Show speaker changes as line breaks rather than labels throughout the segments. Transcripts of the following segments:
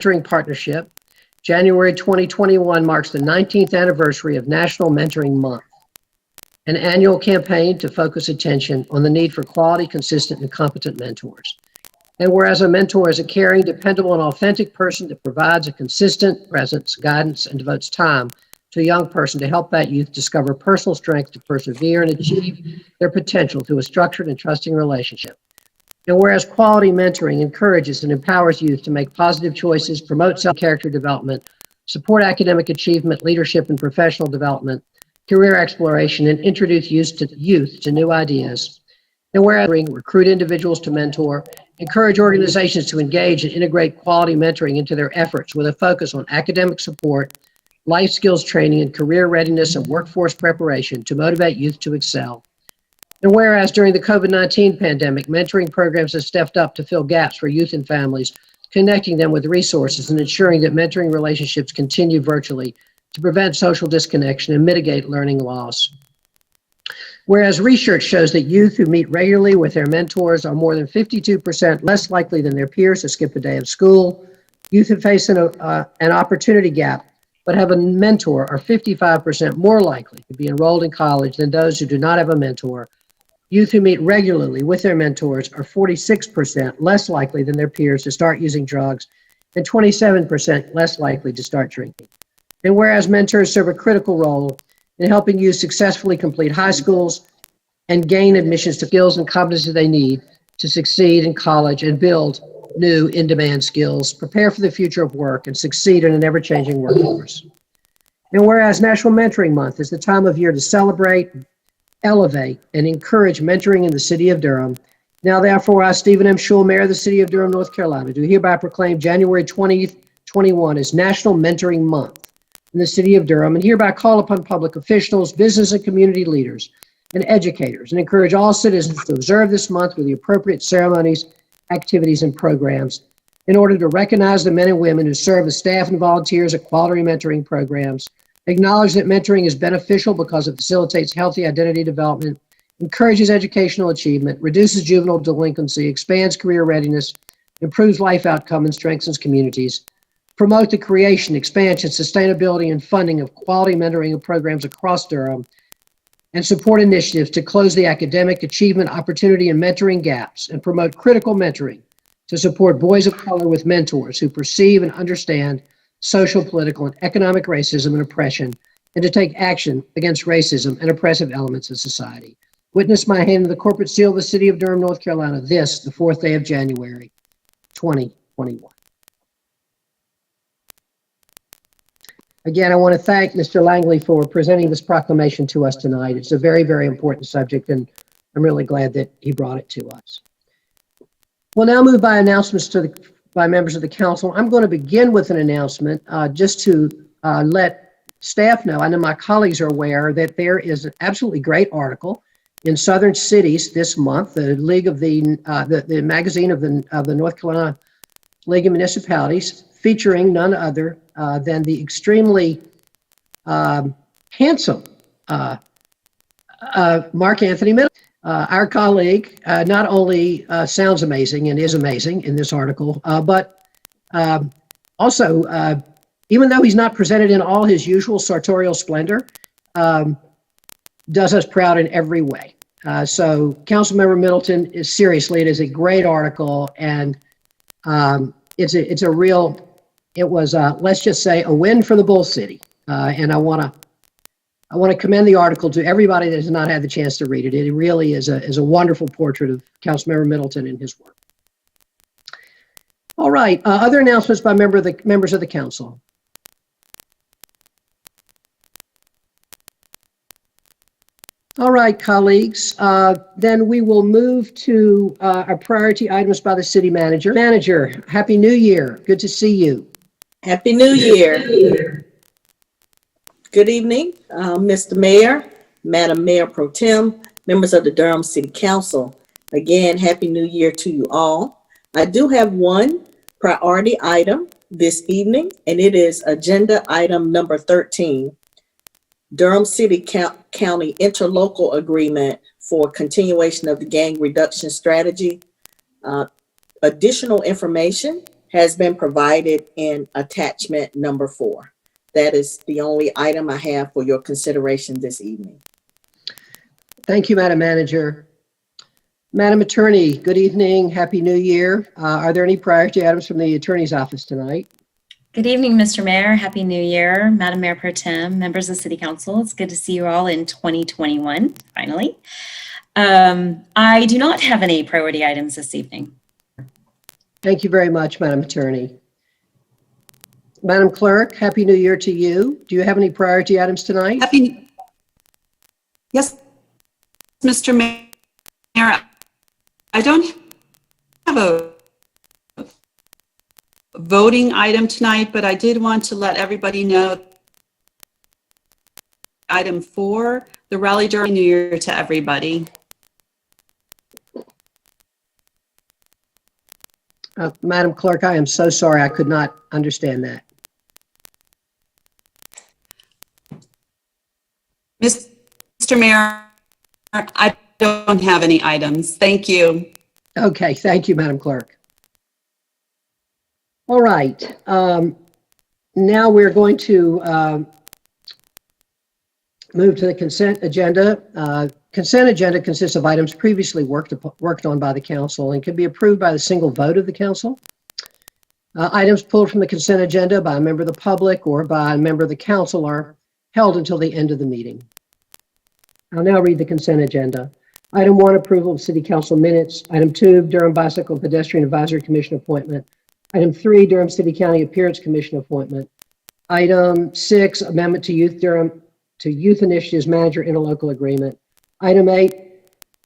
Mentoring Partnership. January 2021 marks the 19th anniversary of National Mentoring Month, an annual campaign to focus attention on the need for quality, consistent, and competent mentors. And whereas a mentor is a caring, dependable, and authentic person that provides a consistent presence, guidance, and devotes time to a young person to help that youth discover personal strength to persevere and achieve their potential through a structured and trusting relationship. And whereas quality mentoring encourages and empowers youth to make positive choices, promote self-character development, support academic achievement, leadership and professional development, career exploration, and introduce youth to new ideas. And whereas recruit individuals to mentor, encourage organizations to engage and integrate quality mentoring into their efforts with a focus on academic support, life skills training, and career readiness and workforce preparation to motivate youth to excel. And whereas during the COVID-19 pandemic, mentoring programs have stepped up to fill gaps for youth and families, connecting them with resources and ensuring that mentoring relationships continue virtually to prevent social disconnection and mitigate learning loss. Whereas research shows that youth who meet regularly with their mentors are more than 52% less likely than their peers to skip a day of school. Youth who face an opportunity gap but have a mentor are 55% more likely to be enrolled in college than those who do not have a mentor. Youth who meet regularly with their mentors are 46% less likely than their peers to start using drugs and 27% less likely to start drinking. And whereas mentors serve a critical role in helping youth successfully complete high schools and gain admissions to skills and competencies they need to succeed in college and build new in-demand skills, prepare for the future of work, and succeed in an ever-changing workforce. And whereas National Mentoring Month is the time of year to celebrate, elevate, and encourage mentoring in the city of Durham, now therefore I, Stephen M. Schul, Mayor of the city of Durham, North Carolina, do hereby proclaim January 2021 as National Mentoring Month in the city of Durham, and hereby call upon public officials, business and community leaders, and educators, and encourage all citizens to observe this month with the appropriate ceremonies, activities, and programs in order to recognize the men and women who serve as staff and volunteers at quality mentoring programs, acknowledge that mentoring is beneficial because it facilitates healthy identity development, encourages educational achievement, reduces juvenile delinquency, expands career readiness, improves life outcome, and strengthens communities. Promote the creation, expansion, sustainability, and funding of quality mentoring programs across Durham, and support initiatives to close the academic achievement, opportunity, and mentoring gaps, and promote critical mentoring to support boys of color with mentors who perceive and understand social, political, and economic racism and oppression, and to take action against racism and oppressive elements of society. Witness my hand in the corporate seal of the city of Durham, North Carolina, this, the 4th day of January, 2021. Again, I want to thank Mr. Langley for presenting this proclamation to us tonight. It's a very, very important subject, and I'm really glad that he brought it to us. We'll now move by announcements by members of the council. I'm going to begin with an announcement just to let staff know. I know my colleagues are aware that there is an absolutely great article in Southern Cities this month, the League of the magazine of the North Carolina League of Municipalities, featuring none other than the extremely handsome Mark Anthony Middleton. Our colleague not only sounds amazing and is amazing in this article, but also, even though he's not presented in all his usual sartorial splendor, does us proud in every way. So Councilmember Middleton is seriously, it is a great article, and it's a real, it was, let's just say, a win for the Bull City. And I want to commend the article to everybody that has not had the chance to read it. It really is a wonderful portrait of Councilmember Middleton and his work. All right, other announcements by members of the council. All right, colleagues, then we will move to our priority items by the city manager. Manager, Happy New Year. Good to see you.
Happy New Year. Good evening, Mr. Mayor, Madam Mayor Pro Tem, members of the Durham City Council. Again, Happy New Year to you all. I do have one priority item this evening, and it is agenda item number 13. Durham City County Interlocal Agreement for continuation of the gang reduction strategy. Additional information has been provided in attachment number 4. That is the only item I have for your consideration this evening.
Thank you, Madam Manager. Madam Attorney, good evening. Happy New Year. Are there any priority items from the Attorney's Office tonight?
Good evening, Mr. Mayor. Happy New Year, Madam Mayor Pro Tem, members of City Council. It's good to see you all in 2021, finally. I do not have any priority items this evening.
Thank you very much, Madam Attorney. Madam Clerk, Happy New Year to you. Do you have any priority items tonight?
Yes, Mr. Mayor. I don't have a voting item tonight, but I did want to let everybody know item 4, the rally during New Year to everybody.
Madam Clerk, I am so sorry. I could not understand that.
Mr. Mayor, I don't have any items. Thank you.
Okay, thank you, Madam Clerk. All right. Now we're going to move to the consent agenda. Consent agenda consists of items previously worked on by the council and can be approved by the single vote of the council. Items pulled from the consent agenda by a member of the public or by a member of the council are held until the end of the meeting. I'll now read the consent agenda. Item 1, approval of City Council minutes. Item 2, Durham Bicycle Pedestrian Advisory Commission appointment. Item 3, Durham City County Appearance Commission appointment. Item 6, amendment to Youth Initiatives Manager Interlocal Agreement. Item 8,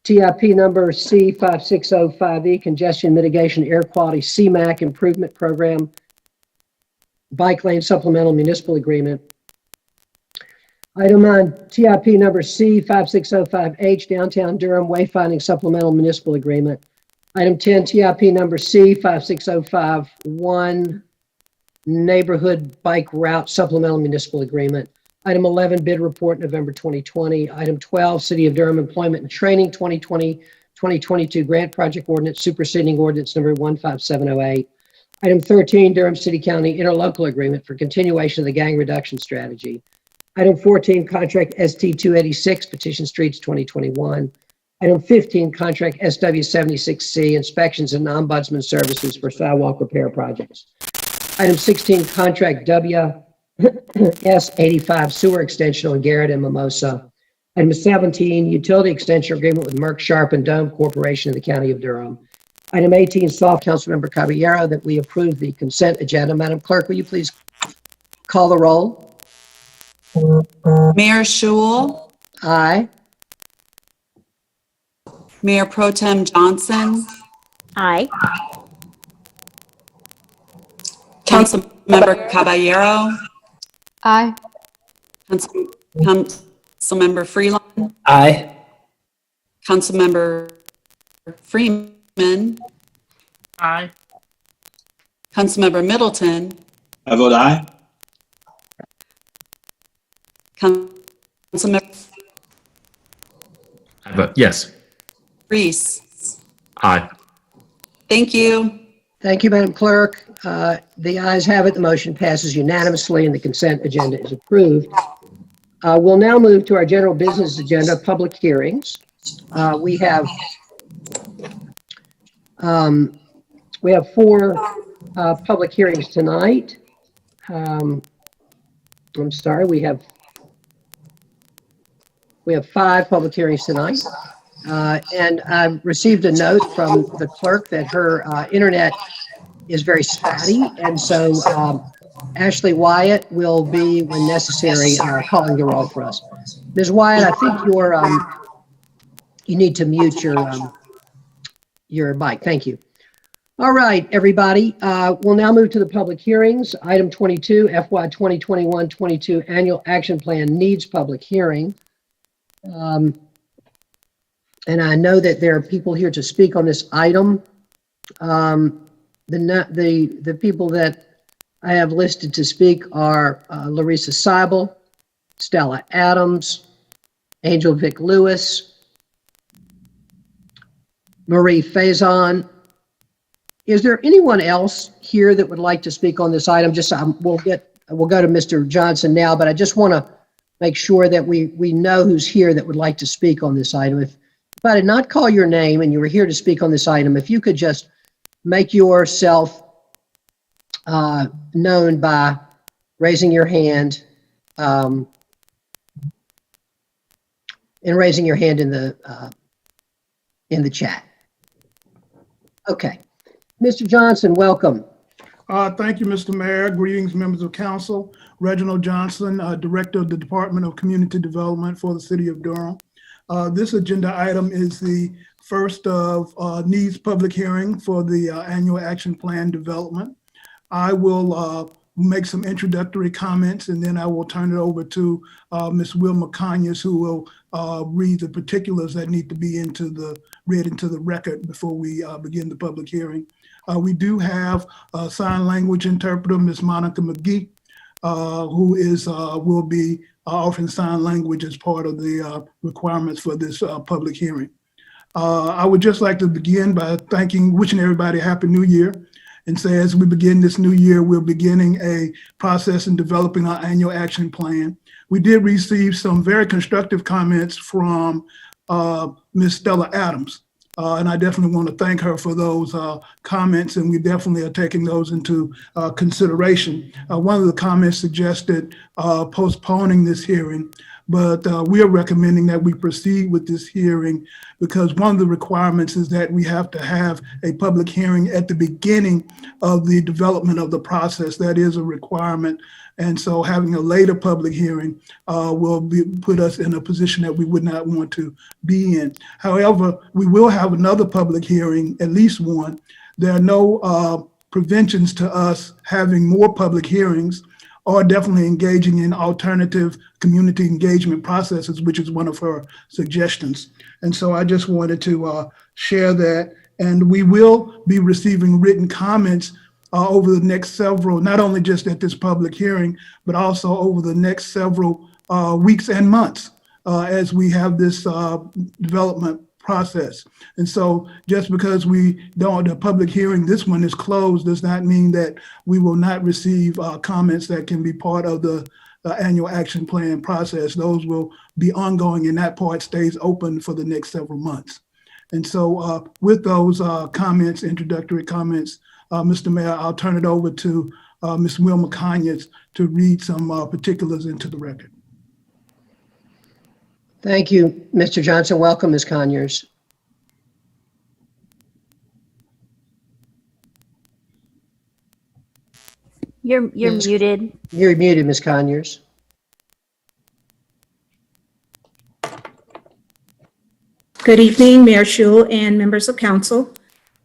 TIP number C5605E, Congestion Mitigation Air Quality CMAQ Improvement Program, Bike Lane Supplemental Municipal Agreement. Item 9, TIP number C5605H, Downtown Durham Wayfinding Supplemental Municipal Agreement. Item 10, TIP number C56051, Neighborhood Bike Route Supplemental Municipal Agreement. Item 11, bid report November 2020. Item 12, City of Durham Employment and Training 2020-2022 Grant Project Ordinance superseding Ordinance number 15708. Item 13, Durham City County Interlocal Agreement for continuation of the gang reduction strategy. Item 14, Contract ST 286 Petition Streets 2021. Item 15, Contract SW76C Inspections and Ombudsman Services for Sidewalk Repair Projects. Item 16, Contract S85 Sewer Extension on Garrett and Mimosa. Item 17, Utility Extension Agreement with Merck Sharp and Dome Corporation of the County of Durham. Item 18, Soft Councilmember Caballero, that we approve the consent agenda. Madam Clerk, will you please call the roll?
Mayor Schewel,
Aye.
Mayor Pro Tem Johnson,
Aye.
Councilmember Caballero,
Aye.
Councilmember Freeland,
Aye.
Councilmember Freeman,
Aye.
Councilmember Middleton,
I vote aye.
Councilmember
I vote yes.
Reese.
Aye.
Thank you.
Thank you, Madam Clerk. The ayes have it. The motion passes unanimously and the consent agenda is approved. We'll now move to our general business agenda, public hearings. We have 4 public hearings tonight. I'm sorry, we have 5 public hearings tonight. And I received a note from the clerk that her internet is very spotty, and so Ashley Wyatt will be, when necessary, calling the roll for us. Ms. Wyatt, I think you need to mute your mic. Thank you. All right, everybody. We'll now move to the public hearings. Item 22, FY 2021-22 Annual Action Plan needs public hearing. And I know that there are people here to speak on this item. The people that I have listed to speak are Larissa Seibel, Stella Adams, Angel Vic Lewis, Marie Faison, Is there anyone else here that would like to speak on this item? We'll go to Mr. Johnson now, but I just want to make sure that we know who's here that would like to speak on this item. If I did not call your name and you were here to speak on this item, if you could just make yourself known by raising your hand and raising your hand in the chat. Okay. Mr. Johnson, welcome.
Thank you, Mr. Mayor. Greetings, members of council. Reginald Johnson, Director of the Department of Community Development for the City of Durham. This agenda item is the first of needs public hearing for the annual action plan development. I will make some introductory comments, and then I will turn it over to Ms. Wilma Conyers, who will read the particulars that need to be read into the record before we begin the public hearing. We do have a sign language interpreter, Ms. Monica McGee, who will be offering sign language as part of the requirements for this public hearing. I would just like to begin by wishing everybody a Happy New Year, and say as we begin this new year, we're beginning a process in developing our annual action plan. We did receive some very constructive comments from Ms. Stella Adams. And I definitely want to thank her for those comments, and we definitely are taking those into consideration. One of the comments suggested postponing this hearing, but we are recommending that we proceed with this hearing because one of the requirements is that we have to have a public hearing at the beginning of the development of the process. That is a requirement. And so having a later public hearing will put us in a position that we would not want to be in. However, we will have another public hearing, at least one. There are no preventions to us having more public hearings or definitely engaging in alternative community engagement processes, which is one of her suggestions. And so I just wanted to share that. And we will be receiving written comments over the next several, not only just at this public hearing, but also over the next several weeks and months as we have this development process. And so just because the public hearing, this one is closed, does not mean that we will not receive comments that can be part of the annual action plan process. Those will be ongoing, and that part stays open for the next several months. And so with those comments, introductory comments, Mr. Mayor, I'll turn it over to Ms. Wilma Conyers to read some particulars into the record.
Thank you, Mr. Johnson. Welcome, Ms. Conyers.
You're muted.
You're muted, Ms. Conyers.
Good evening, Mayor Schul and members of council.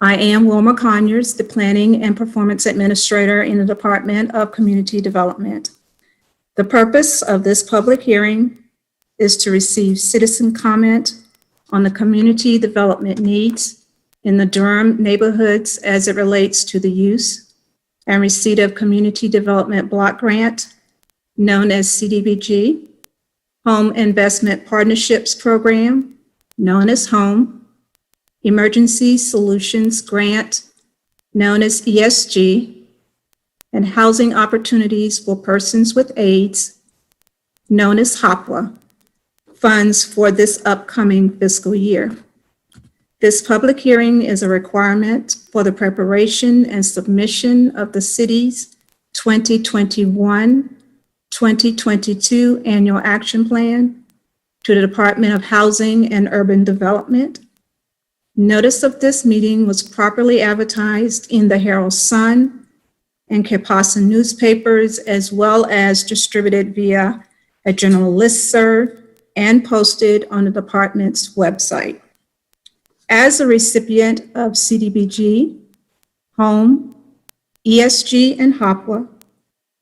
I am Wilma Conyers, the Planning and Performance Administrator in the Department of Community Development. The purpose of this public hearing is to receive citizen comment on the community development needs in the Durham neighborhoods as it relates to the use and receipt of Community Development Block Grant, known as CDBG, Home Investment Partnerships Program, known as HOME, Emergency Solutions Grant, known as ESG, and Housing Opportunities for Persons with AIDS, known as HOPWA, funds for this upcoming fiscal year. This public hearing is a requirement for the preparation and submission of the city's 2021-2022 Annual Action Plan to the Department of Housing and Urban Development. Notice of this meeting was properly advertised in the Herald Sun and Keposha newspapers, as well as distributed via a general listserv and posted on the department's website. As a recipient of CDBG, HOME, ESG, and HOPWA,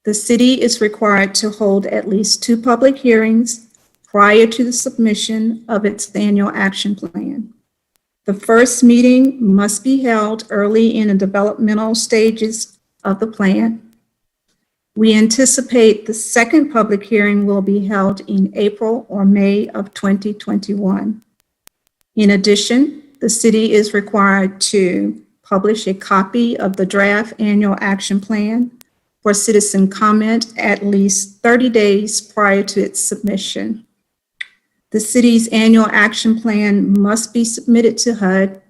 the city is required to hold at least 2 public hearings prior to the submission of its annual action plan. The first meeting must be held early in the developmental stages of the plan. We anticipate the second public hearing will be held in April or May of 2021. In addition, the city is required to publish a copy of the draft annual action plan for citizen comment at least 30 days prior to its submission. The city's annual action plan must be submitted to HUD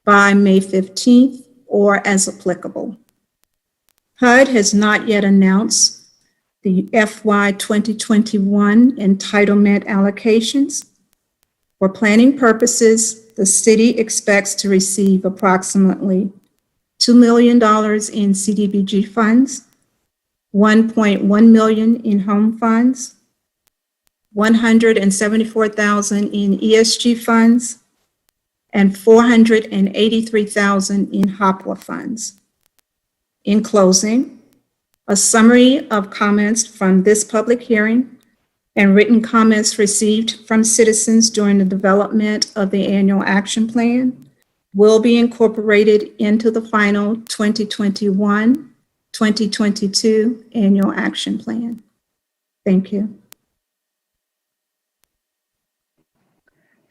by May 15th or as applicable. HUD has not yet announced the FY 2021 entitlement allocations. For planning purposes, the city expects to receive approximately $2 million in CDBG funds, $1.1 million in home funds, $174,000 in ESG funds, and $483,000 in HOPWA funds. In closing, a summary of comments from this public hearing and written comments received from citizens during the development of the annual action plan will be incorporated into the final 2021-2022 annual action plan. Thank you.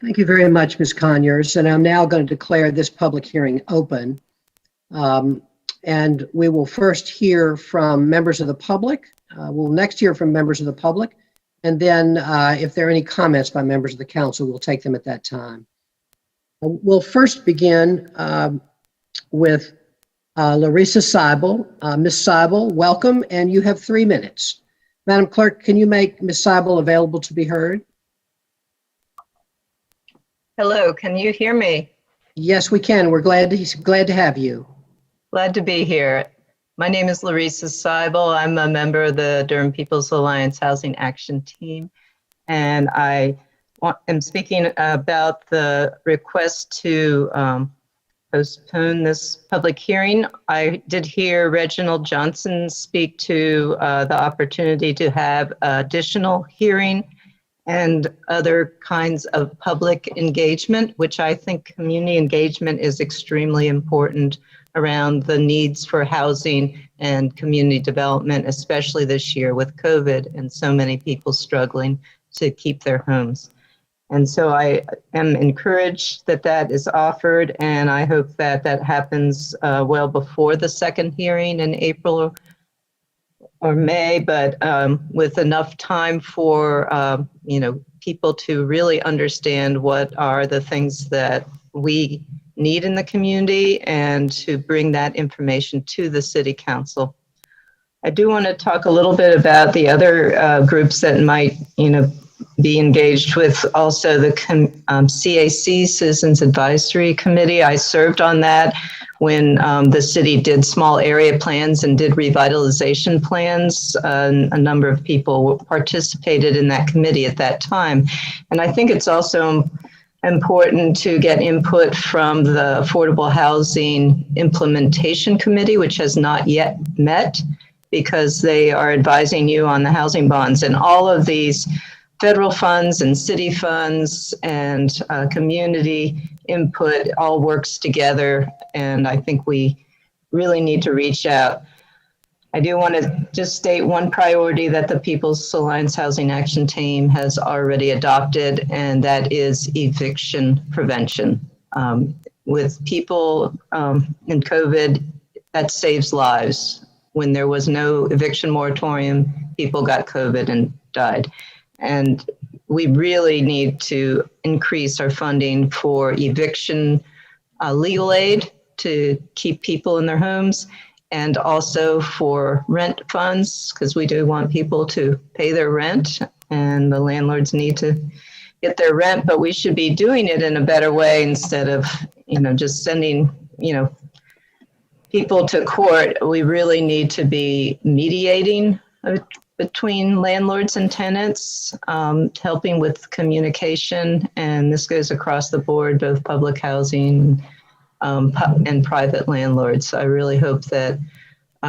Thank you very much, Ms. Conyers. And I'm now going to declare this public hearing open. And we will first hear from members of the public. We'll next hear from members of the public. And then if there are any comments by members of the council, we'll take them at that time. We'll first begin with Larissa Seibel. Ms. Seibel, welcome, and you have 3 minutes. Madam Clerk, can you make Ms. Seibel available to be heard?
Hello, can you hear me?
Yes, we can. We're glad to have you.
Glad to be here. My name is Larissa Seibel. I'm a member of the Durham People's Alliance Housing Action Team, and I am speaking about the request to postpone this public hearing. I did hear Reginald Johnson speak to the opportunity to have additional hearing and other kinds of public engagement, which I think community engagement is extremely important around the needs for housing and community development, especially this year with COVID and so many people struggling to keep their homes. And so I am encouraged that that is offered, and I hope that that happens well before the second hearing in April or May, but with enough time for people to really understand what are the things that we need in the community and to bring that information to the City Council. I do want to talk a little bit about the other groups that might, be engaged with also the CAC, Citizens Advisory Committee. I served on that when the city did small area plans and did revitalization plans. A number of people participated in that committee at that time. And I think it's also important to get input from the Affordable Housing Implementation Committee, which has not yet met, because they are advising you on the housing bonds. And all of these federal funds and city funds and community input all works together, and I think we really need to reach out. I do want to just state one priority that the People's Alliance Housing Action Team has already adopted, and that is eviction prevention. With people in COVID, that saves lives. When there was no eviction moratorium, people got COVID and died. And we really need to increase our funding for eviction legal aid to keep people in their homes, and also for rent funds, because we do want people to pay their rent and the landlords need to get their rent, but we should be doing it in a better way instead of, just sending, people to court. We really need to be mediating between landlords and tenants, helping with communication, and this goes across the board, both public housing and private landlords. So I really hope that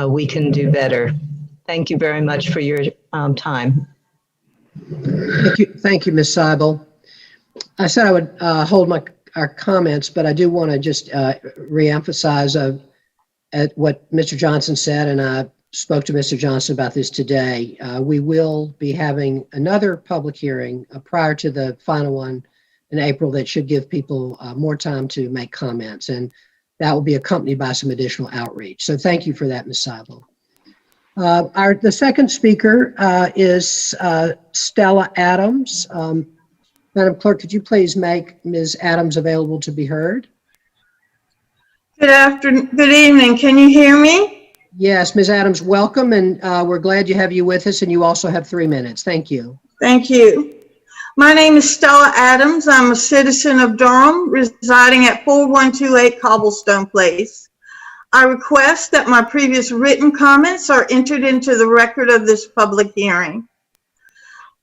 we can do better. Thank you very much for your time.
Thank you, Ms. Seibel. I said I would hold our comments, but I do want to just reemphasize at what Mr. Johnson said, and I spoke to Mr. Johnson about this today. We will be having another public hearing prior to the final one in April that should give people more time to make comments. And that will be accompanied by some additional outreach. So thank you for that, Ms. Seibel. The second speaker is Stella Adams. Madam Clerk, could you please make Ms. Adams available to be heard?
Good evening. Can you hear me?
Yes, Ms. Adams, welcome, and we're glad to have you with us, and you also have 3 minutes. Thank you.
Thank you. My name is Stella Adams. I'm a citizen of Durham, residing at 4128 Cobblestone Place. I request that my previous written comments are entered into the record of this public hearing.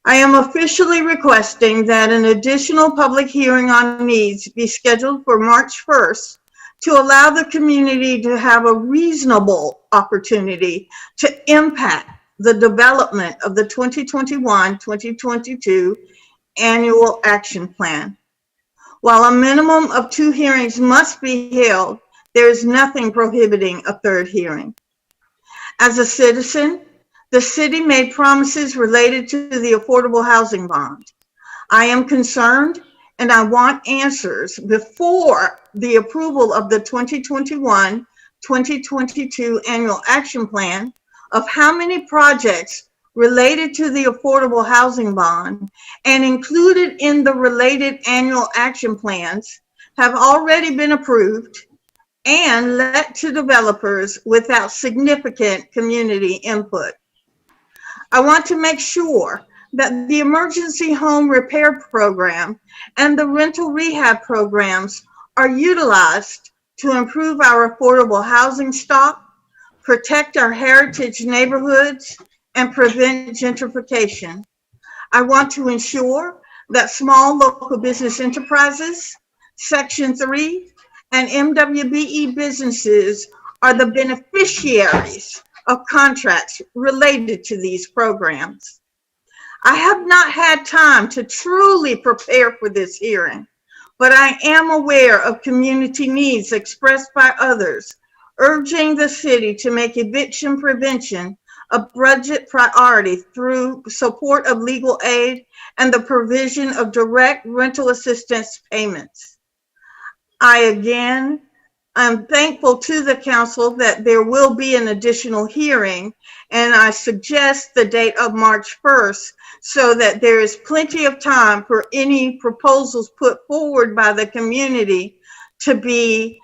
I am officially requesting that an additional public hearing on needs be scheduled for March 1st to allow the community to have a reasonable opportunity to impact the development of the 2021-2022 Annual Action Plan. While a minimum of 2 hearings must be held, there is nothing prohibiting a 3rd hearing. As a citizen, the city made promises related to the affordable housing bond. I am concerned and I want answers before the approval of the 2021-2022 Annual Action Plan of how many projects related to the affordable housing bond and included in the related annual action plans have already been approved and let to developers without significant community input. I want to make sure that the emergency home repair program and the rental rehab programs are utilized to improve our affordable housing stock, protect our heritage neighborhoods, and prevent gentrification. I want to ensure that small local business enterprises, Section 3, and MWBE businesses are the beneficiaries of contracts related to these programs. I have not had time to truly prepare for this hearing, but I am aware of community needs expressed by others, urging the city to make eviction prevention a budget priority through support of legal aid and the provision of direct rental assistance payments. I'm thankful to the council that there will be an additional hearing, and I suggest the date of March 1st so that there is plenty of time for any proposals put forward by the community to be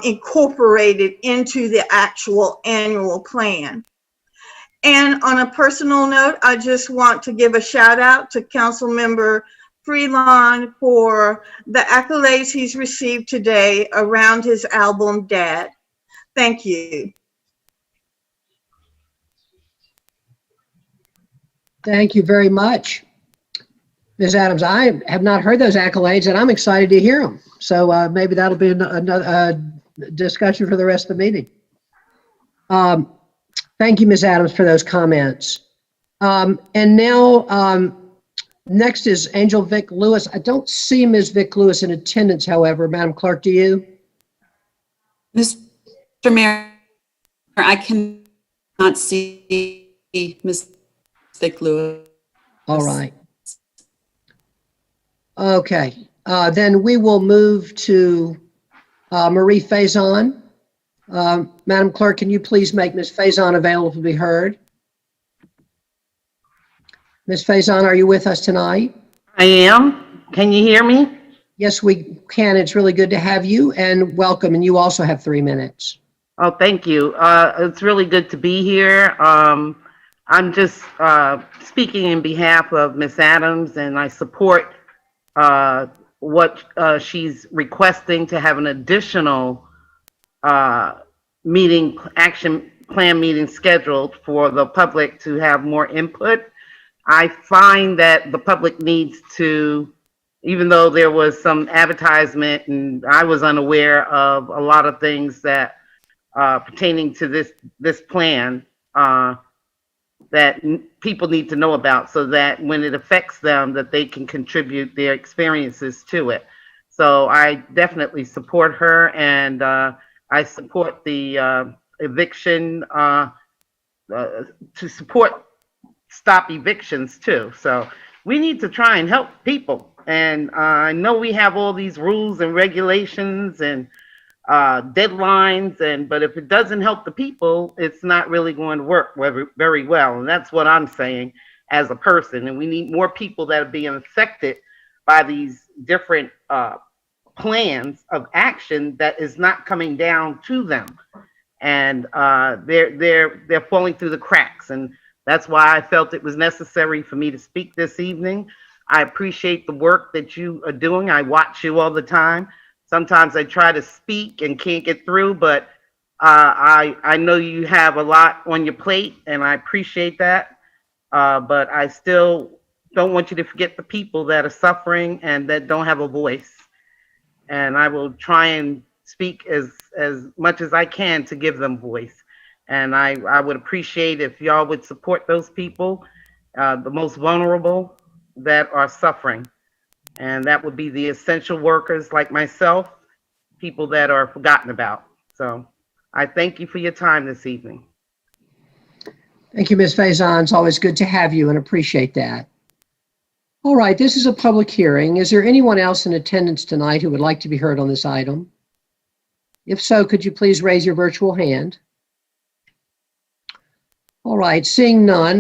incorporated into the actual annual plan. And on a personal note, I just want to give a shout out to Councilmember Freelon for the accolades he's received today around his album, Dad. Thank you.
Thank you very much. Ms. Adams, I have not heard those accolades, and I'm excited to hear them. So maybe that'll be another discussion for the rest of the meeting. Thank you, Ms. Adams, for those comments. And now, next is Angel Vic Lewis. I don't see Ms. Vic Lewis in attendance, however. Madam Clerk, do you?
Mr. Mayor, I cannot see Ms. Vic Lewis.
All right. Okay. Then we will move to Marie Faison. Madam Clerk, can you please make Ms. Faison available to be heard? Ms. Faison, are you with us tonight?
I am. Can you hear me?
Yes, we can. It's really good to have you, and welcome. And you also have 3 minutes.
Oh, thank you. It's really good to be here. I'm just speaking in behalf of Ms. Adams, and I support what she's requesting to have an additional action plan meeting scheduled for the public to have more input. I find that the public needs to, even though there was some advertisement and I was unaware of a lot of things that pertaining to this plan that people need to know about, so that when it affects them, that they can contribute their experiences to it. So I definitely support her, and I support the eviction to support stop evictions too. So we need to try and help people. And I know we have all these rules and regulations, and deadlines, but if it doesn't help the people, it's not really going to work very well. And that's what I'm saying as a person. And we need more people that are being affected by these different plans of action that is not coming down to them. And they're falling through the cracks. And that's why I felt it was necessary for me to speak this evening. I appreciate the work that you are doing. I watch you all the time. Sometimes I try to speak and can't get through, but I know you have a lot on your plate, and I appreciate that. But I still don't want you to forget the people that are suffering and that don't have a voice. And I will try and speak as much as I can to give them voice. And I would appreciate if y'all would support those people, the most vulnerable that are suffering. And that would be the essential workers like myself, people that are forgotten about. So I thank you for your time this evening.
Thank you, Ms. Faison. It's always good to have you and appreciate that. All right, this is a public hearing. Is there anyone else in attendance tonight who would like to be heard on this item? If so, could you please raise your virtual hand? All right, seeing none,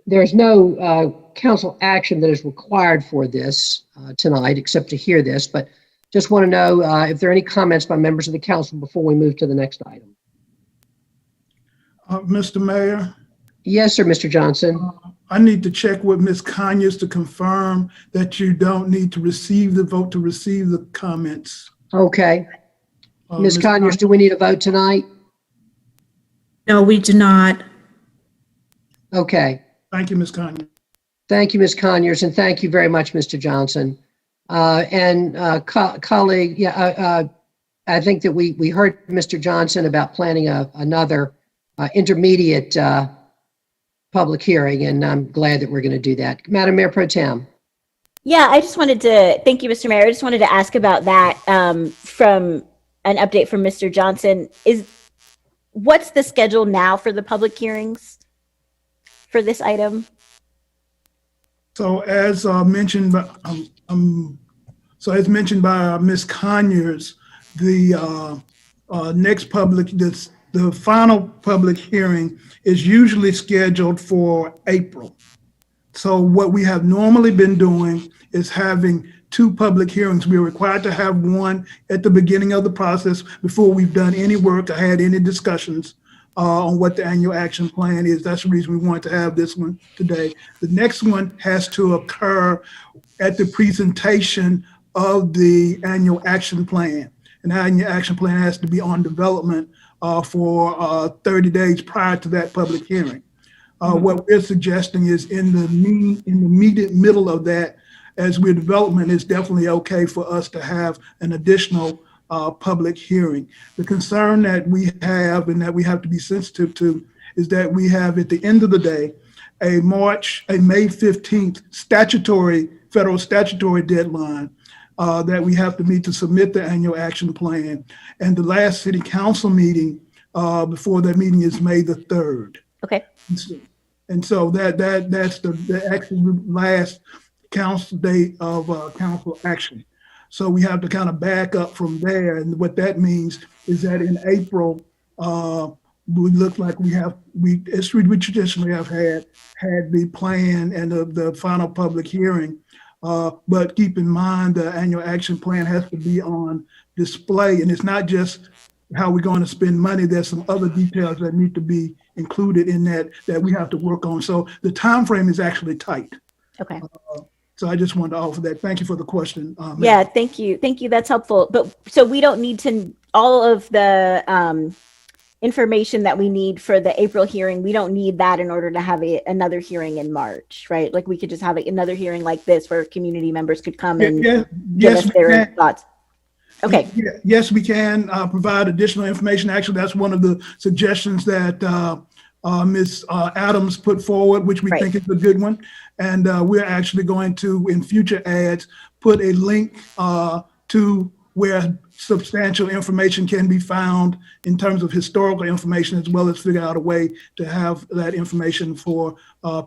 there's no council action that is required for this tonight, except to hear this, but just want to know if there are any comments by members of the council before we move to the next item.
Mr. Mayor?
Yes, sir, Mr. Johnson.
I need to check with Ms. Conyers to confirm that you don't need to receive the vote to receive the comments.
Okay. Ms. Conyers, do we need a vote tonight?
No, we do not.
Okay.
Thank you, Ms. Conyers.
Thank you, Ms. Conyers, and thank you very much, Mr. Johnson. Colleague, yeah, I think that we heard Mr. Johnson about planning another intermediate public hearing, and I'm glad that we're going to do that. Madam Mayor Pro Tem.
Yeah, I just wanted to, thank you, Mr. Mayor. I just wanted to ask about that from an update from Mr. Johnson. What's the schedule now for the public hearings for this item?
So as mentioned by Ms. Conyers, the next the final public hearing is usually scheduled for April. So what we have normally been doing is having 2 public hearings. We are required to have one at the beginning of the process before we've done any work or had any discussions on what the annual action plan is. That's the reason we wanted to have this one today. The next one has to occur at the presentation of the annual action plan. And the annual action plan has to be on development for 30 days prior to that public hearing. What we're suggesting is in the immediate middle of that, as we're development, it's definitely okay for us to have an additional public hearing. The concern that we have and that we have to be sensitive to is that we have at the end of the day a May 15th federal statutory deadline that we have to meet to submit the annual action plan. And the last city council meeting before that meeting is May the 3rd.
Okay.
And so that's the actual last council date of council action. So we have to kind of back up from there. And what that means is that in April, we look like we traditionally have had the plan and the final public hearing. But keep in mind the annual action plan has to be on display, and it's not just how we're going to spend money. There's some other details that need to be included in that we have to work on. So the time frame is actually tight.
Okay.
So I just wanted to offer that. Thank you for the question.
Yeah, thank you. Thank you. That's helpful. But so we don't need to, all of the information that we need for the April hearing, we don't need that in order to have another hearing in March, right? Like we could just have another hearing like this where community members could come and give us their thoughts. Okay.
Yes, we can provide additional information. Actually, that's one of the suggestions that Ms. Adams put forward, which we think is a good one. And we're actually going to, in future ads, put a link to where substantial information can be found in terms of historical information, as well as figure out a way to have that information for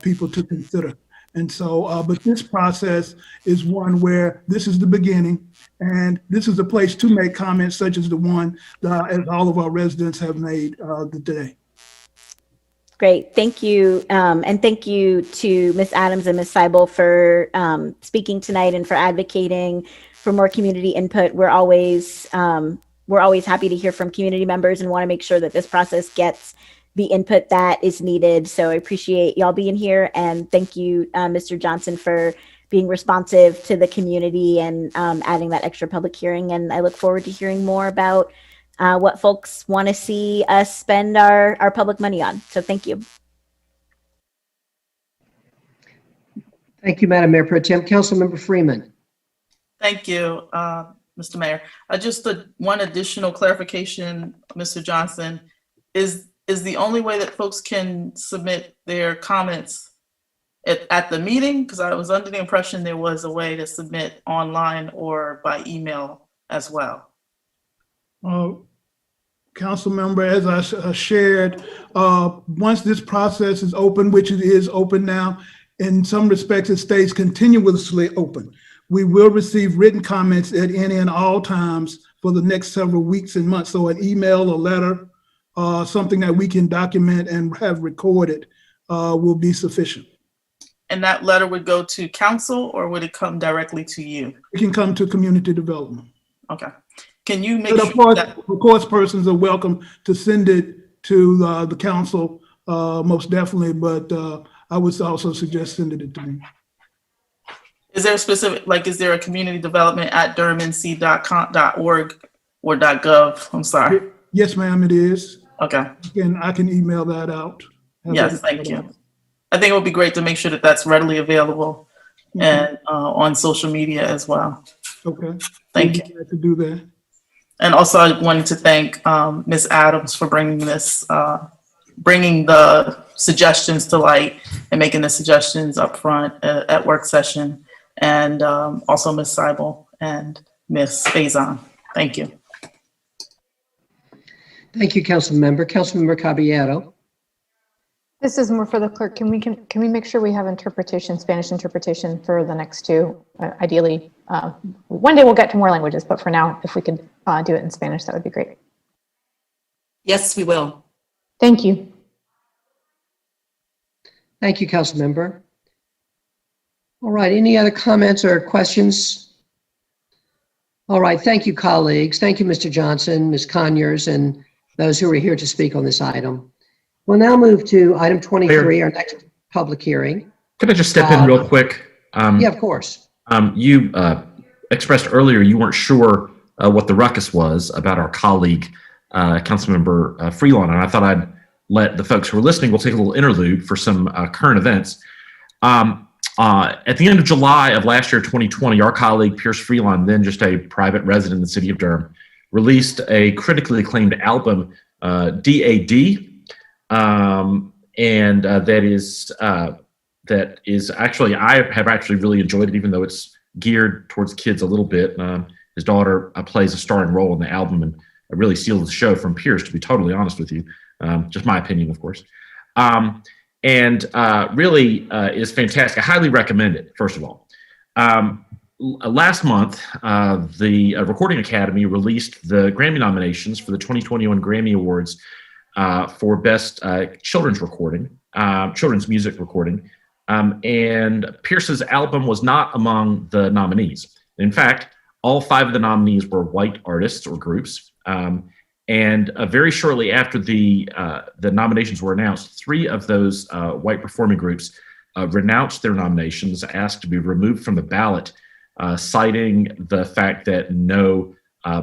people to consider. And so, but this process is one where this is the beginning, and this is a place to make comments such as the one that as all of our residents have made today.
Great, thank you. And thank you to Ms. Adams and Ms. Seibel for speaking tonight and for advocating for more community input. We're always happy to hear from community members and want to make sure that this process gets the input that is needed. So I appreciate y'all being here, and thank you, Mr. Johnson, for being responsive to the community and adding that extra public hearing. And I look forward to hearing more about what folks want to see us spend our public money on. So thank you.
Thank you, Madam Mayor Pro Tem. Councilmember Freeman.
Thank you, Mr. Mayor. Just one additional clarification, Mr. Johnson, is the only way that folks can submit their comments at the meeting? Because I was under the impression there was a way to submit online or by email as well.
Council member, as I shared, once this process is open, which it is open now, in some respects it stays continuously open. We will receive written comments at any and all times for the next several weeks and months. So an email, a letter, something that we can document and have recorded will be sufficient.
And that letter would go to council, or would it come directly to you?
It can come to community development.
Okay. Can you make
sure that of course persons are welcome to send it to the council, most definitely, but I would also suggest sending it to me.
Is there a specific, is there a community development at durhamnc.org or .gov? I'm sorry.
Yes, ma'am, it is.
Okay.
I can email that out.
Yes, thank you. I think it would be great to make sure that that's readily available and on social media as well.
Okay.
Thank you.
Glad to do that.
And also, I wanted to thank Ms. Adams for bringing the suggestions to light and making the suggestions up front at work session, and also Ms. Seibel and Ms. Faison. Thank you.
Thank you, Councilmember. Councilmember Caballero.
This is more for the clerk. Can we make sure we have interpretation, Spanish interpretation for the next two? Ideally, one day we'll get to more languages, but for now, if we could do it in Spanish, that would be great.
Yes, we will.
Thank you.
Thank you, Councilmember. All right, any other comments or questions? All right, thank you, colleagues. Thank you, Mr. Johnson, Ms. Conyers, and those who are here to speak on this item. We'll now move to item 23, Mayor, our next public hearing.
Can I just step in real quick?
Yeah, of course.
You expressed earlier you weren't sure what the ruckus was about our colleague, Councilmember Freelon, and I thought I'd let the folks who are listening, we'll take a little interlude for some current events. At the end of July of last year, 2020, our colleague, Pierce Freelon, then just a private resident in the city of Durham, released a critically acclaimed album, DAD, and that is actually, I have actually really enjoyed it, even though it's geared towards kids a little bit. His daughter plays a starring role in the album, and it really seals the show from Pierce, to be totally honest with you. Just my opinion, of course. Really is fantastic. I highly recommend it, first of all. Last month, the Recording Academy released the Grammy nominations for the 2021 Grammy Awards for Best Children's Music Recording. And Pierce's album was not among the nominees. In fact, all 5 of the nominees were white artists or groups. And very shortly after the nominations were announced, 3 of those white performing groups renounced their nominations, asked to be removed from the ballot, citing the fact that no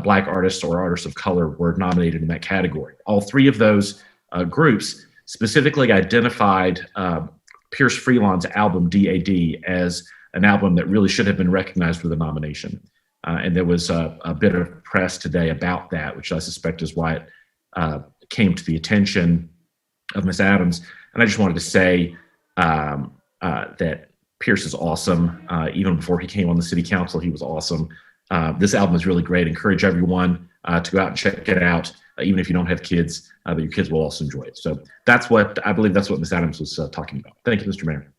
Black artists or artists of color were nominated in that category. All 3 of those groups specifically identified Pierce Freelon's album DAD as an album that really should have been recognized with a nomination. And there was a bit of press today about that, which I suspect is why it came to the attention of Ms. Adams. And I just wanted to say that Pierce is awesome. Even before he came on the city council, he was awesome. This album is really great. Encourage everyone to go out and check it out, even if you don't have kids, but your kids will also enjoy it. So that's what, I believe that's what Ms. Adams was talking about. Thank you, Mr. Mayor.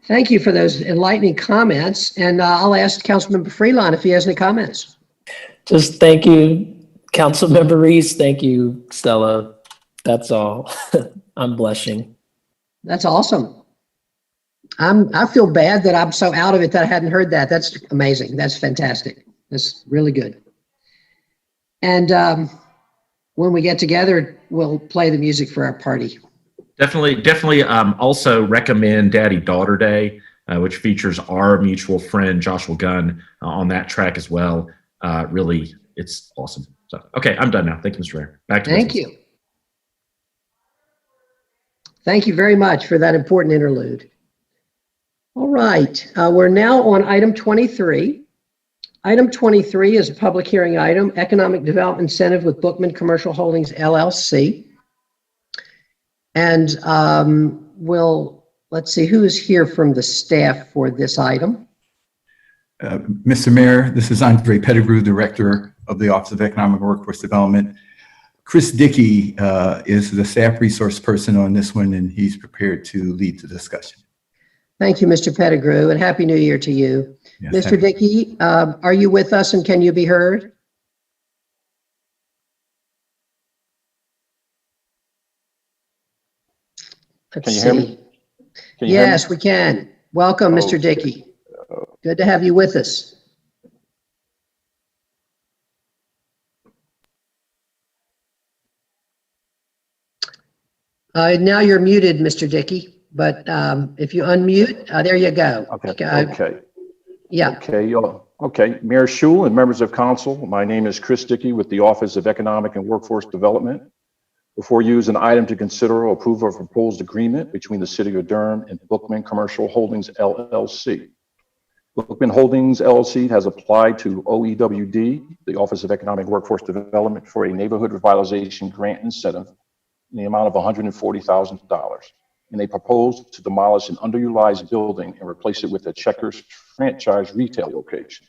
Thank you for those enlightening comments. And I'll ask Councilmember Freelon if he has any comments.
Just thank you, Councilmember Reese. Thank you, Stella. That's all. I'm blushing.
That's awesome. I feel bad that I'm so out of it that I hadn't heard that. That's amazing. That's fantastic. That's really good. And when we get together, we'll play the music for our party.
Definitely. Also recommend Daddy Daughter Day, which features our mutual friend Joshua Gunn on that track as well. Really, it's awesome. So, okay, I'm done now. Thank you, Mr. Mayor. Back to
Thank you. Thank you very much for that important interlude. All right, we're now on item 23. Item 23 is a public hearing item, Economic Development Incentive with Bookman Commercial Holdings, LLC. And let's see, who is here from the staff for this item?
Mr. Mayor, this is Andre Pettigrew, Director of the Office of Economic Workforce Development. Chris Dickey is the staff resource person on this one, and he's prepared to lead the discussion.
Thank you, Mr. Pettigrew, and Happy New Year to you. Yes, Mr. Dickey, are you with us and can you be heard? Let's
can you hear me?
Can you yes, hear me? We can. Welcome, Mr. Dickey. Good to have you with us. Now you're muted, Mr. Dickey, but if you unmute, there you go.
Okay.
Yeah.
Okay. Mayor Schul and members of council, my name is Chris Dickey with the Office of Economic and Workforce Development. Before you is an item to consider or approve a proposed agreement between the City of Durham and Bookman Commercial Holdings, LLC. Bookman Holdings, LLC has applied to OEWD, the Office of Economic Workforce Development, for a neighborhood revitalization grant incentive in the amount of $140,000. And they propose to demolish an underutilized building and replace it with a Checkers franchise retail location.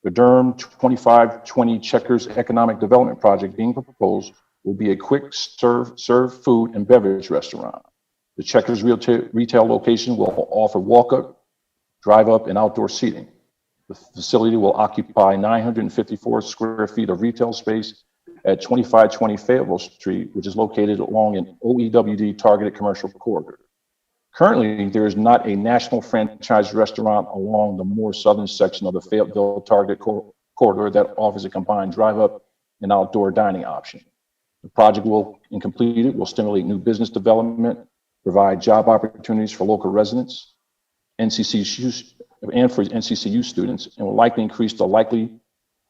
The Durham 2520 Checkers Economic Development Project being proposed will be a quick serve food and beverage restaurant. The Checkers retail location will offer walk-up, drive-up, and outdoor seating. The facility will occupy 954 square feet of retail space at 2520 Fayetteville Street, which is located along an OEWD targeted commercial corridor. Currently, there is not a national franchise restaurant along the more southern section of the Fayetteville targeted corridor that offers a combined drive-up and outdoor dining option. The project will, when completed, will stimulate new business development, provide job opportunities for local residents, NCCU and for NCCU students, and will likely increase the likelihood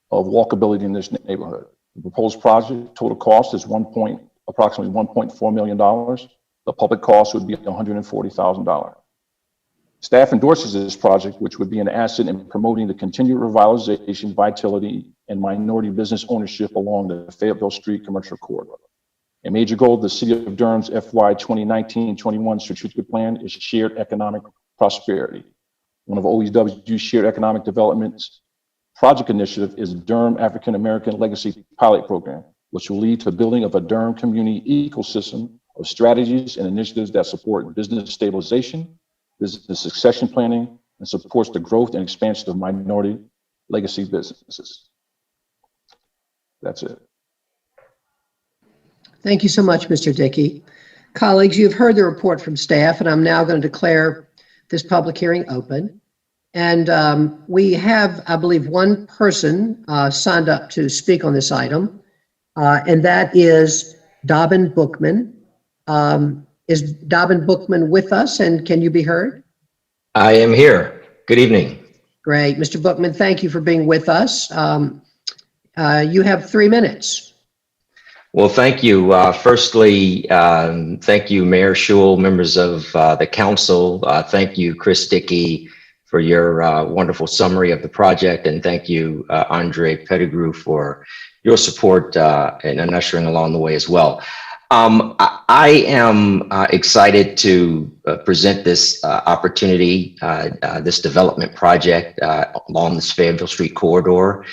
of walkability in this neighborhood. The proposed project total cost is approximately $1.4 million. The public cost would be $140,000. Staff endorses this project, which would be an asset in promoting the continued revitalization, vitality, and minority business ownership along the Fayetteville Street commercial corridor. A major goal of the City of Durham's FY 2019-21 strategic plan is shared economic prosperity. One of OEW's shared economic development's project initiative is Durham African American Legacy Pilot Program, which will lead to the building of a Durham community ecosystem of strategies and initiatives that support business stabilization, business succession planning, and supports the growth and expansion of minority legacy businesses. That's it.
Thank you so much, Mr. Dickey. Colleagues, you've heard the report from staff, and I'm now going to declare this public hearing open. And we have, I believe, one person signed up to speak on this item, and that is Dobbin Bookman. Is Dobbin Bookman with us, and can you be heard?
I am here. Good evening.
Great. Mr. Bookman, thank you for being with us. You have 3 minutes.
Well, thank you. Firstly, thank you, Mayor Schul, members of the council. Thank you, Chris Dickey, for your wonderful summary of the project. And thank you, Andre Pettigrew, for your support and ushering along the way as well. I am excited to present this opportunity, this development project along the Fayetteville Street corridor.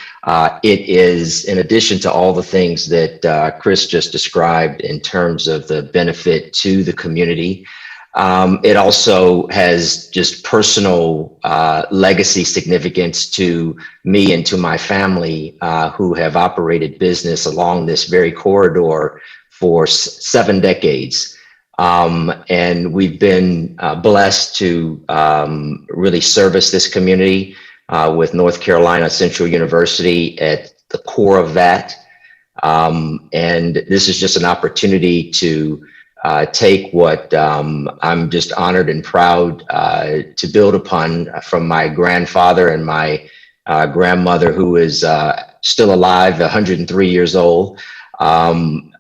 It is, in addition to all the things that Chris just described in terms of the benefit to the community, It also has just personal legacy significance to me and to my family who have operated business along this very corridor for 7 decades. And we've been blessed to really service this community with North Carolina Central University at the core of that. And this is just an opportunity to take what I'm just honored and proud to build upon from my grandfather and my grandmother, who is still alive, 103 years old. The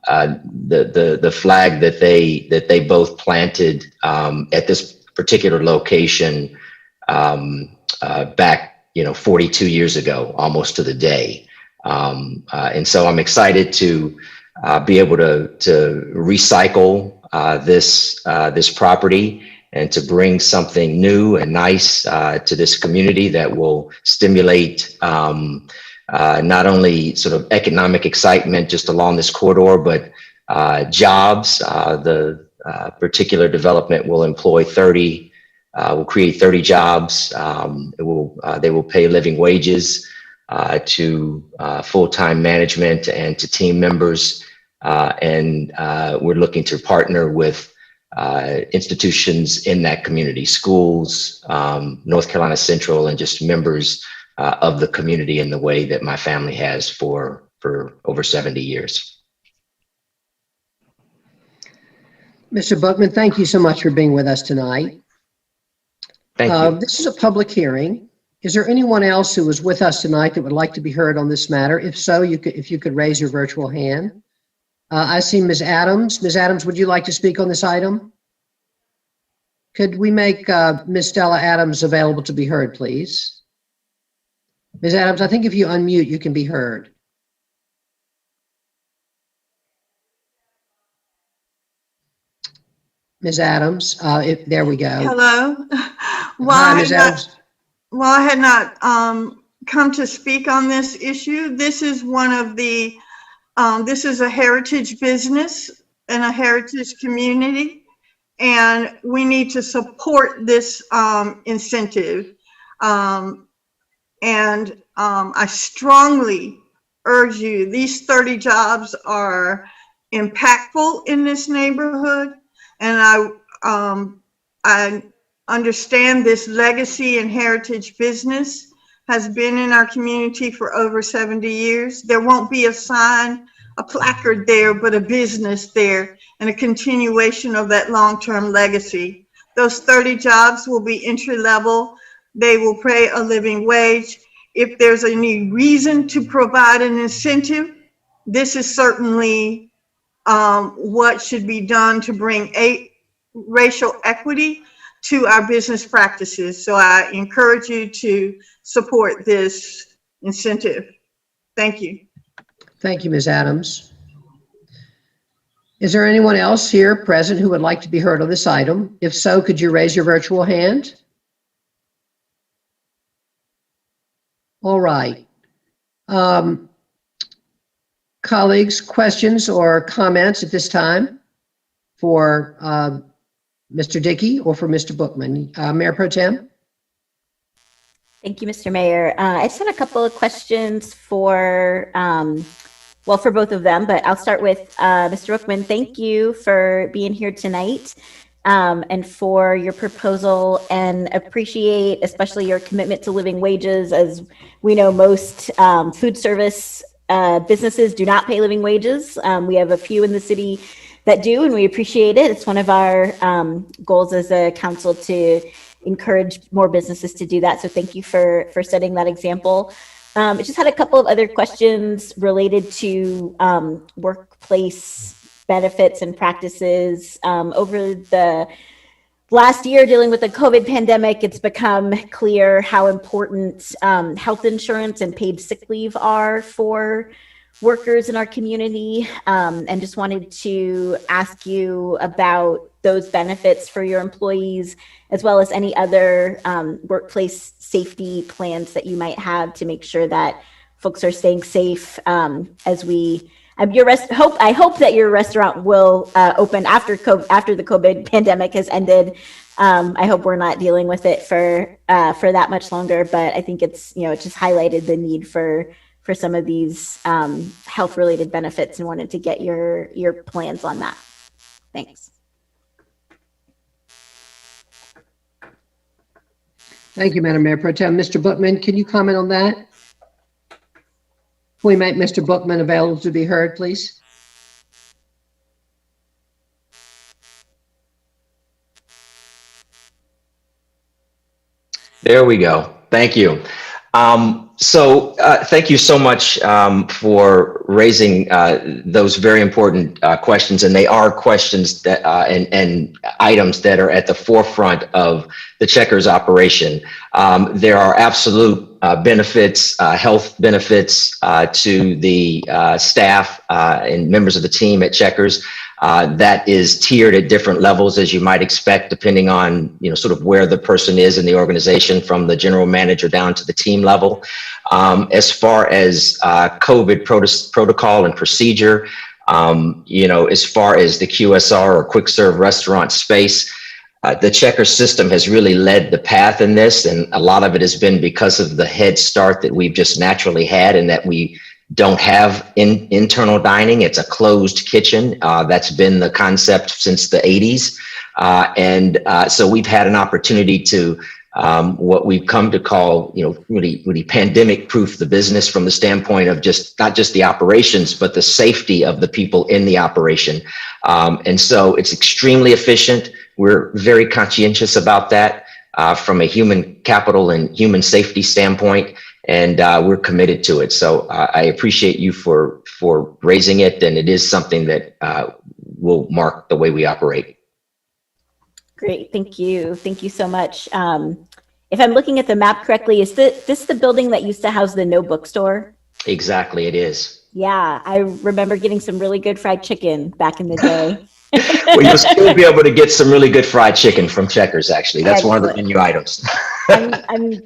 flag that they both planted at this particular location back 42 years ago, almost to the day. And so I'm excited to be able to recycle this property and to bring something new and nice to this community that will stimulate not only sort of economic excitement just along this corridor, but jobs. The particular development will employ will create 30 jobs. They will pay living wages to full-time management and to team members. And we're looking to partner with institutions in that community, schools, North Carolina Central, and just members of the community in the way that my family has for over 70 years.
Mr. Bookman, thank you so much for being with us tonight.
Thank you.
This is a public hearing. Is there anyone else who was with us tonight that would like to be heard on this matter? If so, if you could raise your virtual hand. I see Ms. Adams. Ms. Adams, would you like to speak on this item? Could we make Ms. Stella Adams available to be heard, please? Ms. Adams, I think if you unmute, you can be heard. Ms. Adams, there we go.
Hello.
Hi, Ms. Adams.
Well, I had not come to speak on this issue. This is one of the, this is a heritage business and a heritage community, and we need to support this incentive. And I strongly urge you, these 30 jobs are impactful in this neighborhood. And I understand this legacy and heritage business has been in our community for over 70 years. There won't be a sign, a placard there, but a business there and a continuation of that long-term legacy. Those 30 jobs will be entry level. They will pay a living wage. If there's any reason to provide an incentive, this is certainly what should be done to bring racial equity to our business practices. So I encourage you to support this incentive. Thank you.
Thank you, Ms. Adams. Is there anyone else here present who would like to be heard on this item? If so, could you raise your virtual hand? All right. Colleagues, questions or comments at this time for Mr. Dickey or for Mr. Bookman? Mayor Pro Tem?
Thank you, Mr. Mayor. I just had a couple of questions for, well, for both of them, but I'll start with Mr. Bookman. Thank you for being here tonight and for your proposal, and appreciate especially your commitment to living wages. As we know, most food service businesses do not pay living wages. We have a few in the city that do, and we appreciate it. It's one of our goals as a council to encourage more businesses to do that. So thank you for setting that example. I just had a couple of other questions related to workplace benefits and practices. Over the last year, dealing with the COVID pandemic, it's become clear how important health insurance and paid sick leave are for workers in our community, and just wanted to ask you about those benefits for your employees, as well as any other workplace safety plans that you might have to make sure that folks are staying safe as we I hope that your restaurant will open after the COVID pandemic has ended. I hope we're not dealing with it for that much longer, but I think it's, it just highlighted the need for some of these health related benefits, and wanted to get your plans on that. Thanks.
Thank you, Madam Mayor Pro Tem. Mr. Bookman, can you comment on that? Can we make Mr. Bookman available to be heard, please?
There we go. Thank you. Thank you so much for raising those very important questions, and they are questions that and items that are at the forefront of the Checkers operation. There are absolute benefits, health benefits to the staff and members of the team at Checkers. That is tiered at different levels, as you might expect, depending on sort of where the person is in the organization, from the general manager down to the team level. As far as COVID protocol and procedure, as far as the QSR or quick serve restaurant space, the Checkers system has really led the path in this, and a lot of it has been because of the head start that we've just naturally had, and that we don't have internal dining. It's a closed kitchen. That's been the concept since the 80s. So we've had an opportunity to what we've come to call, really pandemic proof the business, from the standpoint of not just the operations, but the safety of the people in the operation. And so it's extremely efficient. We're very conscientious about that from a human capital and human safety standpoint. And we're committed to it. So I appreciate you for raising it, and it is something that will mark the way we operate.
Great, thank you so much. If I'm looking at the map correctly, is this the building that used to house the No Bookstore?
Exactly, it is.
Yeah, I remember getting some really good fried chicken back in the day.
Well, you'll still be able to get some really good fried chicken from Checkers, actually. That's one of the menu items.
I'm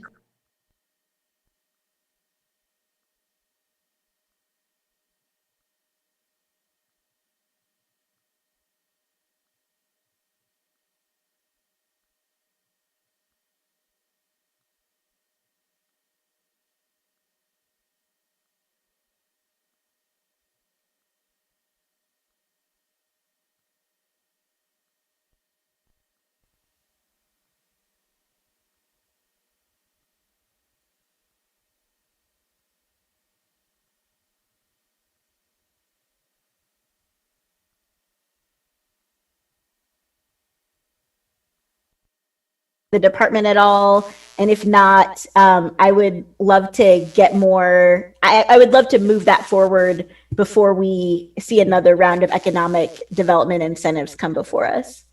the department at all? And if not, I would love to get more, I would love to move that forward before we see another round of economic development incentives come before us.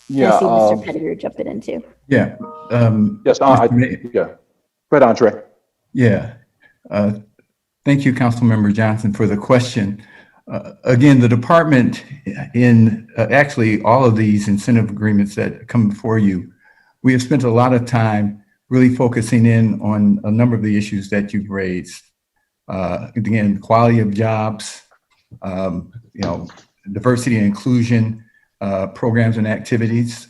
Yeah.
I see Mr. Pettigrew jumping in too.
Yeah.
Yes, yeah. Go ahead, Andre.
Yeah. Thank you, Councilmember Johnson, for the question. Again, the department in actually all of these incentive agreements that come before you, we have spent a lot of time really focusing in on a number of the issues that you've raised. Again, quality of jobs, diversity and inclusion programs and activities.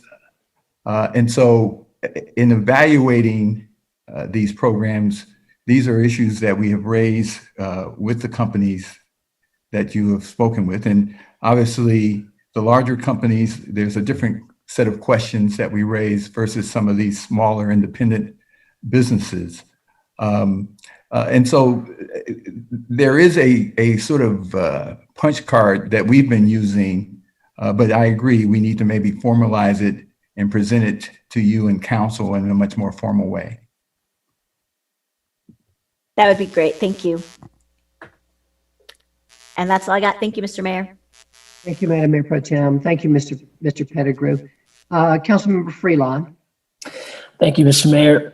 And so in evaluating these programs, these are issues that we have raised with the companies that you have spoken with. And obviously the larger companies, there's a different set of questions that we raise versus some of these smaller independent businesses. And so there is a sort of punch card that we've been using, but I agree, we need to maybe formalize it and present it to you and council in a much more formal way.
That would be great, thank you. And that's all I got. Thank you, Mr. Mayor.
Thank you, Madam Mayor Pro Tem. Thank you, Mr. Pettigrew. Councilmember Freelon.
Thank you, Mr. Mayor,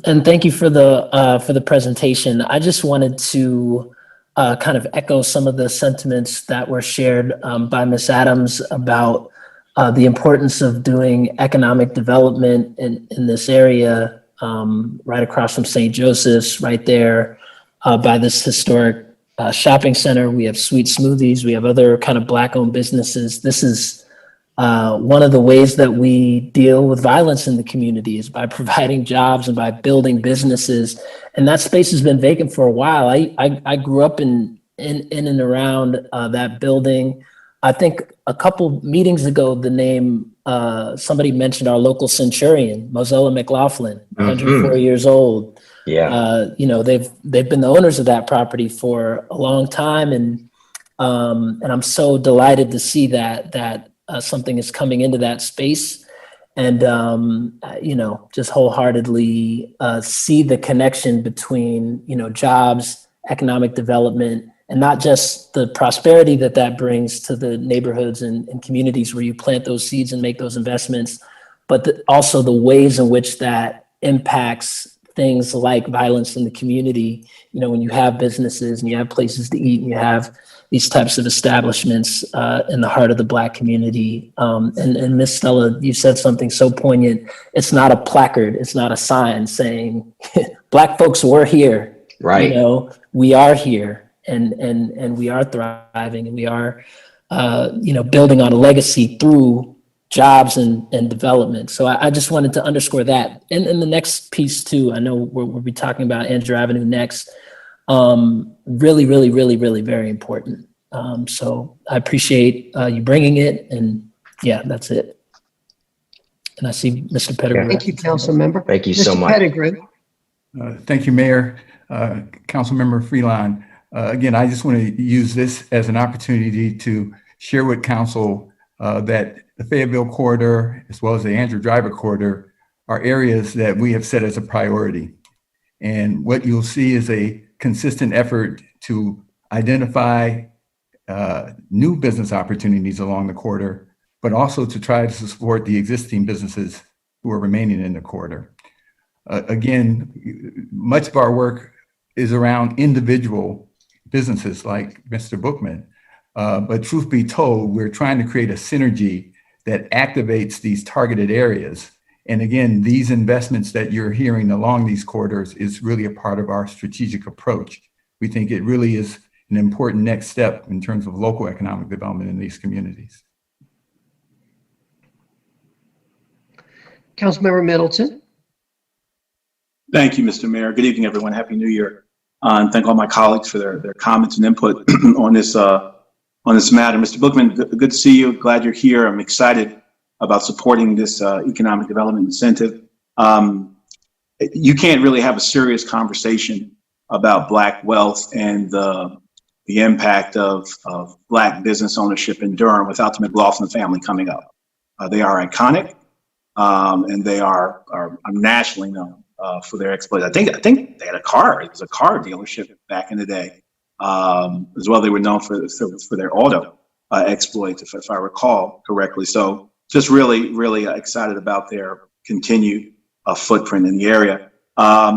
and thank you for the presentation. I just wanted to kind of echo some of the sentiments that were shared by Ms. Adams about the importance of doing economic development in this area, right across from St. Joseph's, right there by this historic shopping center. We have Sweet Smoothies. We have other kind of Black-owned businesses. This is one of the ways that we deal with violence in the community is by providing jobs and by building businesses. And that space has been vacant for a while. I grew up in and around that building. I think a couple meetings ago, the name, somebody mentioned our local centurion, Mozella McLaughlin, 104 years old.
Yeah.
You know, they've been the owners of that property for a long time. And I'm so delighted to see that something is coming into that space, and you know, just wholeheartedly see the connection between, you know, jobs, economic development, and not just the prosperity that brings to the neighborhoods and communities where you plant those seeds and make those investments, but also the ways in which that impacts things like violence in the community. You know, when you have businesses and you have places to eat and you have these types of establishments in the heart of the Black community. And Ms. Stella, you said something so poignant. It's not a placard. It's not a sign saying, Black folks were here.
Right.
You know, we are here and we are thriving and we are, you know, building on a legacy through jobs and development. So I just wanted to underscore that. And the next piece too, I know we'll be talking about Andrew Avenue next. Really very important. So I appreciate you bringing it, and yeah, that's it. And I see Mr. Pettigrew.
Thank you, council member.
Thank you so much.
Pettigrew.
Thank you, Mayor, Councilmember Freeline. Again, I just want to use this as an opportunity to share with council that the Fayetteville corridor, as well as the Andrew Driver corridor, are areas that we have set as a priority. And what you'll see is a consistent effort to identify new business opportunities along the corridor, but also to try to support the existing businesses who are remaining in the corridor. Again, much of our work is around individual businesses like Mr. Bookman, but truth be told, we're trying to create a synergy that activates these targeted areas. And again, these investments that you're hearing along these corridors is really a part of our strategic approach. We think it really is an important next step in terms of local economic development in these communities.
Councilmember Middleton.
Thank you, Mr. Mayor. Good evening, everyone. Happy New Year. And thank all my colleagues for their comments and input on this matter. Mr. Bookman, good to see you. Glad you're here. I'm excited about supporting this economic development incentive. You can't really have a serious conversation about Black wealth and the impact of Black business ownership in Durham without the McLaughlin family coming up. They are iconic, and they are nationally known for their exploits. I think they had a car. It was a car dealership back in the day. As well, they were known for their auto exploits, if I recall correctly. So just really excited about their continued footprint in the area.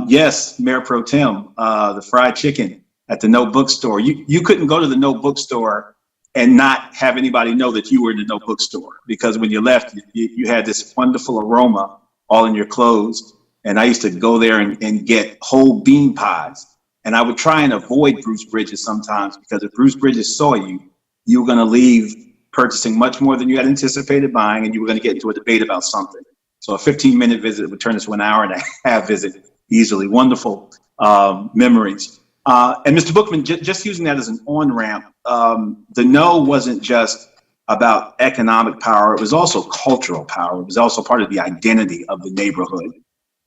Yes, Mayor Pro Tem, the fried chicken at the No Bookstore. You couldn't go to the No Bookstore and not have anybody know that you were in the No Bookstore, because when you left, you had this wonderful aroma all in your clothes. And I used to go there and get whole bean pies. And I would try and avoid Bruce Bridges sometimes, because if Bruce Bridges saw you, you were going to leave purchasing much more than you had anticipated buying, and you were going to get into a debate about something. So a 15-minute visit would turn into an hour and a half visit easily. Wonderful memories. And Mr. Bookman, just using that as an on-ramp, the No wasn't just about economic power. It was also cultural power. It was also part of the identity of the neighborhood.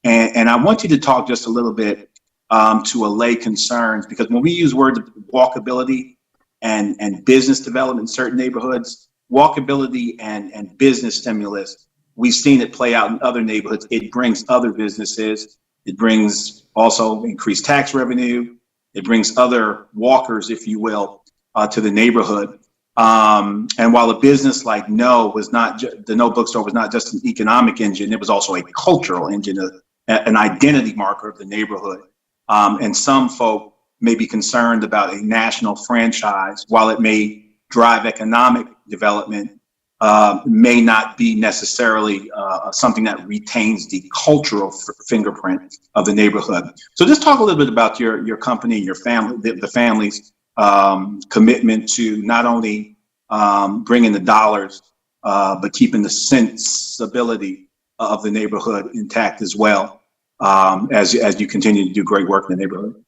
And I want you to talk just a little bit to allay concerns, because when we use words walkability and business development in certain neighborhoods, walkability and business stimulus, we've seen it play out in other neighborhoods. It brings other businesses. It brings also increased tax revenue. It brings other walkers, if you will, to the neighborhood. And while a business like No was not, the No Bookstore was not just an economic engine, it was also a cultural engine, an identity marker of the neighborhood. And some folk may be concerned about a national franchise. While it may drive economic development, may not be necessarily something that retains the cultural fingerprint of the neighborhood. So just talk a little bit about your company, your family, the families commitment to not only bringing the dollars, but keeping the sensibility of the neighborhood intact as well, as you continue to do great work in the neighborhood.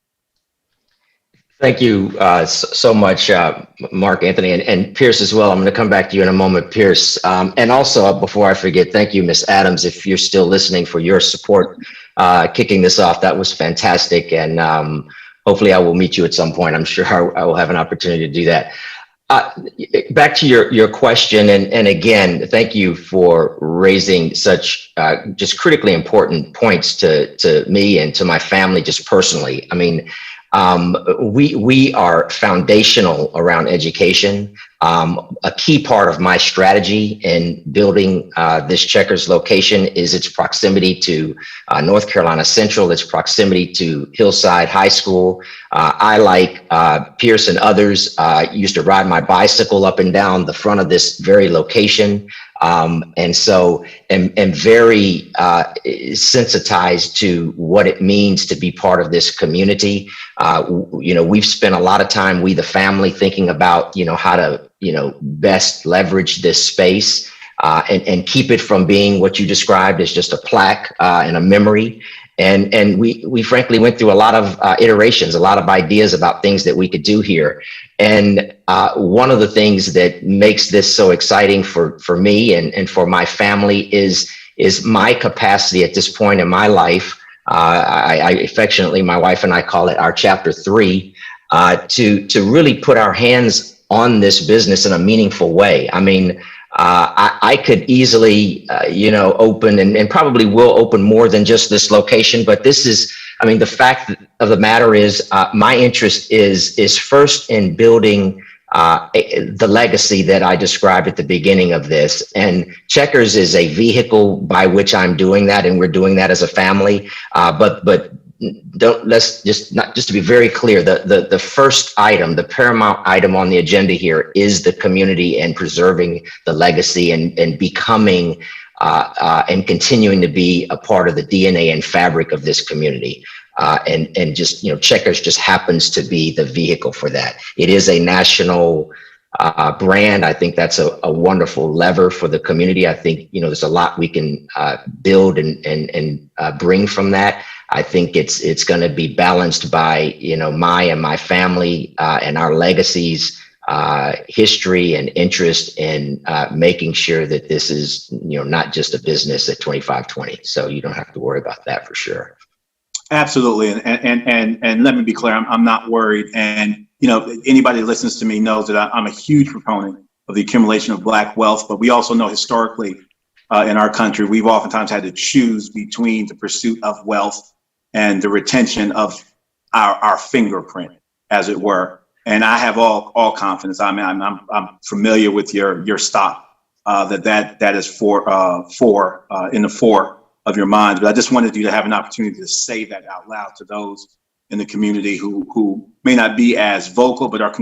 Thank you so much, Mark Anthony, and Pierce as well. I'm going to come back to you in a moment, Pierce. And also, before I forget, thank you, Ms. Adams, if you're still listening, for your support kicking this off. That was fantastic. And hopefully I will meet you at some point. I'm sure I will have an opportunity to do that. Back to your question, and again, thank you for raising such just critically important points to me and to my family just personally. I mean, we are foundational around education. A key part of my strategy in building this Checkers location is its proximity to North Carolina Central, its proximity to Hillside High School. I, like Pierce and others, used to ride my bicycle up and down the front of this very location. And so am very sensitized to what it means to be part of this community. You know, we've spent a lot of time, we the family, thinking about, you know, how to, you know, best leverage this space and keep it from being what you described as just a plaque and a memory. And we frankly went through a lot of iterations, a lot of ideas about things that we could do here. And one of the things that makes this so exciting for me and for my family is my capacity at this point in my life. I affectionately, my wife and I call it our chapter 3, to really put our hands on this business in a meaningful way. I mean, I could easily, you know, open and probably will open more than just this location, but this is, I mean, the fact of the matter is my interest is first in building the legacy that I described at the beginning of this. And Checkers is a vehicle by which I'm doing that, and we're doing that as a family. But let's just to be very clear, the first item, the paramount item on the agenda here is the community and preserving the legacy and becoming and continuing to be a part of the DNA and fabric of this community. And just, you know, Checkers just happens to be the vehicle for that. It is a national brand. I think that's a wonderful lever for the community. I think, you know, there's a lot we can build and bring from that. I think it's going to be balanced by, you know, my family and our legacies, history and interest in making sure that this is, you know, not just a business at 2520. So you don't have to worry about that for sure.
Absolutely. And let me be clear, I'm not worried. And, you know, anybody that listens to me knows that I'm a huge proponent of the accumulation of Black wealth, but we also know historically in our country, we've oftentimes had to choose between the pursuit of wealth and the retention of our fingerprint, as it were. And I have all confidence. I mean, I'm familiar with your stock, that is in the fore of your mind. But I just wanted you to have an opportunity to say that out loud to those in the community who may not be as vocal, but are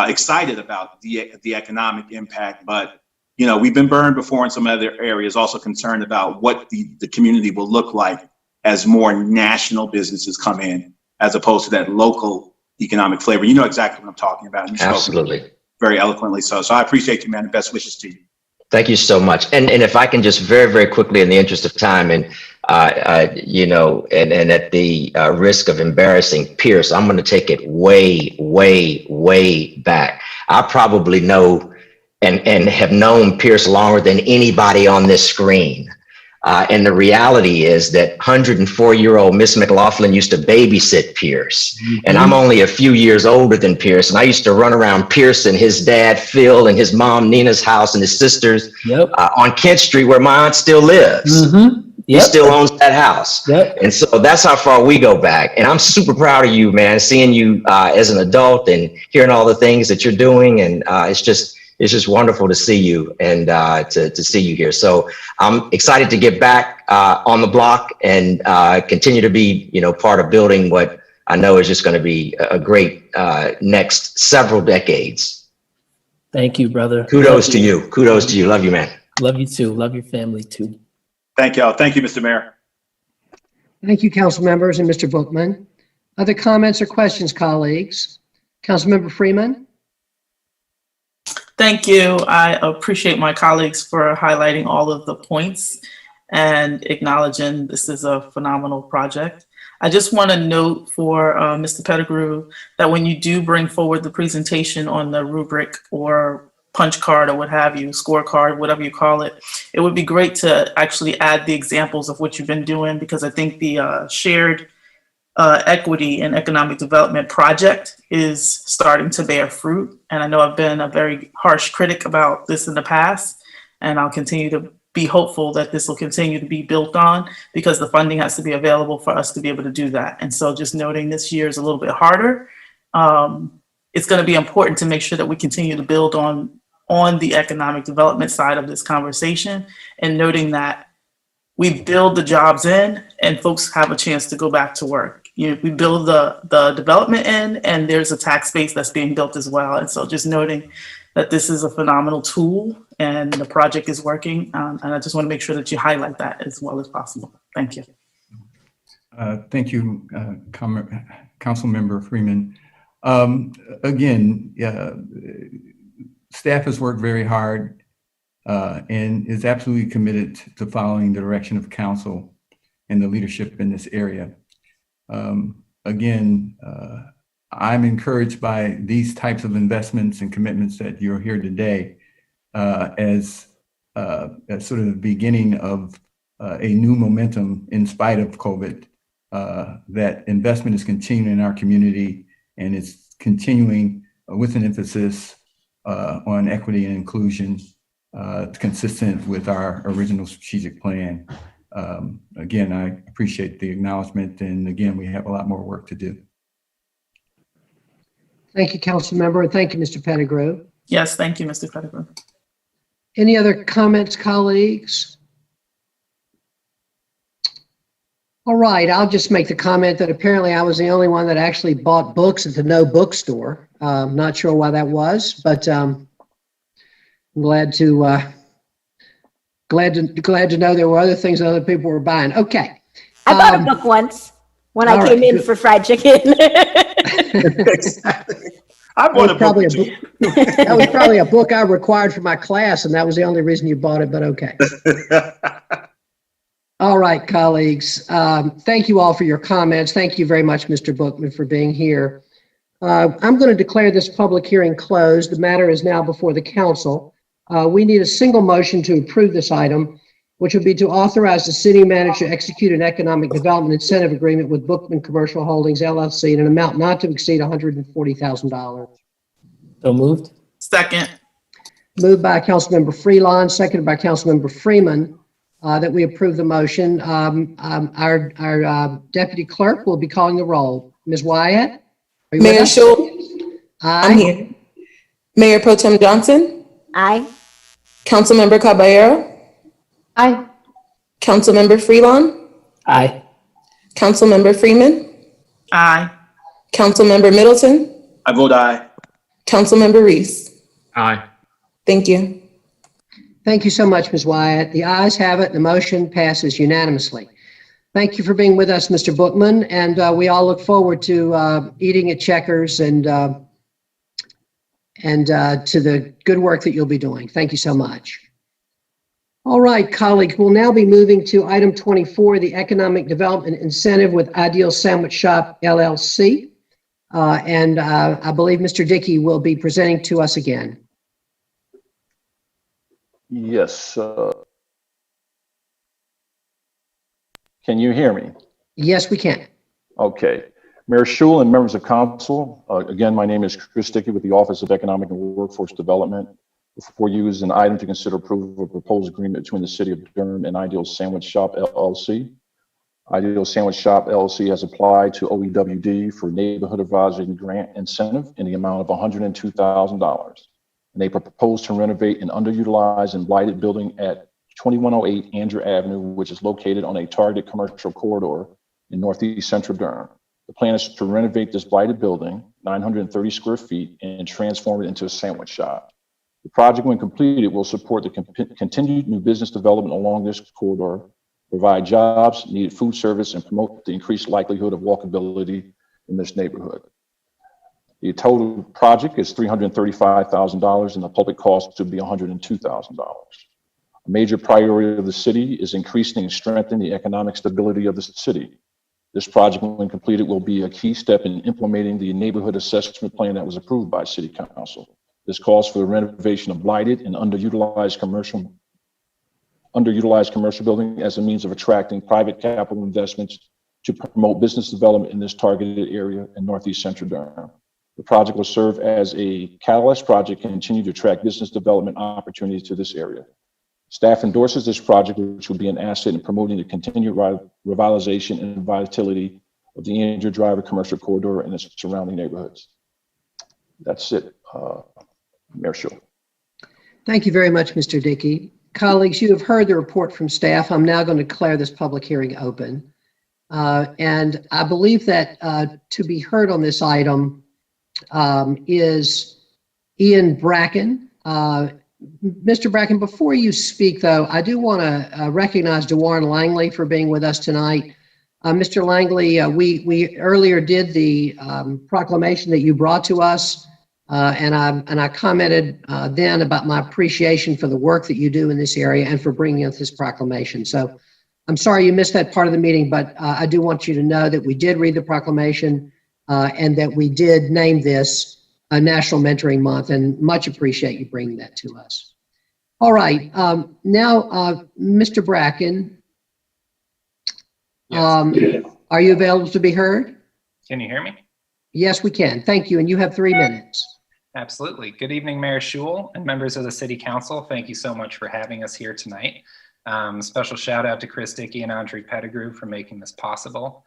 excited about the economic impact. But, you know, we've been burned before in some other areas, also concerned about what the community will look like as more national businesses come in, as opposed to that local economic flavor. You know exactly what I'm talking about.
Absolutely.
Very eloquently so. So I appreciate you, man, and best wishes to you.
Thank you so much. And if I can just very, very quickly, in the interest of time, and you know, and at the risk of embarrassing Pierce, I'm going to take it way, way, way back. I probably know and have known Pierce longer than anybody on this screen. And the reality is that 104-year-old Miss McLaughlin used to babysit Pierce. Mm-hmm. And I'm only a few years older than Pierce. And I used to run around Pierce and his dad, Phil, and his mom, Nina's house, and his sisters on Kent Street, where my aunt still lives. Mm-hmm. He still owns that house. Yep. And so that's how far we go back. And I'm super proud of you, man, seeing you as an adult and hearing all the things that you're doing. And it's just wonderful to see you and to see you here. So I'm excited to get back on the block and continue to be, you know, part of building what I know is just going to be a great next several decades.
Thank you, brother.
Kudos to you. Kudos to you. Love you, man.
Love you too. Love your family too.
Thank y'all. Thank you, Mr. Mayor.
Thank you, council members and Mr. Bookman. Other comments or questions, colleagues? Councilmember Freeman.
Thank you. I appreciate my colleagues for highlighting all of the points and acknowledging this is a phenomenal project. I just want to note for Mr. Pettigrew that when you do bring forward the presentation on the rubric or punch card or what have you, scorecard, whatever you call it, it would be great to actually add the examples of what you've been doing, because I think the shared equity and economic development project is starting to bear fruit. And I know I've been a very harsh critic about this in the past, and I'll continue to be hopeful that this will continue to be built on, because the funding has to be available for us to be able to do that. And so just noting this year is a little bit harder. It's going to be important to make sure that we continue to build on the economic development side of this conversation, and noting that we build the jobs in and folks have a chance to go back to work. We build the development in, and there's a tax base that's being built as well. And so just noting that this is a phenomenal tool and the project is working. And I just want to make sure that you highlight that as well as possible. Thank you.
Thank you, Councilmember Freeman. Again, staff has worked very hard and is absolutely committed to following the direction of council and the leadership in this area. Again, I'm encouraged by these types of investments and commitments that you're here today as sort of the beginning of a new momentum in spite of COVID, that investment is continuing in our community, and it's continuing with an emphasis on equity and inclusion, consistent with our original strategic plan. Again, I appreciate the acknowledgement, and again, we have a lot more work to do.
Thank you, Councilmember, and thank you, Mr. Pettigrew.
Yes, thank you, Mr. Pettigrew.
Any other comments, colleagues? All right, I'll just make the comment that apparently I was the only one that actually bought books at the No Bookstore. Not sure why that was, but I'm glad to know there were other things that other people were buying. Okay.
I bought a book once when I came in for fried chicken.
I bought a book.
That was probably a book I required for my class, and that was the only reason you bought it, but okay. All right, colleagues. Thank you all for your comments. Thank you very much, Mr. Bookman, for being here. I'm going to declare this public hearing closed. The matter is now before the council. We need a single motion to approve this item, which would be to authorize the city manager to execute an economic development incentive agreement with Bookman Commercial Holdings, LLC, in an amount not to exceed $140,000.
So moved.
Second.
Moved by Councilmember Freelon, seconded by Councilmember Freeman, that we approve the motion. Our deputy clerk will be calling the roll. Ms. Wyatt?
Mayor Schul?
Aye.
I'm here. Mayor Pro Tem Johnson?
Aye.
Councilmember Caballero?
Aye.
Councilmember Freelon?
Aye.
Councilmember Freeman?
Aye.
Councilmember Middleton?
I vote aye.
Councilmember Reese?
Aye.
Thank you.
Thank you so much, Ms. Wyatt. The ayes have it. The motion passes unanimously. Thank you for being with us, Mr. Bookman, and we all look forward to eating at Checkers and to the good work that you'll be doing. Thank you so much. All right, colleagues, we'll now be moving to item 24, the Economic Development Incentive with Ideal Sandwich Shop, LLC. And I believe Mr. Dickey will be presenting to us again.
Yes. Can you hear me?
Yes, we can.
Okay. Mayor Schul and members of council, again, my name is Chris Dickey with the Office of Economic and Workforce Development. Before you is an item to consider approval of a proposed agreement between the City of Durham and Ideal Sandwich Shop, LLC. Ideal Sandwich Shop, LLC has applied to OEWD for Neighborhood Advisory Grant Incentive in the amount of $102,000. And they propose to renovate an underutilized and blighted building at 2108 Andrew Avenue, which is located on a targeted commercial corridor in northeast central Durham. The plan is to renovate this blighted building, 930 square feet, and transform it into a sandwich shop. The project, when completed, will support the continued new business development along this corridor, provide jobs, needed food service, and promote the increased likelihood of walkability in this neighborhood. The total project is $335,000 and the public cost to be $102,000. A major priority of the city is increasing and strengthening the economic stability of the city. This project, when completed, will be a key step in implementing the neighborhood assessment plan that was approved by City Council. This calls for the renovation of blighted and underutilized commercial building as a means of attracting private capital investments to promote business development in this targeted area in Northeast Central Durham. The project will serve as a catalyst project and continue to attract business development opportunities to this area. Staff endorses this project, which will be an asset in promoting the continued revitalization and vitality of the Andrew Driver commercial corridor and its surrounding neighborhoods. That's it, Mayor Schul.
Thank you very much, Mr. Dickey. Colleagues, you have heard the report from staff. I'm now going to declare this public hearing open. And I believe that to be heard on this item is Ian Bracken. Mr. Bracken, before you speak, though, I do want to recognize DeWarren Langley for being with us tonight. Mr. Langley, we earlier did the proclamation that you brought to us, and I commented then about my appreciation for the work that you do in this area and for bringing us this proclamation. So I'm sorry you missed that part of the meeting, but I do want you to know that we did read the proclamation and that we did name this National Mentoring Month, and much appreciate you bringing that to us. All right, now, Mr. Bracken, are you available to be heard?
Can you hear me?
Yes, we can. Thank you, and you have 3 minutes.
Absolutely. Good evening, Mayor Schul and members of the City Council. Thank you so much for having us here tonight. Special shout out to Chris Dickey and Andre Pettigrew for making this possible.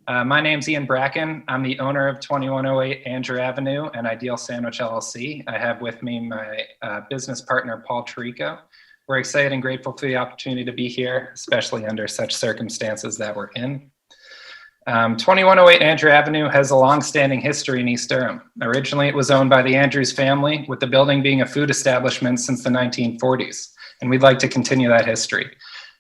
My name's Ian Bracken. I'm the owner of 2108 Andrew Avenue and Ideal Sandwich LLC. I have with me my business partner, Paul Tirico. We're excited and grateful for the opportunity to be here, especially under such circumstances that we're in. 2108 Andrew Avenue has a long-standing history in East Durham. Originally, it was owned by the Andrews family, with the building being a food establishment since the 1940s, and we'd like to continue that history.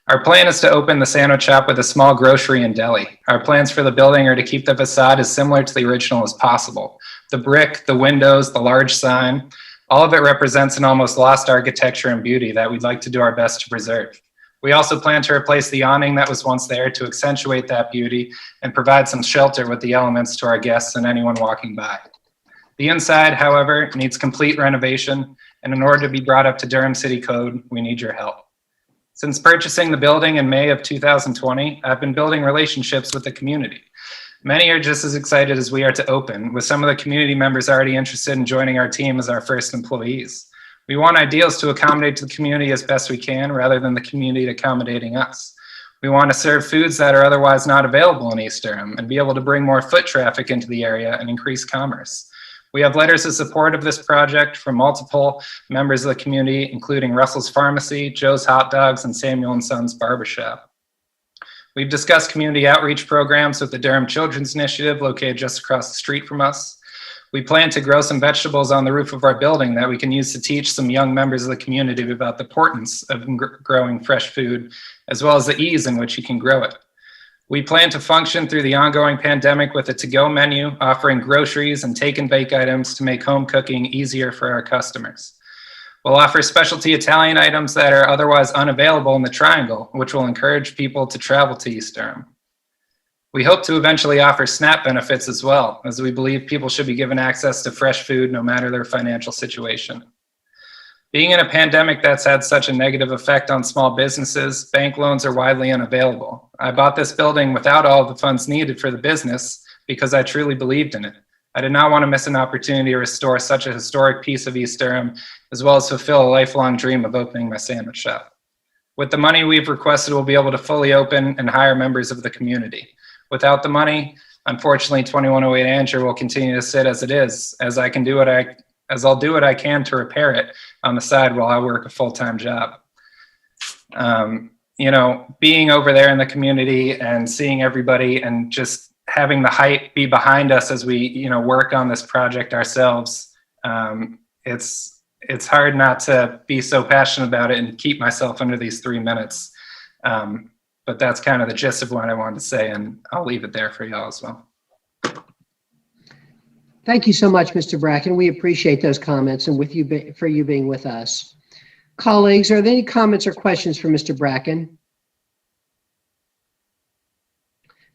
Our plan is to open the sandwich shop with a small grocery and deli. Our plans for the building are to keep the facade as similar to the original as possible. The brick, the windows, the large sign, all of it represents an almost lost architecture and beauty that we'd like to do our best to preserve. We also plan to replace the awning that was once there to accentuate that beauty and provide some shelter with the elements to our guests and anyone walking by. The inside, however, needs complete renovation, and in order to be brought up to Durham City Code, we need your help. Since purchasing the building in May of 2020, I've been building relationships with the community. Many are just as excited as we are to open, with some of the community members already interested in joining our team as our first employees. We want Ideals to accommodate the community as best we can, rather than the community accommodating us. We want to serve foods that are otherwise not available in East Durham and be able to bring more foot traffic into the area and increase commerce. We have letters of support of this project from multiple members of the community, including Russell's Pharmacy, Joe's Hot Dogs, and Samuel & Sons Barbershop. We've discussed community outreach programs with the Durham Children's Initiative, located just across the street from us. We plan to grow some vegetables on the roof of our building that we can use to teach some young members of the community about the importance of growing fresh food, as well as the ease in which you can grow it. We plan to function through the ongoing pandemic with a to-go menu, offering groceries and take and bake items to make home cooking easier for our customers. We'll offer specialty Italian items that are otherwise unavailable in the Triangle, which will encourage people to travel to East Durham. We hope to eventually offer SNAP benefits as well, as we believe people should be given access to fresh food no matter their financial situation. Being in a pandemic that's had such a negative effect on small businesses, bank loans are widely unavailable. I bought this building without all of the funds needed for the business because I truly believed in it. I did not want to miss an opportunity to restore such a historic piece of East Durham, as well as fulfill a lifelong dream of opening my sandwich shop. With the money we've requested, we'll be able to fully open and hire members of the community. Without the money, unfortunately, 2108 Andrew will continue to sit as it is, as I'll do what I can to repair it on the side while I work a full-time job. You know, being over there in the community and seeing everybody and just having the hype be behind us as we, you know, work on this project ourselves, it's hard not to be so passionate about it and keep myself under these 3 minutes. But that's kind of the gist of what I wanted to say, and I'll leave it there for y'all as well.
Thank you so much, Mr. Bracken. We appreciate those comments and for you being with us. Colleagues, are there any comments or questions for Mr. Bracken?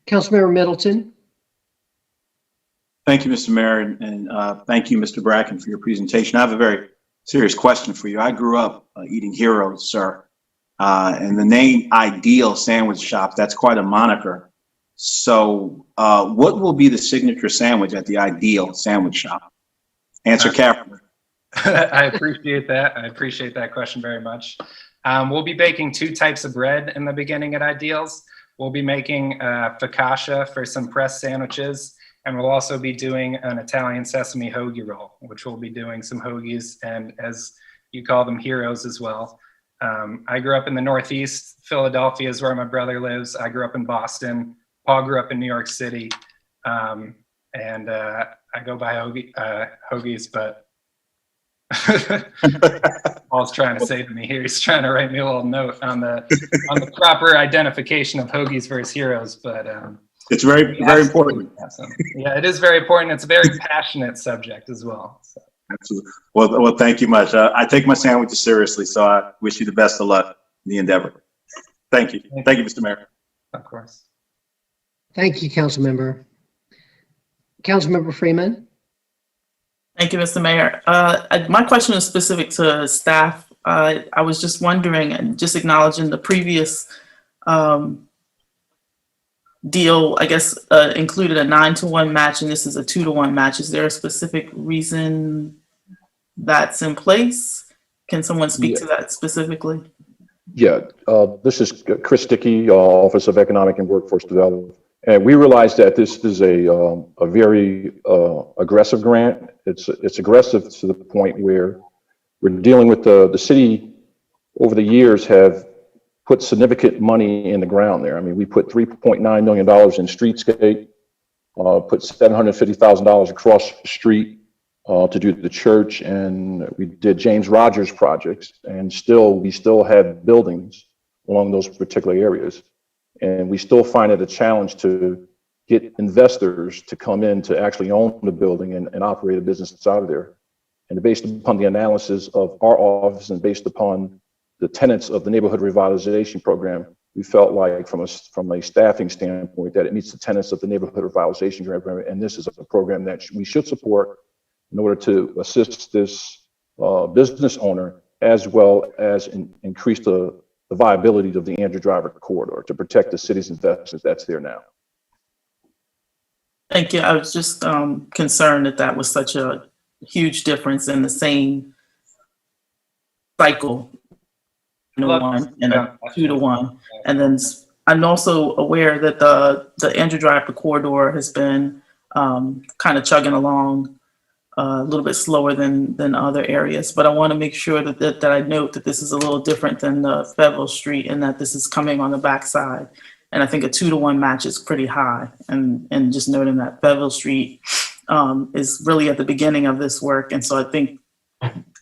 Councilmember Middleton.
Thank you, Mr. Mayor, and thank you, Mr. Bracken, for your presentation. I have a very serious question for you. I grew up eating Heroes, sir, and the name Ideal Sandwich Shop, that's quite a moniker. So what will be the signature sandwich at the Ideal Sandwich Shop? Answer carefully.
I appreciate that. I appreciate that question very much. We'll be baking 2 types of bread in the beginning at Ideals. We'll be making focaccia for some pressed sandwiches, and we'll also be doing an Italian sesame hoagie roll, which we'll be doing some hoagies and, as you call them, heroes as well. I grew up in the Northeast. Philadelphia is where my brother lives. I grew up in Boston. Paul grew up in New York City. I go by hoagies, but Paul's trying to say to me here, he's trying to write me a little note on the proper identification of hoagies versus heroes, but
it's very important.
Yeah, it is very important. It's a very passionate subject as well. So.
Absolutely. Well, thank you much. I take my sandwiches seriously, so I wish you the best of luck in the endeavor. Thank you. Thank you, Mr. Mayor.
Of course.
Thank you, Councilmember. Councilmember Freeman.
Thank you, Mr. Mayor. My question is specific to staff. I was just wondering, and just acknowledging the previous deal, I guess, included a 9-to-1 match, and this is a 2-to-1 match. Is there a specific reason that's in place? Can someone speak to that specifically?
Yeah, this is Chris Dickey, Office of Economic and Workforce Development. And we realized that this is a very aggressive grant. It's aggressive to the point where we're dealing with the city over the years have put significant money in the ground there. I mean, we put $3.9 million in streetscape, put $750,000 across the street to do the church, and we did James Rogers projects, and we still have buildings along those particular areas. And we still find it a challenge to get investors to come in to actually own the building and operate a business out of there. And based upon the analysis of our office and based upon the tenets of the neighborhood revitalization program, we felt like from a staffing standpoint that it meets the tenets of the neighborhood revitalization program. And this is a program that we should support in order to assist this business owner, as well as increase the viability of the Andrew Driver corridor to protect the city's investments that's there now.
Thank you. I was just concerned that was such a huge difference in the same cycle, 1 and a 2-to-1. And then I'm also aware that the Andrew Driver corridor has been kind of chugging along a little bit slower than other areas, but I want to make sure that I note that this is a little different than the Fayetteville Street and that this is coming on the backside. And I think a 2-to-1 match is pretty high. And just noting that Fayetteville Street is really at the beginning of this work. And so I think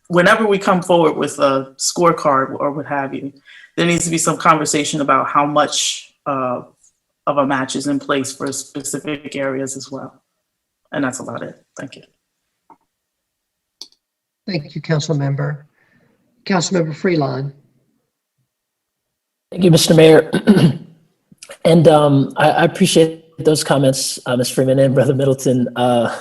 whenever we come forward with a scorecard or what have you, there needs to be some conversation about how much of a match is in place for specific areas as well. And that's about it. Thank you.
Thank you, Councilmember. Councilmember Freelon.
Thank you, Mr. Mayor. And I appreciate those comments, Ms. Freeman and Brother Middleton. The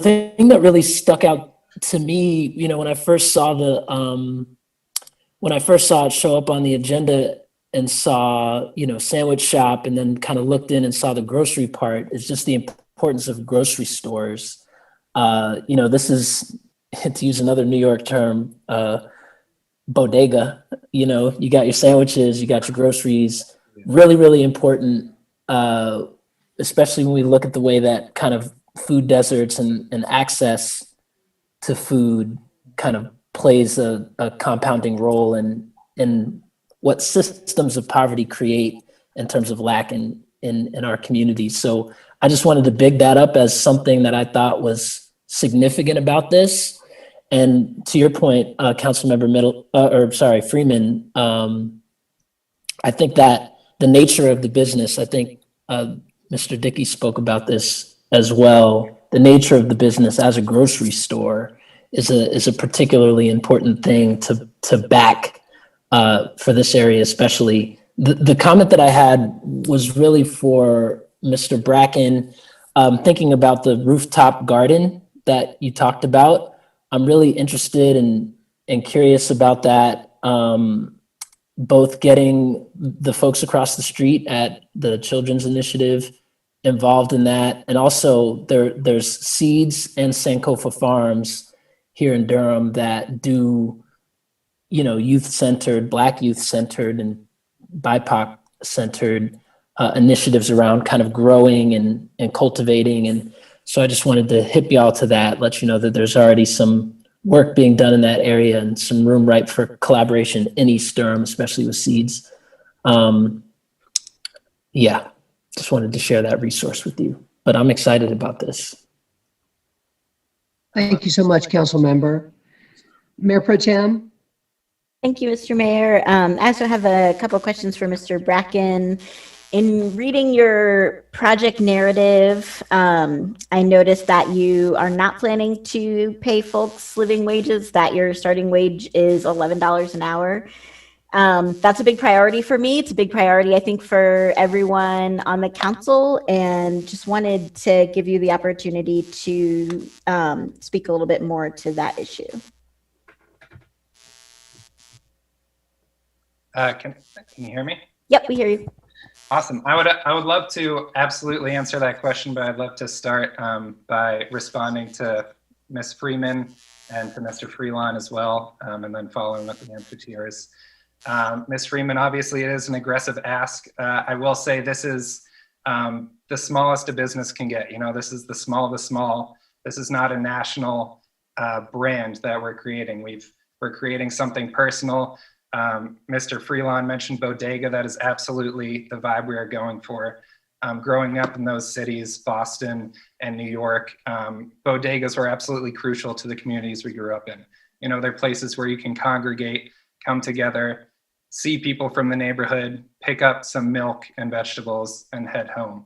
thing that really stuck out to me, when I first saw it show up on the agenda and saw, sandwich shop, and then kind of looked in and saw the grocery part, is just the importance of grocery stores. This is, to use another New York term, bodega. You got your sandwiches, you got your groceries. Really, really important, especially when we look at the way that kind of food deserts and access to food kind of plays a compounding role in what systems of poverty create in terms of lack in our communities. So I just wanted to big that up as something that I thought was significant about this. And to your point, Councilmember Freeman, I think that the nature of the business, I think Mr. Dickey spoke about this as well, the nature of the business as a grocery store is a particularly important thing to back for this area, especially. The comment that I had was really for Mr. Bracken, thinking about the rooftop garden that you talked about. I'm really interested and curious about that. Both getting the folks across the street at the Children's Initiative involved in that, and also there's Seeds and Sankofa Farms here in Durham that do, youth-centered, Black youth-centered, and BIPOC-centered initiatives around kind of growing and cultivating. And so I just wanted to hip y'all to that, let you know that there's already some work being done in that area and some room ripe for collaboration in East Durham, especially with Seeds. Yeah, just wanted to share that resource with you, but I'm excited about this.
Thank you so much, Council Member. Mayor Pro Tem?
Thank you, Mr. Mayor. I also have a couple of questions for Mr. Bracken. In reading your project narrative, I noticed that you are not planning to pay folks living wages, that your starting wage is $11 an hour. That's a big priority for me. It's a big priority, I think, for everyone on the council, and just wanted to give you the opportunity to speak a little bit more to that issue.
Can you hear me?
Yep, we hear you.
Awesome. I would love to absolutely answer that question, but I'd love to start by responding to Ms. Freeman and to Mr. Freelon as well, and then following up the answer to yours. Ms. Freeman, obviously it is an aggressive ask. I will say this is the smallest a business can get. This is the small of the small. This is not a national brand that we're creating. We're creating something personal. Mr. Freelon mentioned bodega. That is absolutely the vibe we are going for. Growing up in those cities, Boston and New York, bodegas were absolutely crucial to the communities we grew up in. They're places where you can congregate, come together, see people from the neighborhood, pick up some milk and vegetables, and head home.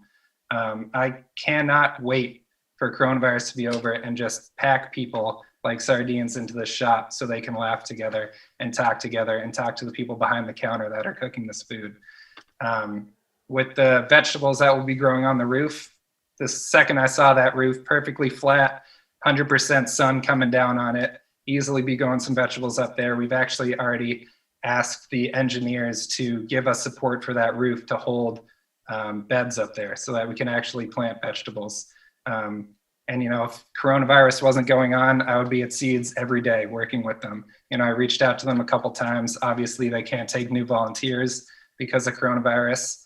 I cannot wait for coronavirus to be over and just pack people like sardines into the shop so they can laugh together and talk to the people behind the counter that are cooking this food. With the vegetables that will be growing on the roof, the second I saw that roof perfectly flat, 100% sun coming down on it, easily be growing some vegetables up there. We've actually already asked the engineers to give us support for that roof to hold beds up there so that we can actually plant vegetables. And if coronavirus wasn't going on, I would be at Seeds every day working with them. I reached out to them a couple times. Obviously, they can't take new volunteers because of coronavirus.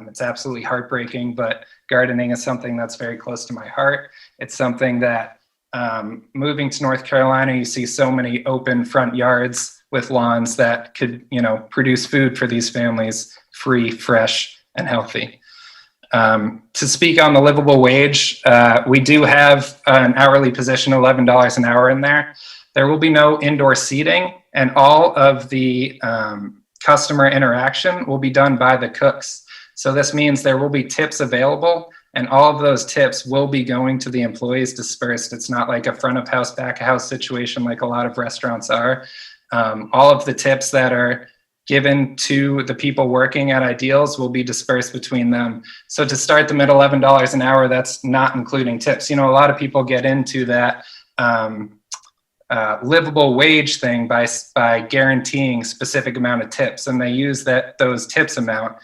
It's absolutely heartbreaking, but gardening is something that's very close to my heart. It's something that moving to North Carolina, you see so many open front yards with lawns that could, produce food for these families, free, fresh, and healthy. To speak on the livable wage, we do have an hourly position, $11 an hour in there. There will be no indoor seating, and all of the customer interaction will be done by the cooks. So this means there will be tips available, and all of those tips will be going to the employees dispersed. It's not like a front of house, back of house situation like a lot of restaurants are. All of the tips that are given to the people working at Ideals will be dispersed between them. So to start them at $11 an hour, that's not including tips. A lot of people get into that livable wage thing by guaranteeing specific amount of tips, and they use those tips amount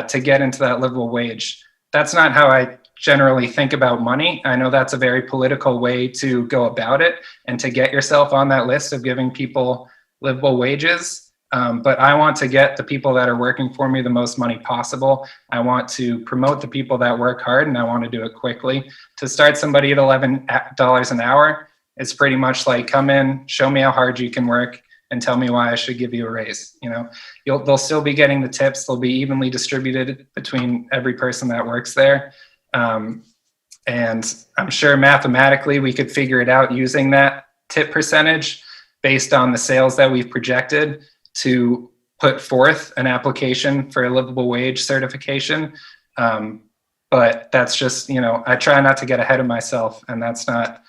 to get into that livable wage. That's not how I generally think about money. I know that's a very political way to go about it and to get yourself on that list of giving people livable wages. But I want to get the people that are working for me the most money possible. I want to promote the people that work hard, and I want to do it quickly. To start somebody at $11 an hour, it's pretty much like, come in, show me how hard you can work, and tell me why I should give you a raise. They'll still be getting the tips. They'll be evenly distributed between every person that works there. And I'm sure mathematically we could figure it out using that tip percentage based on the sales that we've projected to put forth an application for a livable wage certification. But that's just, I try not to get ahead of myself, and that's not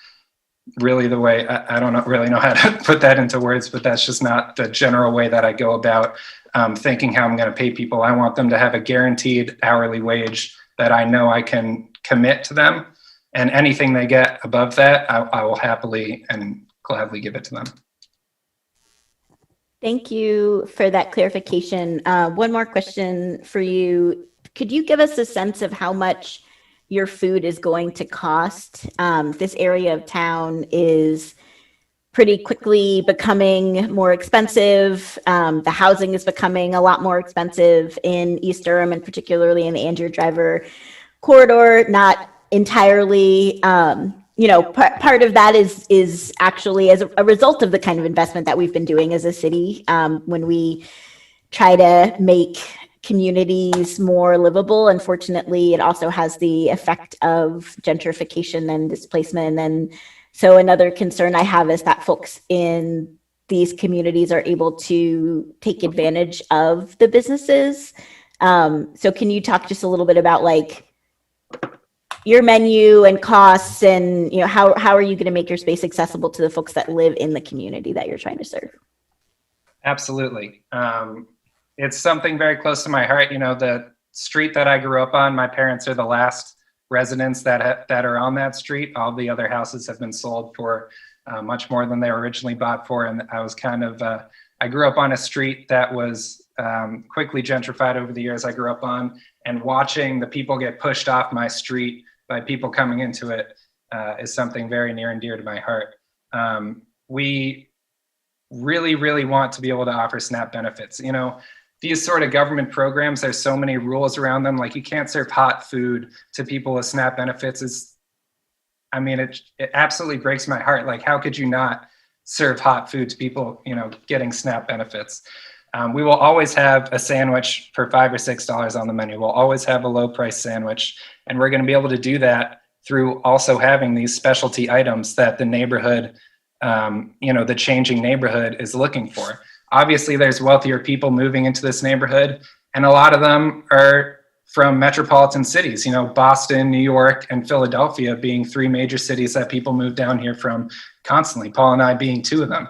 really the way. I don't really know how to put that into words, but that's just not the general way that I go about thinking how I'm going to pay people. I want them to have a guaranteed hourly wage that I know I can commit to them, and anything they get above that, I will happily and gladly give it to them.
Thank you for that clarification. One more question for you. Could you give us a sense of how much your food is going to cost? This area of town is pretty quickly becoming more expensive. The housing is becoming a lot more expensive in East Durham, and particularly in the Andrew Driver corridor. Not entirely, part of that is actually as a result of the kind of investment that we've been doing as a city, when we try to make communities more livable. Unfortunately, it also has the effect of gentrification and displacement. And so another concern I have is that folks in these communities are able to take advantage of the businesses. So can you talk just a little bit about your menu and costs, and how are you going to make your space accessible to the folks that live in the community that you're trying to serve?
Absolutely. It's something very close to my heart. The street that I grew up on, my parents are the last residents that are on that street. All the other houses have been sold for much more than they were originally bought for. And I was I grew up on a street that was quickly gentrified over the years I grew up on, and watching the people get pushed off my street by people coming into it is something very near and dear to my heart. We really, really want to be able to offer SNAP benefits. These sort of government programs, there's so many rules around them. Like, you can't serve hot food to people with SNAP benefits. It absolutely breaks my heart. Like, how could you not serve hot food to people, getting SNAP benefits? We will always have a sandwich for $5 or $6 on the menu. We'll always have a low price sandwich. And we're going to be able to do that through also having these specialty items that the neighborhood, the changing neighborhood is looking for. Obviously, there's wealthier people moving into this neighborhood, and a lot of them are from metropolitan cities, Boston, New York, and Philadelphia being three major cities that people move down here from constantly, Paul and I being two of them.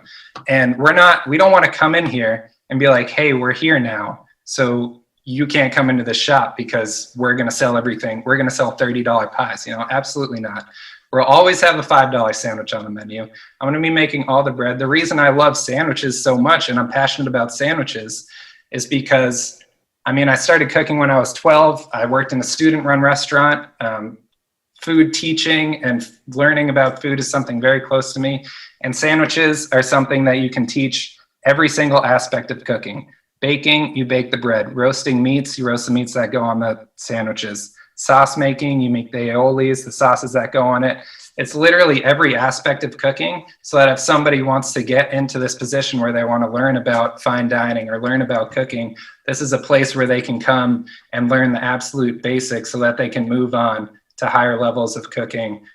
And we don't want to come in here and be like, hey, we're here now, so you can't come into the shop because we're going to sell everything. We're going to sell $30 pies. Absolutely not. We'll always have a $5 sandwich on the menu. I'm going to be making all the bread. The reason I love sandwiches so much and I'm passionate about sandwiches is because, I started cooking when I was 12. I worked in a student-run restaurant. Food teaching and learning about food is something very close to me. And sandwiches are something that you can teach every single aspect of cooking. Baking, you bake the bread. Roasting meats, you roast the meats that go on the sandwiches. Sauce making, you make the aiolis, the sauces that go on it. It's literally every aspect of cooking, so that if somebody wants to get into this position where they want to learn about fine dining or learn about cooking, this is a place where they can come and learn the absolute basics so that they can move on to higher levels of cooking.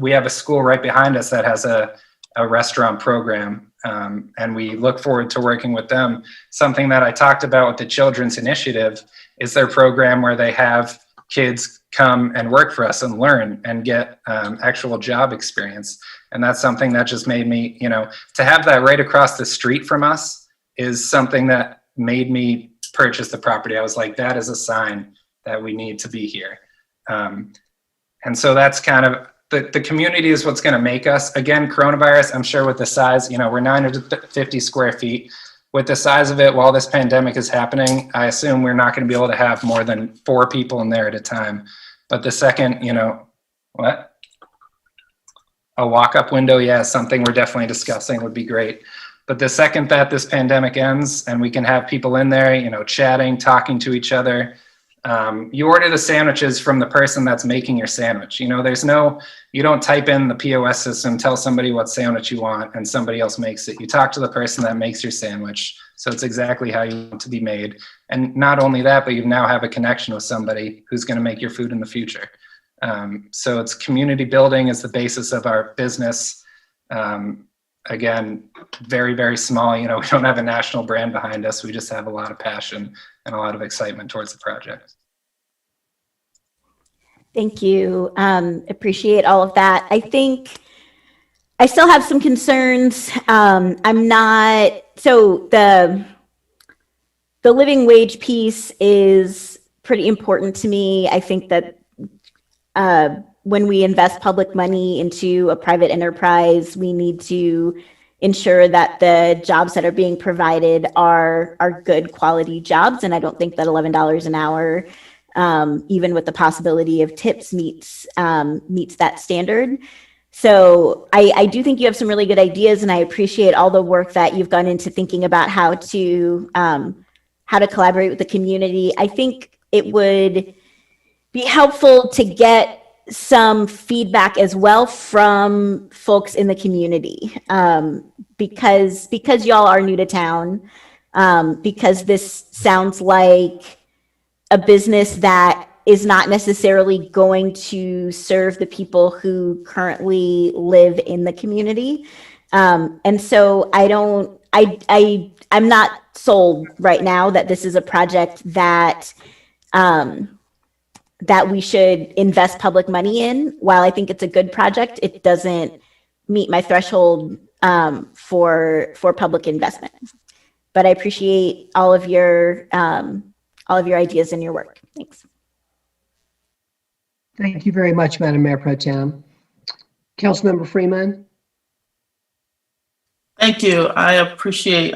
We have a school right behind us that has a restaurant program, and we look forward to working with them. Something that I talked about with the Children's Initiative is their program where they have kids come and work for us and learn and get actual job experience. And that's something that just made me, to have that right across the street from us is something that made me purchase the property. I was like, that is a sign that we need to be here. And so that's kind of, the community is what's going to make us. Again, coronavirus, I'm sure with the size, we're 950 square feet. With the size of it, while this pandemic is happening, I assume we're not going to be able to have more than 4 people in there at a time. But the second, what? A walk-up window, yeah, something we're definitely discussing would be great. But the second that this pandemic ends and we can have people in there, chatting, talking to each other, you order the sandwiches from the person that's making your sandwich. You don't type in the POS system, tell somebody what sandwich you want, and somebody else makes it. You talk to the person that makes your sandwich, so it's exactly how you want to be made. And not only that, but you now have a connection with somebody who's going to make your food in the future. So it's community building is the basis of our business. Again, very, very small. We don't have a national brand behind us. We just have a lot of passion and a lot of excitement towards the project.
Thank you. Appreciate all of that. I think I still have some concerns. I'm not, so the living wage piece is pretty important to me. I think that when we invest public money into a private enterprise, we need to ensure that the jobs that are being provided are good quality jobs. And I don't think that $11 an hour, even with the possibility of tips, meets that standard. So I do think you have some really good ideas, and I appreciate all the work that you've gone into thinking about how to collaborate with the community. I think it would be helpful to get some feedback as well from folks in the community, because y'all are new to town, because this sounds like a business that is not necessarily going to serve the people who currently live in the community. And so I'm not sold right now that this is a project that that we should invest public money in. While I think it's a good project, it doesn't meet my threshold for public investment. But I appreciate all of your ideas and your work. Thanks.
Thank you very much, Madam Mayor Pro Tem. Councilmember Freeman.
Thank you. I appreciate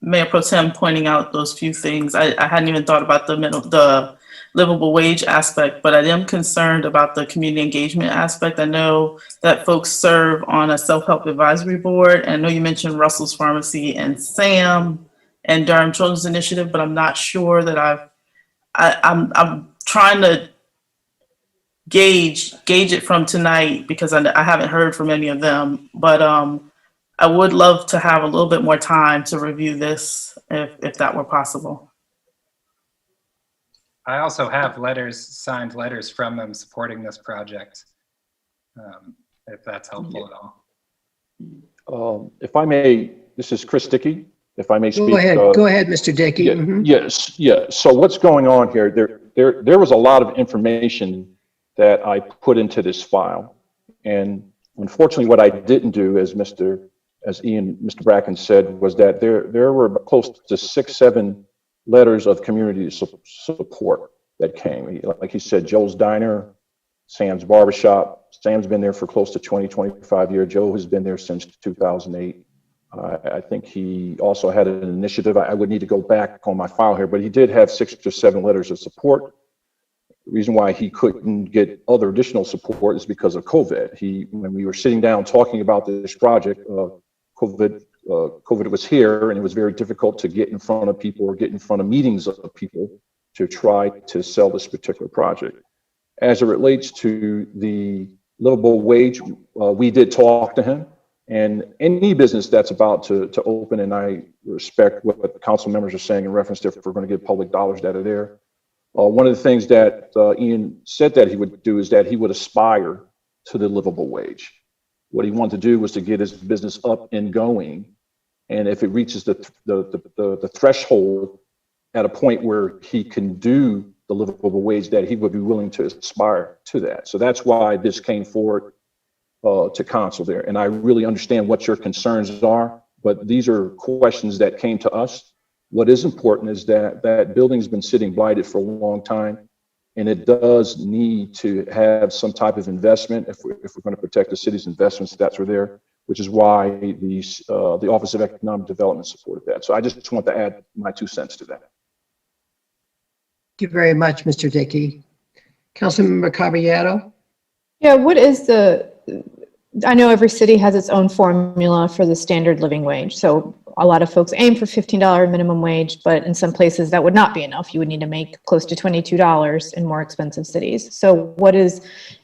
Mayor Pro Tem pointing out those few things. I hadn't even thought about the livable wage aspect, but I am concerned about the community engagement aspect. I know that folks serve on a self-help advisory board, and I know you mentioned Russell's Pharmacy and SAM and Durham Children's Initiative, but I'm not sure that I'm trying to gauge it from tonight, because I haven't heard from any of them, but I would love to have a little bit more time to review this if that were possible.
I also have signed letters from them supporting this project, if that's helpful at all.
If I may, this is Chris Dickey. If I may speak.
Go ahead, Mr. Dickey.
Yeah, Yes, yeah. So what's going on here? There was a lot of information that I put into this file, and unfortunately, what I didn't do, as Mr. Bracken said, was that there were close to 6-7 letters of community support that came. Like he said, Joe's Diner, Sam's Barbershop. Sam's been there for close to 25 years. Joe has been there since 2008. I think he also had an initiative. I would need to go back on my file here, but he did have 6 or 7 letters of support. The reason why he couldn't get other additional support is because of COVID. When we were sitting down talking about this project, COVID was here, and it was very difficult to get in front of people or get in front of meetings of people to try to sell this particular project. As it relates to the livable wage, we did talk to him, and any business that's about to open, and I respect what the council members are saying in reference to if we're going to give public dollars that are there. One of the things that Ian said that he would do is that he would aspire to the livable wage. What he wanted to do was to get his business up and going, and if it reaches the threshold at a point where he can do the livable wage, that he would be willing to aspire to that. So that's why this came forward to council there. And I really understand what your concerns are, but these are questions that came to us. What is important is that that building's been sitting blighted for a long time, and it does need to have some type of investment if we're going to protect the city's investments that's there, which is why the Office of Economic Development supported that. So I just want to add my 2 cents to that.
Thank you very much, Mr. Dickey. Councilmember Caballero.
Yeah, I know every city has its own formula for the standard living wage. So a lot of folks aim for $15 minimum wage, but in some places that would not be enough. You would need to make close to $22 in more expensive cities. So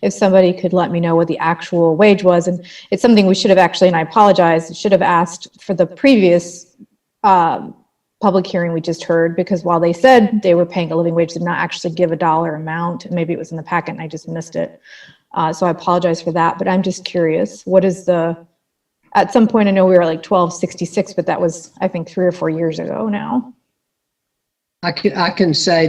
if somebody could let me know what the actual wage was, and it's something we should have actually, and I apologize, should have asked for the previous public hearing we just heard, because while they said they were paying a living wage, did not actually give a dollar amount. Maybe it was in the packet and I just missed it. So I apologize for that, but I'm just curious, at some point I know we were like $12.66, but that was, I think, 3 or 4 years ago now.
I can say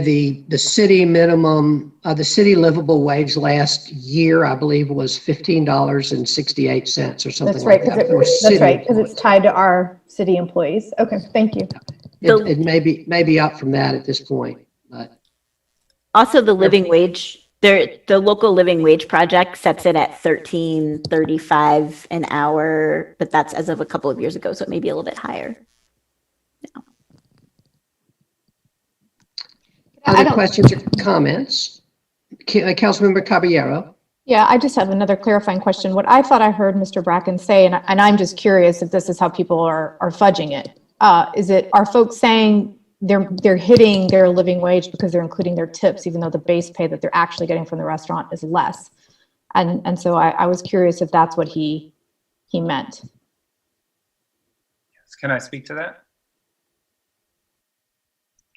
the city minimum, the city livable wage last year, I believe, was $15.68 or something
That's right,
like that.
that's right, because it's tied to our city employees. Okay, thank you.
It may be up from that at this point, but
Also, the living wage, the local living wage project sets it at $13.35 an hour, but that's as of a couple of years ago, so it may be a little bit higher.
other questions or comments? Councilmember Caballero.
Yeah, I just have another clarifying question. What I thought I heard Mr. Bracken say, and I'm just curious if this is how people are fudging it. Are folks saying they're hitting their living wage because they're including their tips, even though the base pay that they're actually getting from the restaurant is less? And so I was curious if that's what he meant.
Can I speak to that?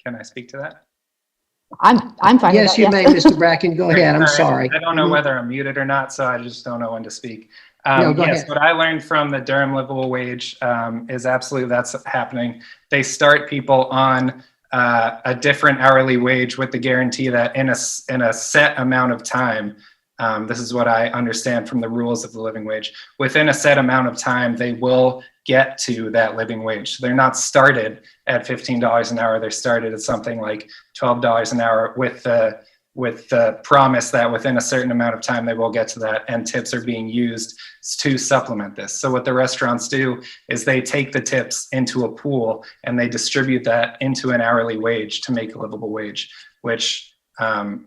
Can I speak to that?
I'm fine.
Yes, you may, Mr. Bracken. Go ahead. I'm sorry.
I don't know whether I'm muted or not, so I just don't know when to speak.
No, go
yes,
ahead.
what I learned from the Durham livable wage is absolutely that's happening. They start people on a different hourly wage with the guarantee that in a set amount of time, this is what I understand from the rules of the living wage, within a set amount of time, they will get to that living wage. So they're not started at $15 an hour. They're started at something like $12 an hour with the promise that within a certain amount of time they will get to that, and tips are being used to supplement this. So what the restaurants do is they take the tips into a pool and they distribute that into an hourly wage to make a livable wage, which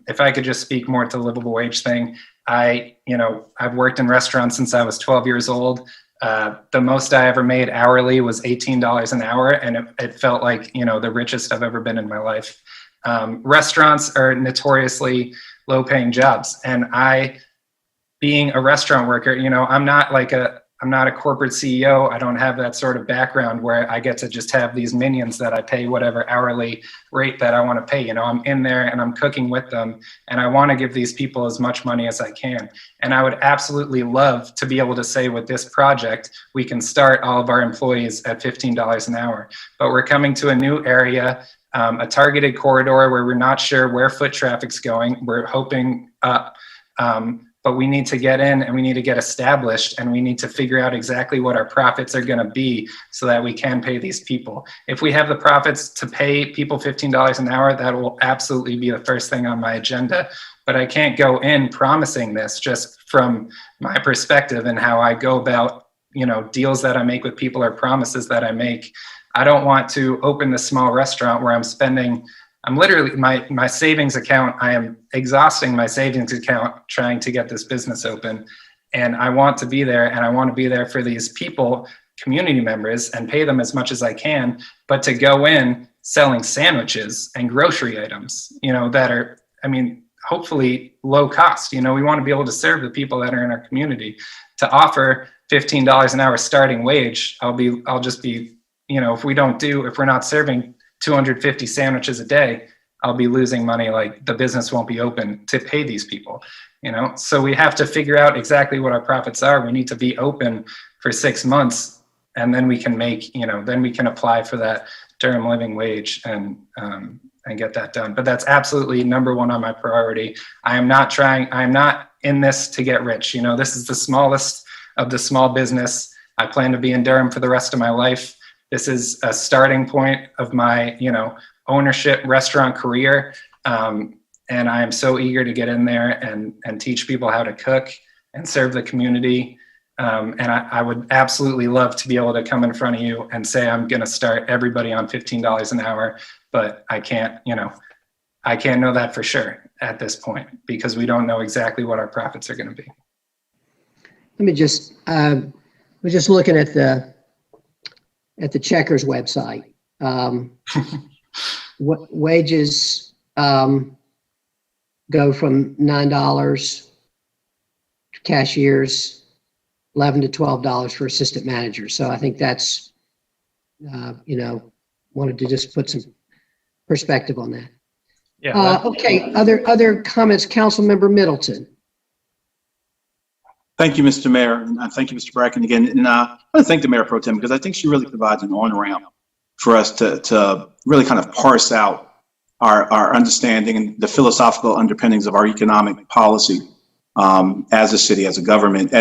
if I could just speak more to the livable wage thing, I've worked in restaurants since I was 12 years old. The most I ever made hourly was $18 an hour, and it felt like, the richest I've ever been in my life. Restaurants are notoriously low-paying jobs, and being a restaurant worker, I'm not a corporate CEO. I don't have that sort of background where I get to just have these minions that I pay whatever hourly rate that I want to pay. I'm in there and I'm cooking with them, and I want to give these people as much money as I can. And I would absolutely love to be able to say with this project, we can start all of our employees at $15 an hour, but we're coming to a new area, a targeted corridor where we're not sure where foot traffic's going. We're hoping up. But we need to get in and we need to get established, and we need to figure out exactly what our profits are going to be so that we can pay these people. If we have the profits to pay people $15 an hour, that will absolutely be the first thing on my agenda. But I can't go in promising this just from my perspective and how I go about, deals that I make with people or promises that I make. I don't want to open this small restaurant where I'm literally, my savings account, I am exhausting my savings account trying to get this business open. And I want to be there, and I want to be there for these people, community members, and pay them as much as I can. But to go in selling sandwiches and grocery items, that are, hopefully low cost. We want to be able to serve the people that are in our community. To offer $15 an hour starting wage, I'll just be, if we're not serving 250 sandwiches a day, I'll be losing money. Like, the business won't be open to pay these people, So we have to figure out exactly what our profits are. We need to be open for 6 months, and then we can then we can apply for that Durham living wage and get that done. But that's absolutely number one on my priority. I am not in this to get rich. This is the smallest of the small business. I plan to be in Durham for the rest of my life. This is a starting point of my, ownership restaurant career. And I am so eager to get in there and teach people how to cook and serve the community. And I would absolutely love to be able to come in front of you and say, I'm going to start everybody on $15 an hour, but I can't know that for sure at this point, because we don't know exactly what our profits are going to be.
Let me just, we're just looking at the Checkers website. What wages go from $9 to cashiers, $11 to $12 for assistant managers. So I think that's, wanted to just put some perspective on that.
Yeah.
Okay. Other comments, Councilmember Middleton.
Thank you, Mr. Mayor, and thank you, Mr. Bracken, again. And I want to thank the Mayor Pro Tem, because I think she really provides an on-ramp for us to really kind of parse out our understanding and the philosophical underpinnings of our economic policy as a city, as a government.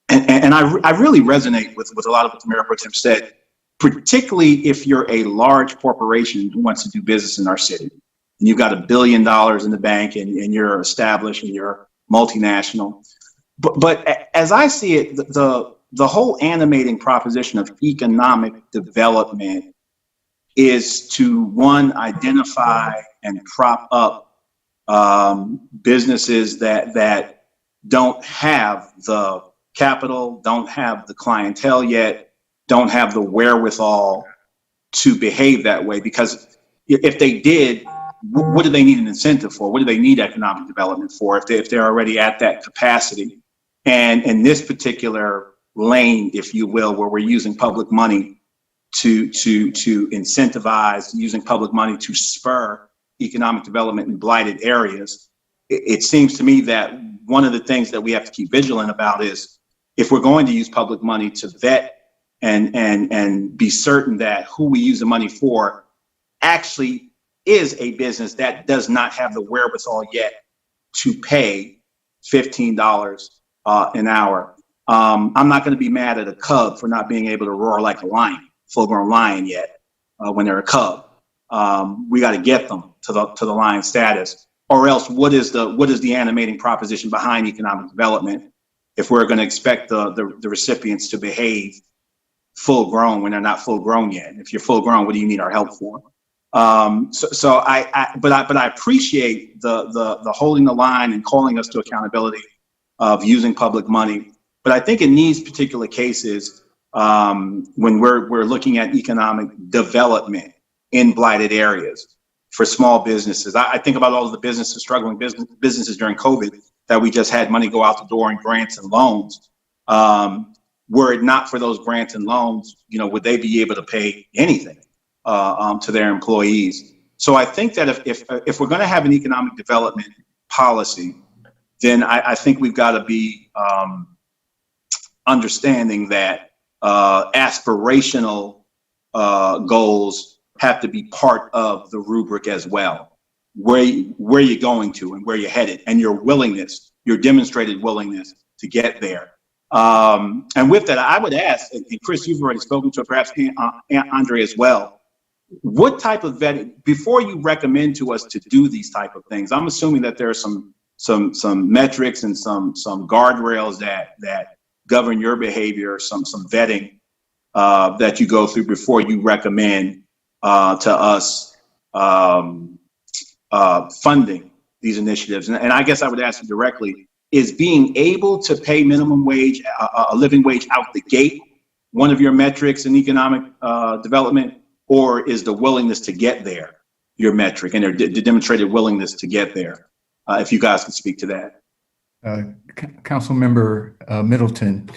And I really resonate with a lot of what the Mayor Pro Tem said, particularly if you're a large corporation who wants to do business in our city. And you've got $1 billion in the bank and you're established and you're multinational. But as I see it, the whole animating proposition of economic development is to, one, identify and prop up businesses that don't have the capital, don't have the clientele yet, don't have the wherewithal to behave that way. Because if they did, what do they need an incentive for? What do they need economic development for if they're already at that capacity? And in this particular lane, if you will, where we're using public money to incentivize, using public money to spur economic development in blighted areas, it seems to me that one of the things that we have to keep vigilant about is, if we're going to use public money, to vet and be certain that who we use the money for actually is a business that does not have the wherewithal yet to pay $15 an hour. I'm not going to be mad at a cub for not being able to roar like a lion, full-grown lion yet, when they're a cub. We got to get them to the lion status, or else what is the animating proposition behind economic development if we're going to expect the recipients to behave full grown when they're not full grown yet? If you're full grown, what do you need our help for? But I appreciate the holding the line and calling us to accountability of using public money. But I think in these particular cases, when we're looking at economic development in blighted areas for small businesses, I think about all of the businesses, struggling businesses during COVID, that we just had money go out the door in grants and loans. Were it not for those grants and loans, would they be able to pay anything to their employees? So I think that if we're going to have an economic development policy, then I think we've got to be understanding that aspirational goals have to be part of the rubric as well. Where you're going to and where you're headed, and your willingness, your demonstrated willingness to get there. And with that, I would ask, and Chris, you've already spoken to it, perhaps Andre as well, what type of vetting, before you recommend to us to do these type of things, I'm assuming that there are some metrics and some guardrails that govern your behavior, some vetting that you go through before you recommend to us funding these initiatives. And I guess I would ask you directly, is being able to pay minimum wage, a living wage out the gate, one of your metrics in economic development, or is the willingness to get there your metric, and the demonstrated willingness to get there? If you guys could speak to that.
Councilmember Middleton,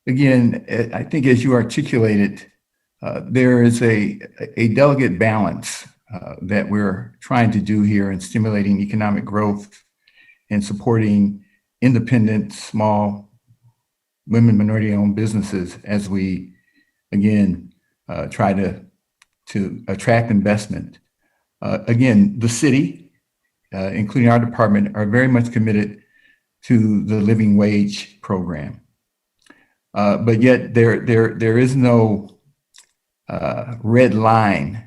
again, I think as you articulated, there is a delicate balance that we're trying to do here in stimulating economic growth and supporting independent, small, women, minority-owned businesses as we, again, try to attract investment. Again, the city, including our department, are very much committed to the living wage program. But yet there is no red line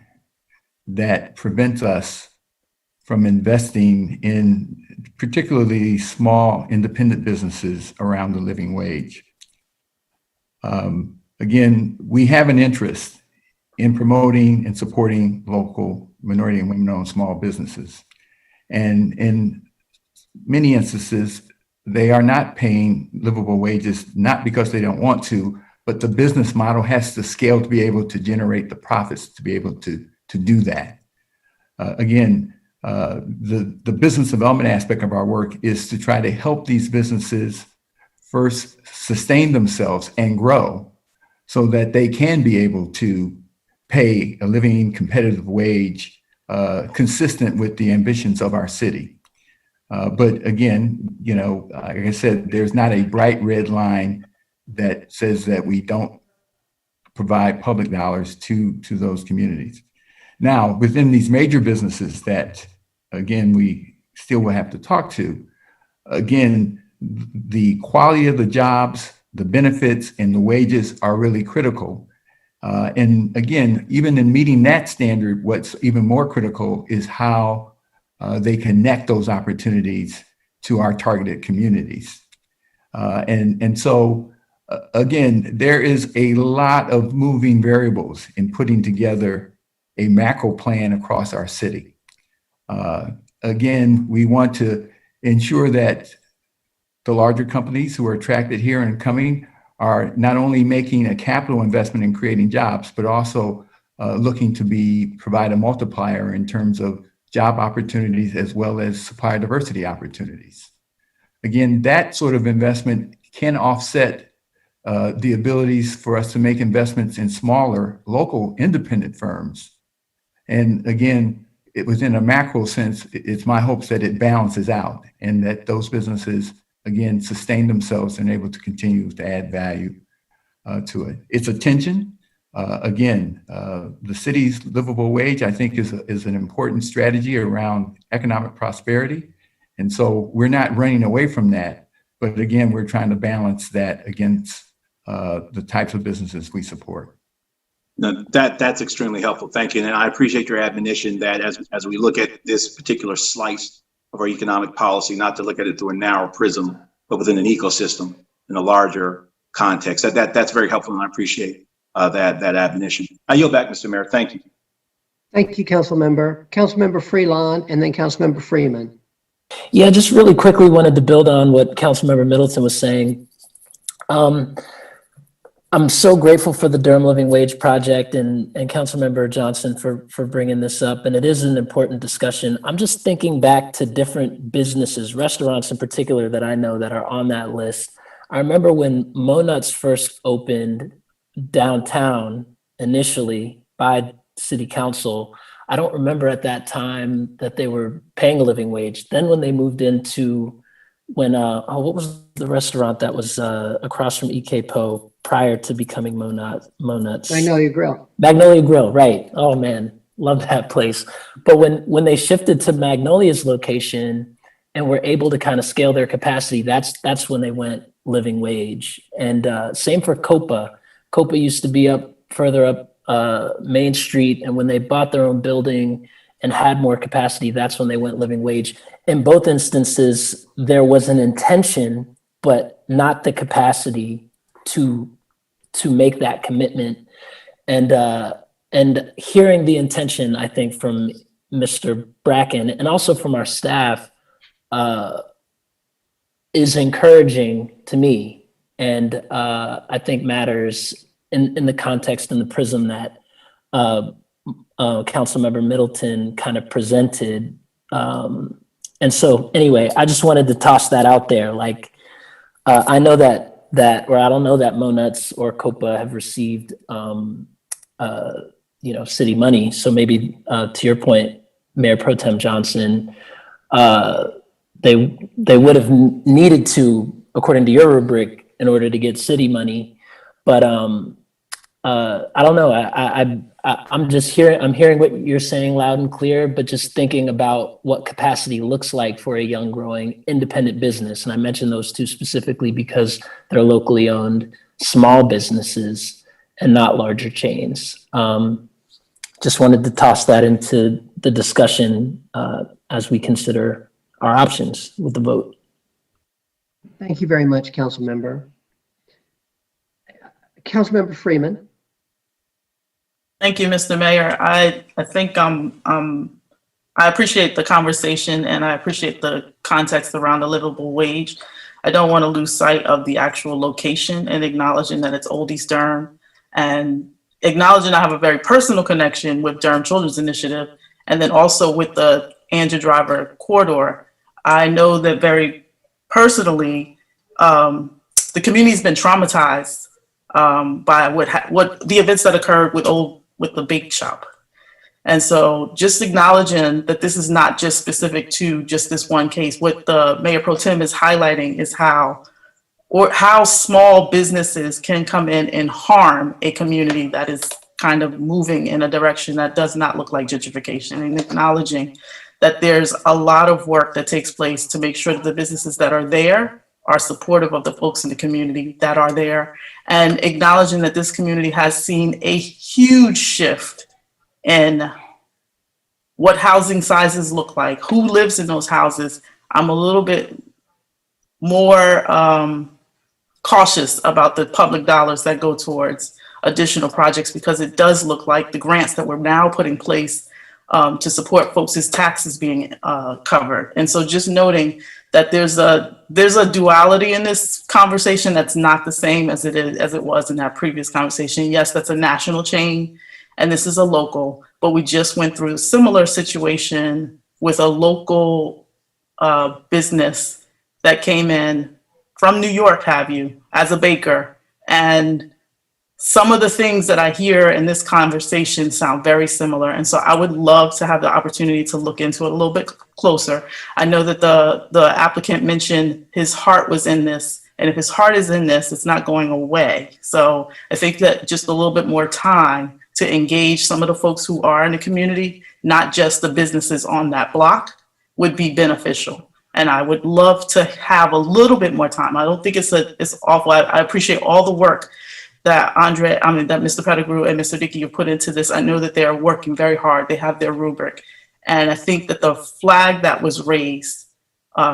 that prevents us from investing in particularly small independent businesses around the living wage. Again, we have an interest in promoting and supporting local minority and women-owned small businesses. And in many instances, they are not paying livable wages, not because they don't want to, but the business model has to scale to be able to generate the profits to be able to do that. Again, the business development aspect of our work is to try to help these businesses first sustain themselves and grow so that they can be able to pay a living competitive wage consistent with the ambitions of our city. But again, like I said, there's not a bright red line that says that we don't provide public dollars to those communities. Now, within these major businesses that, again, we still will have to talk to, again, the quality of the jobs, the benefits, and the wages are really critical. And again, even in meeting that standard, what's even more critical is how they connect those opportunities to our targeted communities. And so, again, there is a lot of moving variables in putting together a macro plan across our city. Again, we want to ensure that the larger companies who are attracted here and coming are not only making a capital investment in creating jobs, but also looking to provide a multiplier in terms of job opportunities as well as supplier diversity opportunities. Again, that sort of investment can offset the abilities for us to make investments in smaller, local, independent firms. And again, within a macro sense, it's my hopes that it balances out and that those businesses, again, sustain themselves and able to continue to add value to it. It's a tension. Again, the city's livable wage, I think, is an important strategy around economic prosperity. And so we're not running away from that. But again, we're trying to balance that against the types of businesses we support.
No, that's extremely helpful. Thank you. And I appreciate your admonition that as we look at this particular slice of our economic policy, not to look at it through a narrow prism, but within an ecosystem in a larger context. That's very helpful, and I appreciate that admonition. I yield back, Mr. Mayor. Thank you.
Thank you, Councilmember. Councilmember Freelon, and then Councilmember Freeman.
Yeah, just really quickly wanted to build on what Councilmember Middleton was saying. I'm so grateful for the Durham Living Wage Project and Councilmember Johnson for bringing this up, and it is an important discussion. I'm just thinking back to different businesses, restaurants in particular, that I know that are on that list. I remember when Monuts first opened downtown initially by City Council. I don't remember at that time that they were paying a living wage. Then when they moved into what was the restaurant that was across from EK Poe prior to becoming Monuts?
Magnolia Grill.
Magnolia Grill, right. Oh man, love that place. But when they shifted to Magnolia's location and were able to kind of scale their capacity, that's when they went living wage. And same for Copa. Copa used to be further up Main Street, and when they bought their own building and had more capacity, that's when they went living wage. In both instances, there was an intention, but not the capacity to make that commitment. And hearing the intention, I think, from Mr. Bracken and also from our staff is encouraging to me, and I think matters in the context and the prism that Councilmember Middleton kind of presented. And so anyway, I just wanted to toss that out there. Like, I know or I don't know that Monuts or Copa have received, city money. So maybe to your point, Mayor Pro Tem Johnson, they would have needed to, according to your rubric, in order to get city money. But I don't know. I'm hearing what you're saying loud and clear, but just thinking about what capacity looks like for a young, growing, independent business. And I mentioned those two specifically because they're locally owned small businesses and not larger chains. Just wanted to toss that into the discussion as we consider our options with the vote.
Thank you very much, Councilmember. Councilmember Freeman.
Thank you, Mr. Mayor. I think I appreciate the conversation and I appreciate the context around the livable wage. I don't want to lose sight of the actual location and acknowledging that it's Old East Durham, and acknowledging I have a very personal connection with Durham Children's Initiative, and then also with the Andrew Driver corridor. I know that very personally, the community's been traumatized by what the events that occurred with the bake shop. And so just acknowledging that this is not just specific to just this one case. What the Mayor Pro Tem is highlighting is how small businesses can come in and harm a community that is kind of moving in a direction that does not look like gentrification, and acknowledging that there's a lot of work that takes place to make sure that the businesses that are there are supportive of the folks in the community that are there, and acknowledging that this community has seen a huge shift in what housing sizes look like, who lives in those houses. I'm a little bit more cautious about the public dollars that go towards additional projects, because it does look like the grants that we're now putting in place to support folks' taxes being covered. And so just noting that there's a duality in this conversation that's not the same as it was in that previous conversation. Yes, that's a national chain, and this is a local, but we just went through a similar situation with a local business that came in from New York, as a baker. And some of the things that I hear in this conversation sound very similar. And so I would love to have the opportunity to look into it a little bit closer. I know that the applicant mentioned his heart was in this. And if his heart is in this, it's not going away. So I think that just a little bit more time to engage some of the folks who are in the community, not just the businesses on that block, would be beneficial. And I would love to have a little bit more time. I don't think it's awful. I appreciate all the work that that Mr. Pettigrew and Mr. Dickey have put into this. I know that they are working very hard. They have their rubric. And I think that the flag that was raised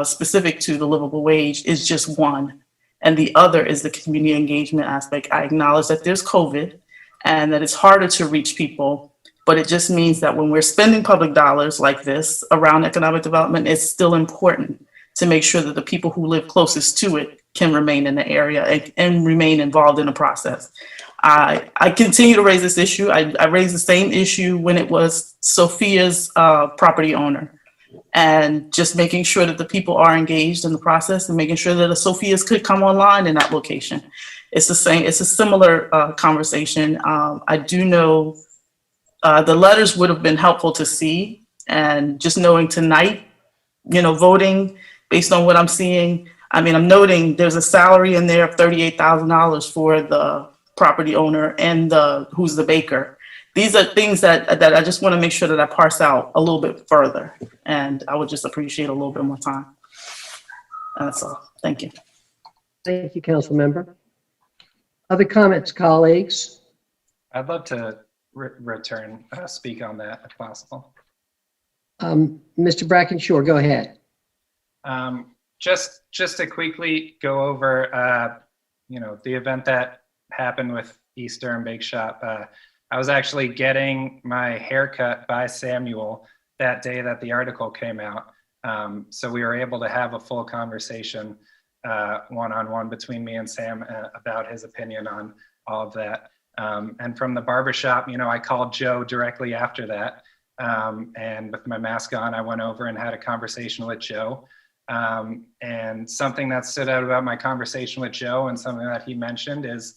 specific to the livable wage is just one. And the other is the community engagement aspect. I acknowledge that there's COVID and that it's harder to reach people, but it just means that when we're spending public dollars like this around economic development, it's still important to make sure that the people who live closest to it can remain in the area and remain involved in the process. I continue to raise this issue. I raised the same issue when it was Sophia's property owner, and just making sure that the people are engaged in the process and making sure that the Sophia's could come online in that location. It's the same. It's a similar conversation. I do know the letters would have been helpful to see, and just knowing tonight, voting based on what I'm seeing. I mean, I'm noting there's a salary in there of $38,000 for the property owner and who's the baker. These are things that I just want to make sure that I parse out a little bit further, and I would just appreciate a little bit more time. That's all. Thank you.
Thank you, Council Member. Other comments, colleagues?
I'd love to return, speak on that if possible.
Mr. Bracken, sure, go ahead.
Just to quickly go over, the event that happened with East Durham Bake Shop. I was actually getting my hair cut by Samuel that day that the article came out. So we were able to have a full conversation one-on-one between me and Sam about his opinion on all of that. And from the barbershop, I called Joe directly after that. And with my mask on, I went over and had a conversation with Joe. And something that stood out about my conversation with Joe and something that he mentioned is,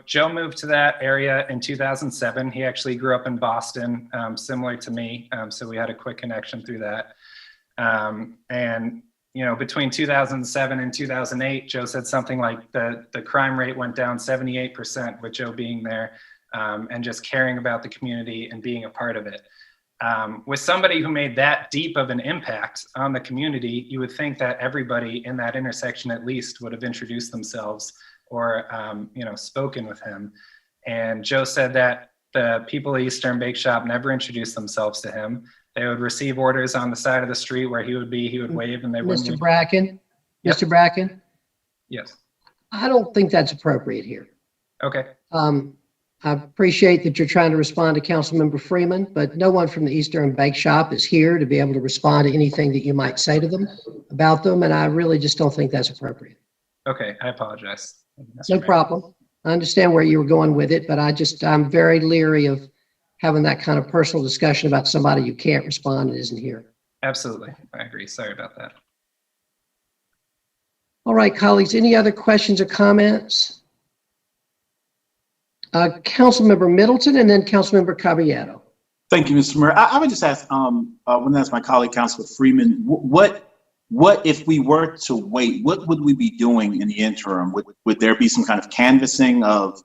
Joe moved to that area in 2007. He actually grew up in Boston, similar to me. So we had a quick connection through that. And between 2007 and 2008, Joe said something like the crime rate went down 78% with Joe being there, and just caring about the community and being a part of it. With somebody who made that deep of an impact on the community, you would think that everybody in that intersection at least would have introduced themselves or spoken with him. And Joe said that the people at East Durham Bake Shop never introduced themselves to him. They would receive orders on the side of the street where he would be, he would wave, and they wouldn't.
Mr. Bracken?
Yep.
Mr. Bracken?
Yes.
I don't think that's appropriate here.
Okay.
I appreciate that you're trying to respond to Councilmember Freeman, but no one from the East Durham Bake Shop is here to be able to respond to anything that you might say to them about them, and I really just don't think that's appropriate.
Okay, I apologize.
No problem. I understand where you were going with it, but I'm very leery of having that kind of personal discussion about somebody you can't respond and isn't here.
Absolutely, I agree. Sorry about that.
All right, colleagues, any other questions or comments? Councilmember Middleton and then Councilmember Caballero.
Thank you, Mr. Mayor. I would just ask, when I ask my colleague, Councilor Freeman, what if we were to wait, what would we be doing in the interim? Would there be some kind of canvassing of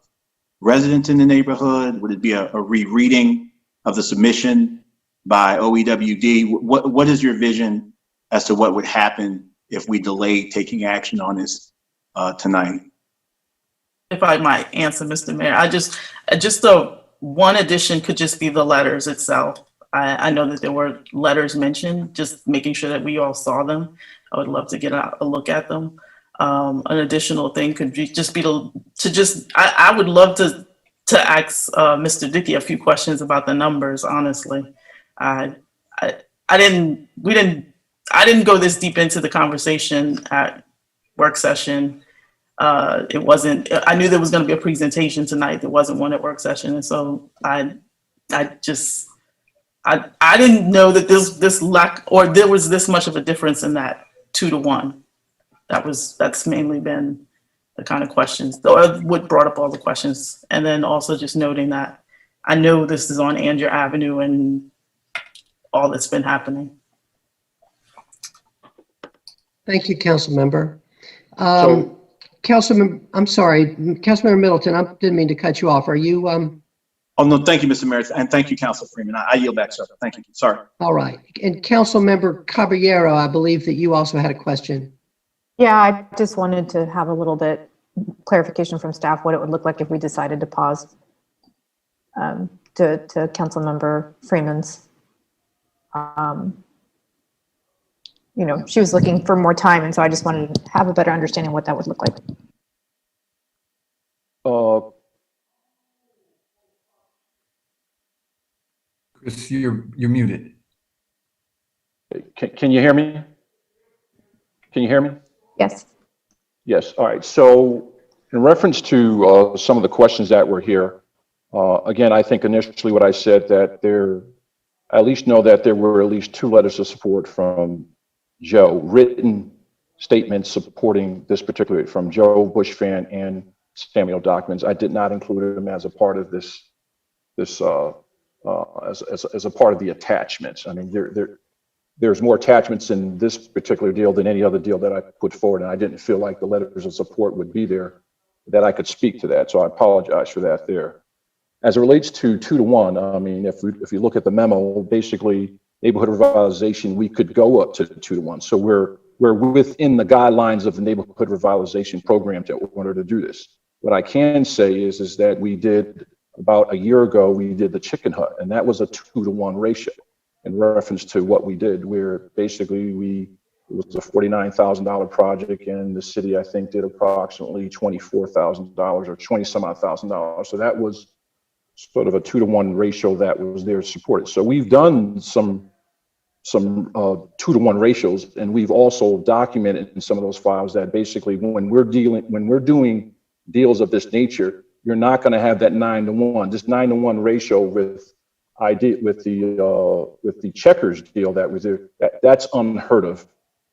residents in the neighborhood? Would it be a rereading of the submission by OEWD? What is your vision as to what would happen if we delayed taking action on this tonight?
If I might answer, Mr. Mayor, just the one addition could just be the letters itself. I know that there were letters mentioned, just making sure that we all saw them. I would love to get a look at them. An additional thing could be I would love to ask Mr. Dickey a few questions about the numbers. Honestly, I didn't go this deep into the conversation at work session. It wasn't. I knew there was going to be a presentation tonight. There wasn't one at work session, and so I didn't know that this lack or there was this much of a difference in that 2-to-1. That's mainly been the kind of questions, what brought up all the questions. And then also just noting that I know this is on Andrew Avenue and all that's been happening.
Thank you, Council Member. Councilmember, I'm sorry, Councilmember Middleton, I didn't mean to cut you off. Are you?
Oh, no, thank you, Mr. Mayor, and thank you, Council Freeman. I yield back, sir. Thank you. Sorry.
All right. And Councilmember Caballero, I believe that you also had a question.
Yeah, I just wanted to have a little bit clarification from staff what it would look like if we decided to pause to Councilmember Freeman's. She was looking for more time, and so I just wanted to have a better understanding of what that would look like.
Chris, you're muted.
Can you hear me? Can you hear me?
Yes.
Yes. All right. So in reference to some of the questions that were here, again, I think initially what I said that I at least know that there were at least 2 letters of support from Joe, written statements supporting this particular from Joe Bushfan and Samuel documents. I did not include them as a part of this as a part of the attachments. I mean, there's more attachments in this particular deal than any other deal that I put forward, and I didn't feel like the letters of support would be there that I could speak to that. So I apologize for that there. As it relates to 2-to-1, I mean, if you look at the memo, basically neighborhood revitalization, we could go up to 2-to-1. So we're within the guidelines of the neighborhood revitalization program in order to do this. What I can say is that we did about a year ago, we did the chicken hut, and that was a 2-to-1 ratio in reference to what we did, where basically it was a $49,000 project, and the city, I think, did approximately $24,000 or 20 some odd $1,000. So that was sort of a 2-to-1 ratio that was there supported. So we've done some 2-to-1 ratios, and we've also documented in some of those files that basically when we're doing deals of this nature, you're not going to have that 9-to-1. This 9-to-1 ratio with the Checkers deal that was there, that's unheard of,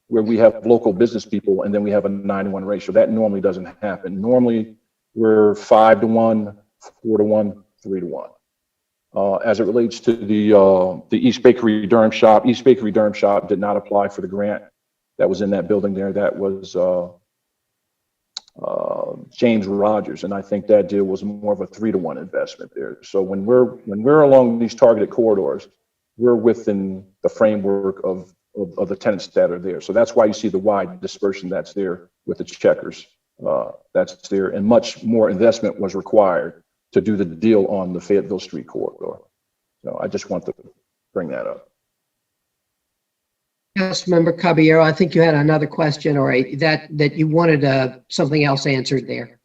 where we have local business people and then we have a 9-to-1 ratio. That normally doesn't happen. Normally we're 5-to-1, 4-to-1, 3-to-1. As it relates to the East Bakery Durham shop, East Bakery Durham shop did not apply for the grant that was in that building there. That was James Rogers, and I think that deal was more of a 3-to-1 investment there. So when we're along these targeted corridors, we're within the framework of the tenants that are there. So that's why you see the wide dispersion that's there with the Checkers. That's there, and much more investment was required to do the deal on the Fayetteville Street corridor. So I just want to bring that up.
Councilmember Caballero, I think you had another question or that you wanted something else answered there.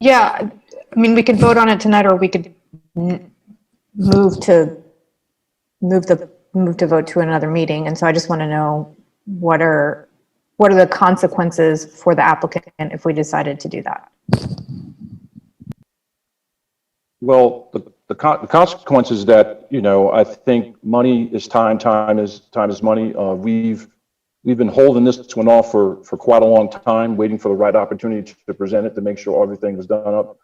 Yeah, I mean, we could vote on it tonight, or we could move to vote to another meeting. And so I just want to know what are the consequences for the applicant if we decided to do that?
Well, the consequences that, I think money is time, time is money. We've been holding this one off for quite a long time, waiting for the right opportunity to present it, to make sure everything was done up,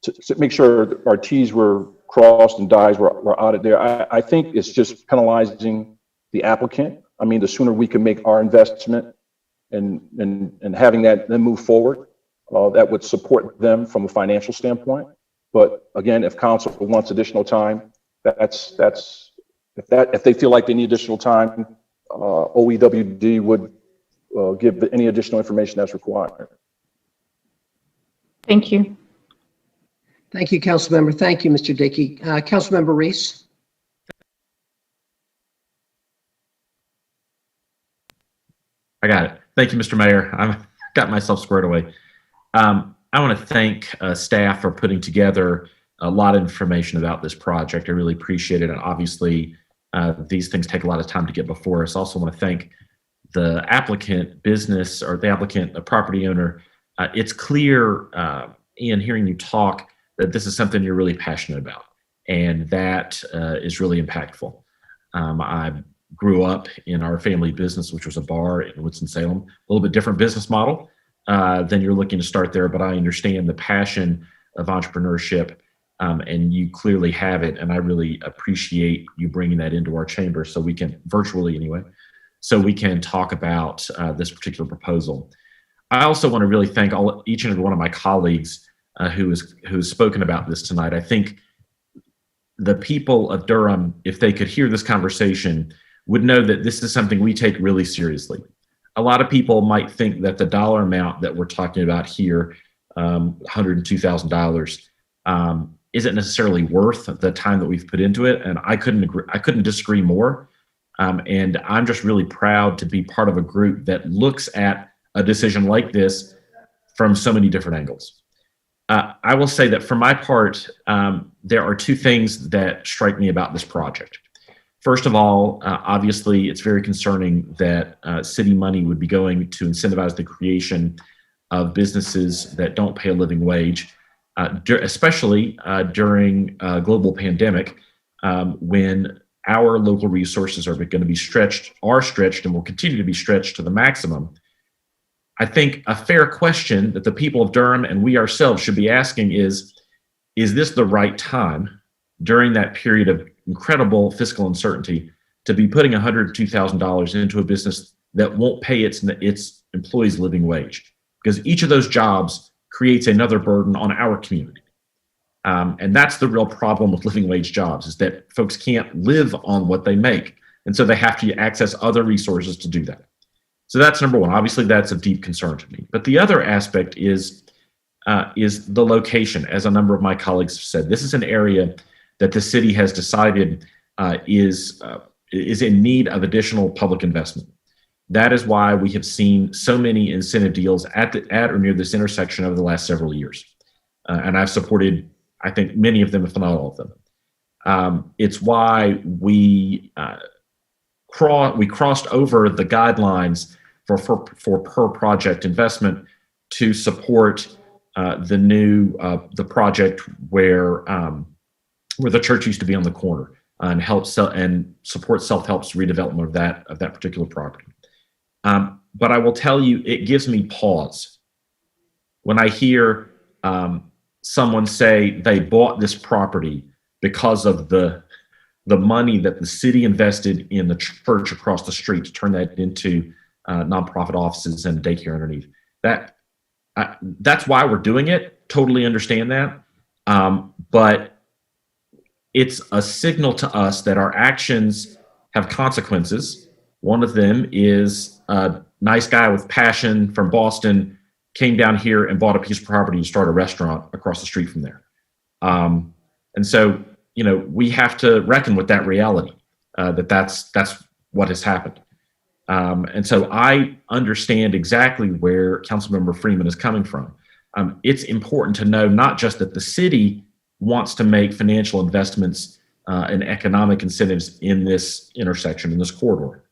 to make sure our T's were crossed and I's were out there. I think it's just penalizing the applicant. I mean, the sooner we can make our investment and having that then move forward, that would support them from a financial standpoint. But again, if council wants additional time, if they feel like they need additional time, OEWD would give any additional information that's required.
Thank you.
Thank you, Councilmember. Thank you, Mr. Dickey. Councilmember Reese.
I got it. Thank you, Mr. Mayor. I've got myself squared away. I want to thank staff for putting together a lot of information about this project. I really appreciate it. And obviously, these things take a lot of time to get before us. I also want to thank the applicant business or the applicant, the property owner. It's clear, Ian, hearing you talk, that this is something you're really passionate about. And that is really impactful. I grew up in our family business, which was a bar in Winston-Salem, a little bit different business model than you're looking to start there, but I understand the passion of entrepreneurship, and you clearly have it, and I really appreciate you bringing that into our chamber so we can, virtually anyway, so we can talk about this particular proposal. I also want to really thank each and every one of my colleagues who's spoken about this tonight. I think the people of Durham, if they could hear this conversation, would know that this is something we take really seriously. A lot of people might think that the dollar amount that we're talking about here, $102,000, isn't necessarily worth the time that we've put into it, and I couldn't disagree more. And I'm just really proud to be part of a group that looks at a decision like this from so many different angles. I will say that for my part, there are two things that strike me about this project. First of all, obviously, it's very concerning that city money would be going to incentivize the creation of businesses that don't pay a living wage, especially during a global pandemic, when our local resources are going to be stretched and will continue to be stretched to the maximum. I think a fair question that the people of Durham and we ourselves should be asking is this the right time during that period of incredible fiscal uncertainty to be putting $102,000 into a business that won't pay its employees living wage? Because each of those jobs creates another burden on our community. And that's the real problem with living wage jobs, is that folks can't live on what they make. And so they have to access other resources to do that. So that's number one. Obviously, that's of deep concern to me. But the other aspect is the location. As a number of my colleagues have said, this is an area that the city has decided is in need of additional public investment. That is why we have seen so many incentive deals at or near this intersection over the last several years. And I've supported, I think, many of them, if not all of them. It's why we crossed over the guidelines for per project investment to support the project where the church used to be on the corner, and support self-help's redevelopment of that particular property. But I will tell you, it gives me pause when I hear someone say they bought this property because of the money that the city invested in the church across the street to turn that into nonprofit offices and daycare underneath. That's why we're doing it. Totally understand that. But it's a signal to us that our actions have consequences. One of them is a nice guy with passion from Boston came down here and bought a piece of property to start a restaurant across the street from there. And so, we have to reckon with that reality, that's what has happened. And so I understand exactly where Councilmember Freeman is coming from. It's important to know not just that the city wants to make financial investments and economic incentives in this intersection, in this corridor.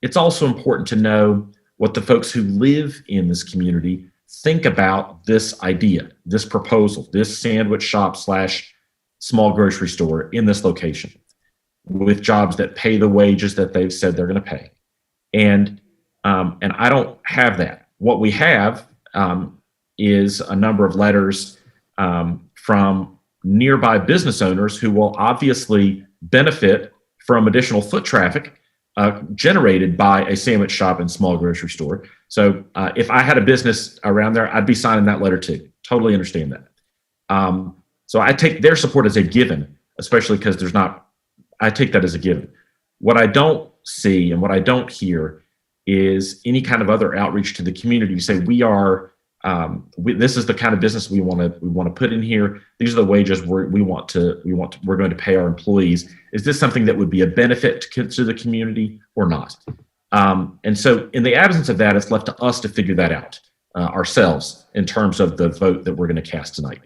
It's also important to know what the folks who live in this community think about this idea, this proposal, this sandwich shop / small grocery store in this location with jobs that pay the wages that they've said they're going to pay. And I don't have that. What we have is a number of letters from nearby business owners who will obviously benefit from additional foot traffic generated by a sandwich shop and small grocery store. So if I had a business around there, I'd be signing that letter too. Totally understand that. So I take their support as a given, especially because I take that as a given. What I don't see and what I don't hear is any kind of other outreach to the community. You say this is the kind of business we want to put in here. These are the wages we're going to pay our employees. Is this something that would be a benefit to the community or not? And so in the absence of that, it's left to us to figure that out ourselves in terms of the vote that we're going to cast tonight.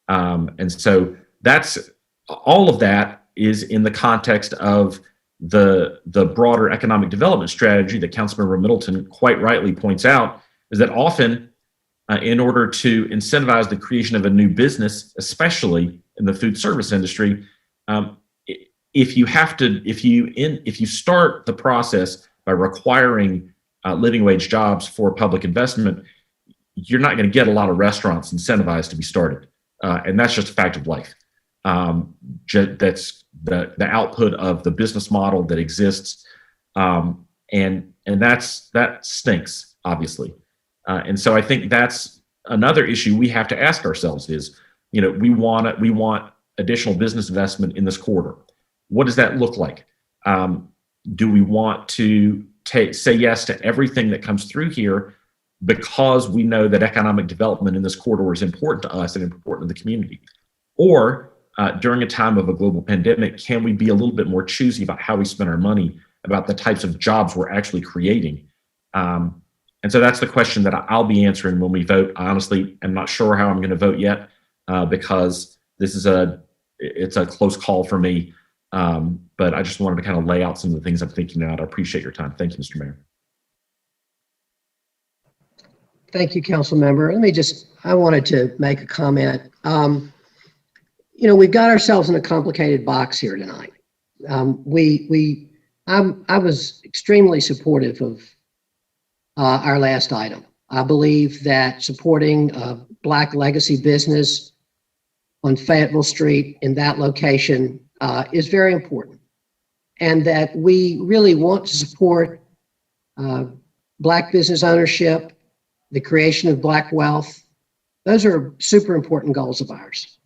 And so that's all of that is in the context of the broader economic development strategy that Councilmember Middleton quite rightly points out, is that often in order to incentivize the creation of a new business, especially in the food service industry, if you start the process by requiring living wage jobs for public investment, you're not going to get a lot of restaurants incentivized to be started. And that's just a fact of life. That's the output of the business model that exists. And that stinks, obviously. And so I think that's another issue we have to ask ourselves is, we want additional business investment in this corridor. What does that look like? Do we want to say yes to everything that comes through here because we know that economic development in this corridor is important to us and important to the community? Or during a time of a global pandemic, can we be a little bit more choosy about how we spend our money, about the types of jobs we're actually creating? And so that's the question that I'll be answering when we vote. I honestly am not sure how I'm going to vote yet because it's a close call for me. But I just wanted to kind of lay out some of the things I'm thinking about. I appreciate your time. Thank you, Mr. Mayor.
Thank you, Council Member. I wanted to make a comment. We've got ourselves in a complicated box here tonight. I was extremely supportive of our last item. I believe that supporting a Black legacy business on Fayetteville Street in that location is very important, and that we really want to support Black business ownership, the creation of Black wealth. Those are super important goals of ours.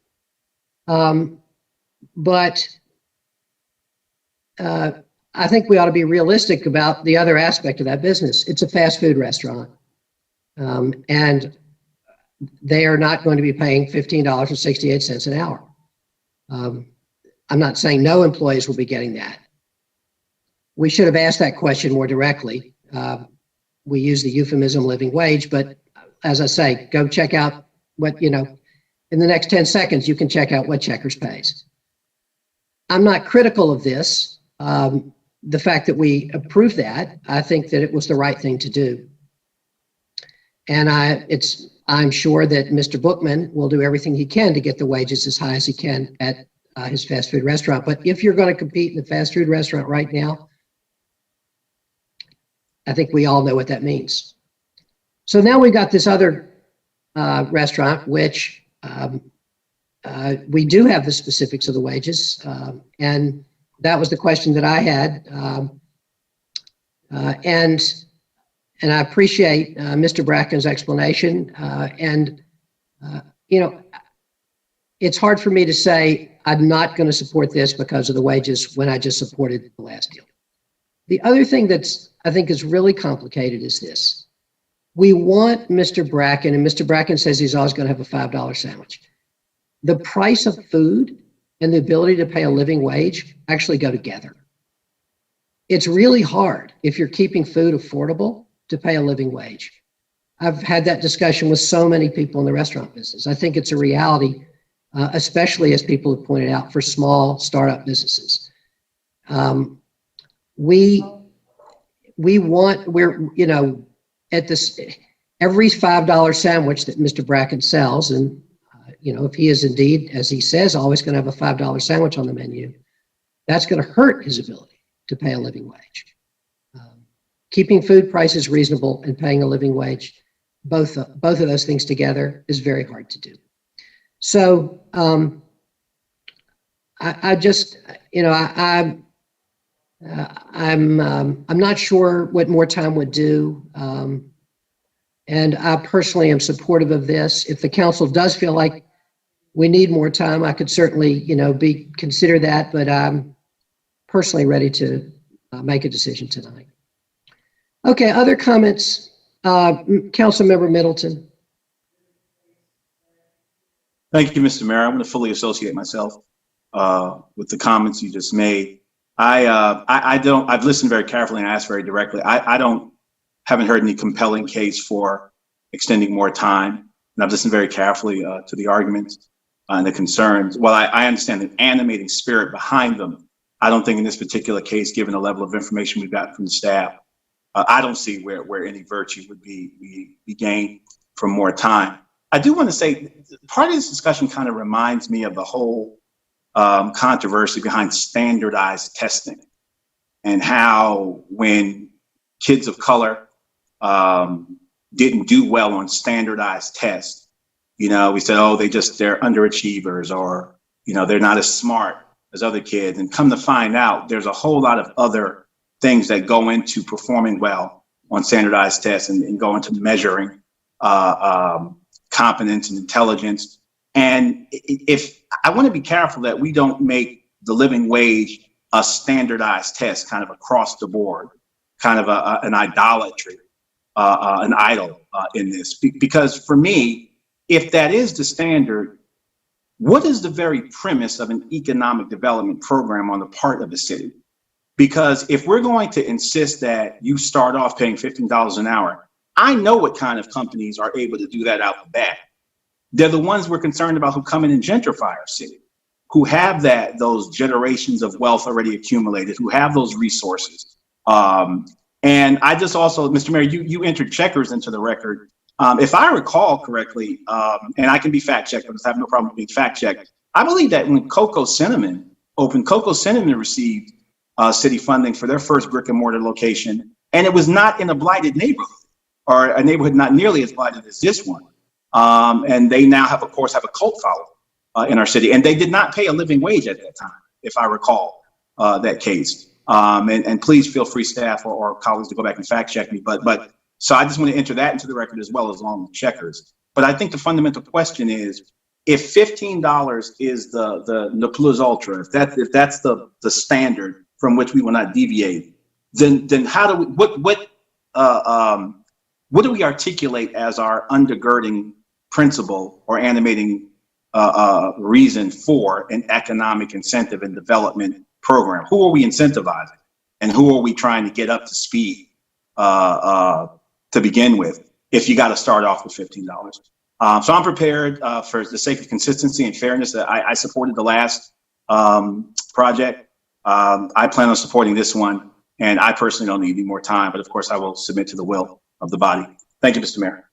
But I think we ought to be realistic about the other aspect of that business. It's a fast food restaurant, and they are not going to be paying $15.68 an hour. I'm not saying no employees will be getting that. We should have asked that question more directly. We use the euphemism living wage, but as I say, go check out what, in the next 10 seconds, you can check out what Checkers pays. I'm not critical of this. The fact that we approved that, I think that it was the right thing to do. And I'm sure that Mr. Bookman will do everything he can to get the wages as high as he can at his fast food restaurant. But if you're going to compete in the fast food restaurant right now, I think we all know what that means. So now we've got this other restaurant, which we do have the specifics of the wages. And that was the question that I had. And I appreciate Mr. Bracken's explanation. It's hard for me to say I'm not going to support this because of the wages when I just supported the last deal. The other thing I think is really complicated is this. We want Mr. Bracken, and Mr. Bracken says he's always going to have a $5 sandwich. The price of food and the ability to pay a living wage actually go together. It's really hard if you're keeping food affordable to pay a living wage. I've had that discussion with so many people in the restaurant business. I think it's a reality, especially as people have pointed out, for small startup businesses. At this, every $5 sandwich that Mr. Bracken sells, and if he is indeed, as he says, always going to have a $5 sandwich on the menu, that's going to hurt his ability to pay a living wage. Keeping food prices reasonable and paying a living wage, both of those things together, is very hard to do. So I'm not sure what more time would do. And I personally am supportive of this. If the council does feel like we need more time, I could certainly, consider that, but I'm personally ready to make a decision tonight. Okay, other comments? Councilmember Middleton.
Thank you, Mr. Mayor. I'm going to fully associate myself with the comments you just made. I've listened very carefully and asked very directly. Haven't heard any compelling case for extending more time. And I've listened very carefully to the arguments and the concerns. While I understand the animating spirit behind them, I don't think in this particular case, given the level of information we've gotten from the staff, I don't see where any virtue would be gained from more time. I do want to say part of this discussion kind of reminds me of the whole controversy behind standardized testing and how when kids of color didn't do well on standardized tests, we said, oh, they're underachievers, or, they're not as smart as other kids. And come to find out, there's a whole lot of other things that go into performing well on standardized tests and go into measuring competence and intelligence. And if I want to be careful that we don't make the living wage a standardized test kind of across the board, kind of an idolatry, an idol in this. Because for me, if that is the standard, what is the very premise of an economic development program on the part of the city? Because if we're going to insist that you start off paying $15 an hour, I know what kind of companies are able to do that out the bat. They're the ones we're concerned about who come in and gentrify our city, who have those generations of wealth already accumulated, who have those resources. And I just also, Mr. Mayor, you entered checkers into the record. If I recall correctly, and I can be fact-checked, but I have no problem being fact-checked, I believe that when Coco Cinnamon opened, Coco Cinnamon received city funding for their first brick and mortar location, and it was not in a blighted neighborhood, or a neighborhood not nearly as blighted as this one. And they now have, of course, a cult following in our city, and they did not pay a living wage at that time, if I recall that case. And please feel free, staff or colleagues, to go back and fact-check me. But so I just want to enter that into the record as well, as along with checkers. But I think the fundamental question is, if $15 is the plus ultra, if that's the standard from which we will not deviate, then how do we what do we articulate as our undergirding principle or animating reason for an economic incentive and development program? Who are we incentivizing, and who are we trying to get up to speed to begin with, if you got to start off with $15? So I'm prepared for the sake of consistency and fairness. I supported the last project. I plan on supporting this one, and I personally don't need any more time, but of course I will submit to the will of the body. Thank you, Mr. Mayor.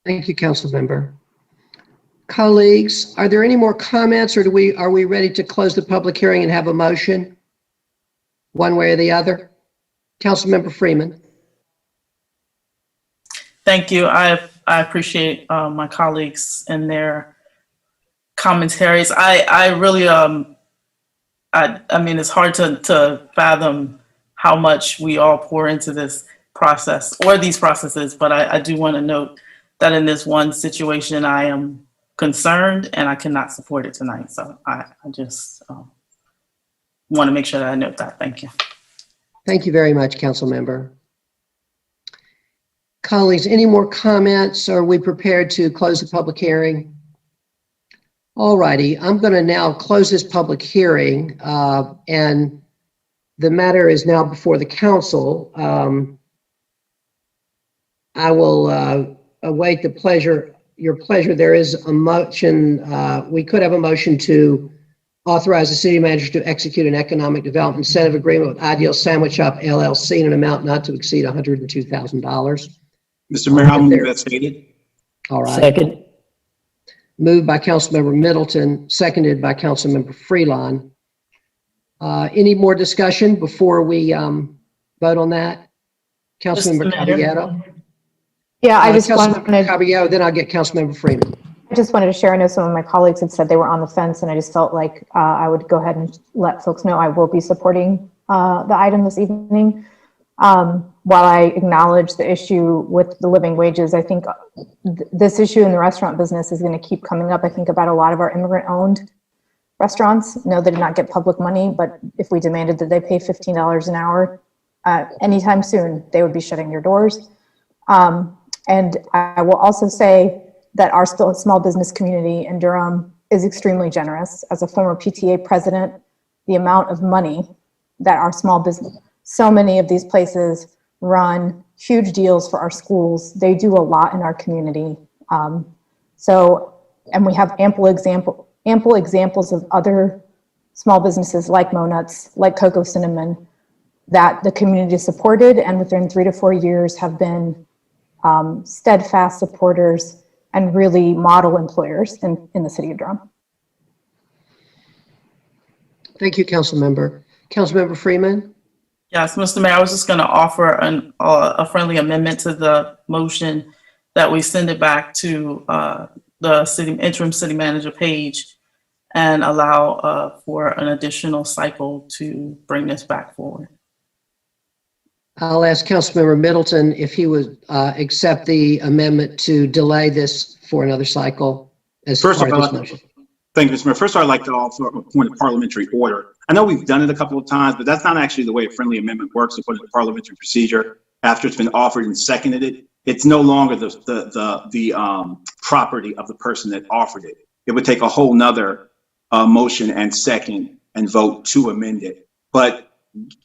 Thank you, Council Member. Colleagues, are there any more comments, or are we ready to close the public hearing and have a motion one way or the other? Council Member Freeman.
Thank you. I appreciate my colleagues and their commentaries. I really, I mean, it's hard to fathom how much we all pour into this process or these processes, but I do want to note that in this one situation, I am concerned and I cannot support it tonight. So I just want to make sure that I note that. Thank you.
Thank you very much, Council Member. Colleagues, any more comments? Are we prepared to close the public hearing? All righty, I'm going to now close this public hearing, and the matter is now before the council. I will await your pleasure. There is a motion. We could have a motion to authorize the city manager to execute an economic development incentive agreement with Ideal Sandwich Shop LLC in an amount not to exceed $102,000.
Mr. Mayor, I'll move that stated.
All right.
Second.
Moved by Councilmember Middleton, seconded by Councilmember Freelon. Any more discussion before we vote on that? Councilmember Caballero?
Yeah, I just wanted to.
Caballero, then I'll get Councilmember Freeman.
I just wanted to share. I know some of my colleagues had said they were on the fence, and I just felt like I would go ahead and let folks know I will be supporting the item this evening. While I acknowledge the issue with the living wages, I think this issue in the restaurant business is going to keep coming up. I think about a lot of our immigrant-owned restaurants. No, they did not get public money, but if we demanded that they pay $15 an hour anytime soon, they would be shutting their doors. And I will also say that our small business community in Durham is extremely generous. As a former PTA president, the amount of money that our small business, so many of these places run huge deals for our schools. They do a lot in our community. And we have ample examples of other small businesses like Monuts, like Cocoa Cinnamon, that the community supported and within 3 to 4 years have been steadfast supporters and really model employers in the city of Durham.
Thank you, Councilmember. Councilmember Freeman?
Yes, Mr. Mayor, I was just going to offer a friendly amendment to the motion that we send it back to the interim city manager Page and allow for an additional cycle to bring this back forward.
I'll ask Councilmember Middleton if he would accept the amendment to delay this for another cycle as part of this motion.
Thank you, Mr. Mayor. First, I'd like to offer a point of parliamentary order. I know we've done it a couple of times, but that's not actually the way a friendly amendment works according to parliamentary procedure. After it's been offered and seconded it, it's no longer the property of the person that offered it. It would take a whole nother motion and second and vote to amend it. But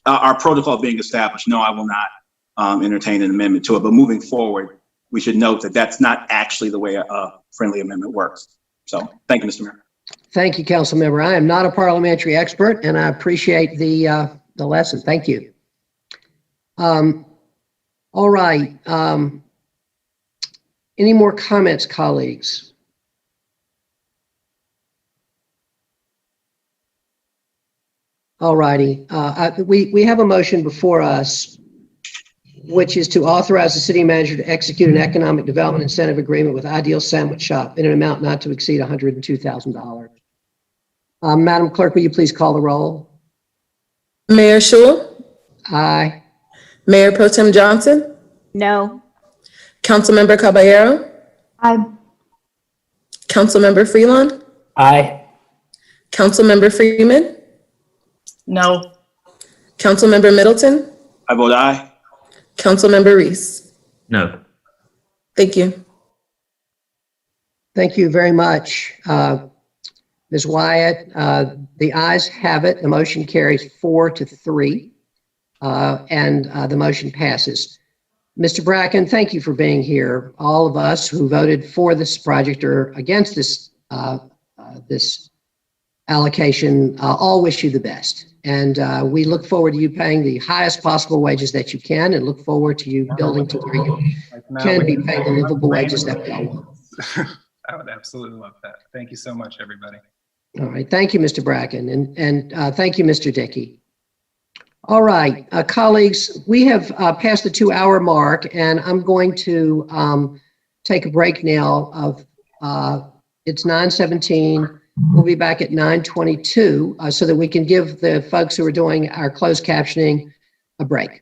our protocol being established, no, I will not entertain an amendment to it. But moving forward, we should note that that's not actually the way a friendly amendment works. So thank you, Mr. Mayor.
Thank you, Councilmember. I am not a parliamentary expert, and I appreciate the lesson. Thank you. All right. Any more comments, colleagues? All righty. We have a motion before us, which is to authorize the city manager to execute an economic development incentive agreement with Ideal Sandwich Shop in an amount not to exceed $102,000. Madam Clerk, will you please call the roll?
Mayor Schul?
Aye.
Mayor Pro Tem Johnson?
No.
Councilmember Caballero?
Aye.
Councilmember Freelon?
Aye.
Councilmember Freeman?
No.
Councilmember Middleton?
I vote aye.
Councilmember Reese?
No.
Thank you.
Thank you very much. Ms. Wyatt, the ayes have it. The motion carries 4-3, and the motion passes. Mr. Bracken, thank you for being here. All of us who voted for this project or against this this allocation all wish you the best. And we look forward to you paying the highest possible wages that you can, and look forward to you building to where you can be paying the livable wages that we all want.
I would absolutely love that. Thank you so much, everybody.
All right. Thank you, Mr. Bracken. And thank you, Mr. Dickey. All right, colleagues, we have passed the 2-hour mark, and I'm going to take a break now of, it's 9:17. We'll be back at 9:22 so that we can give the folks who are doing our closed captioning a break.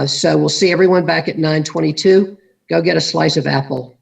So we'll see everyone back at 9:22. Go get a slice of apple.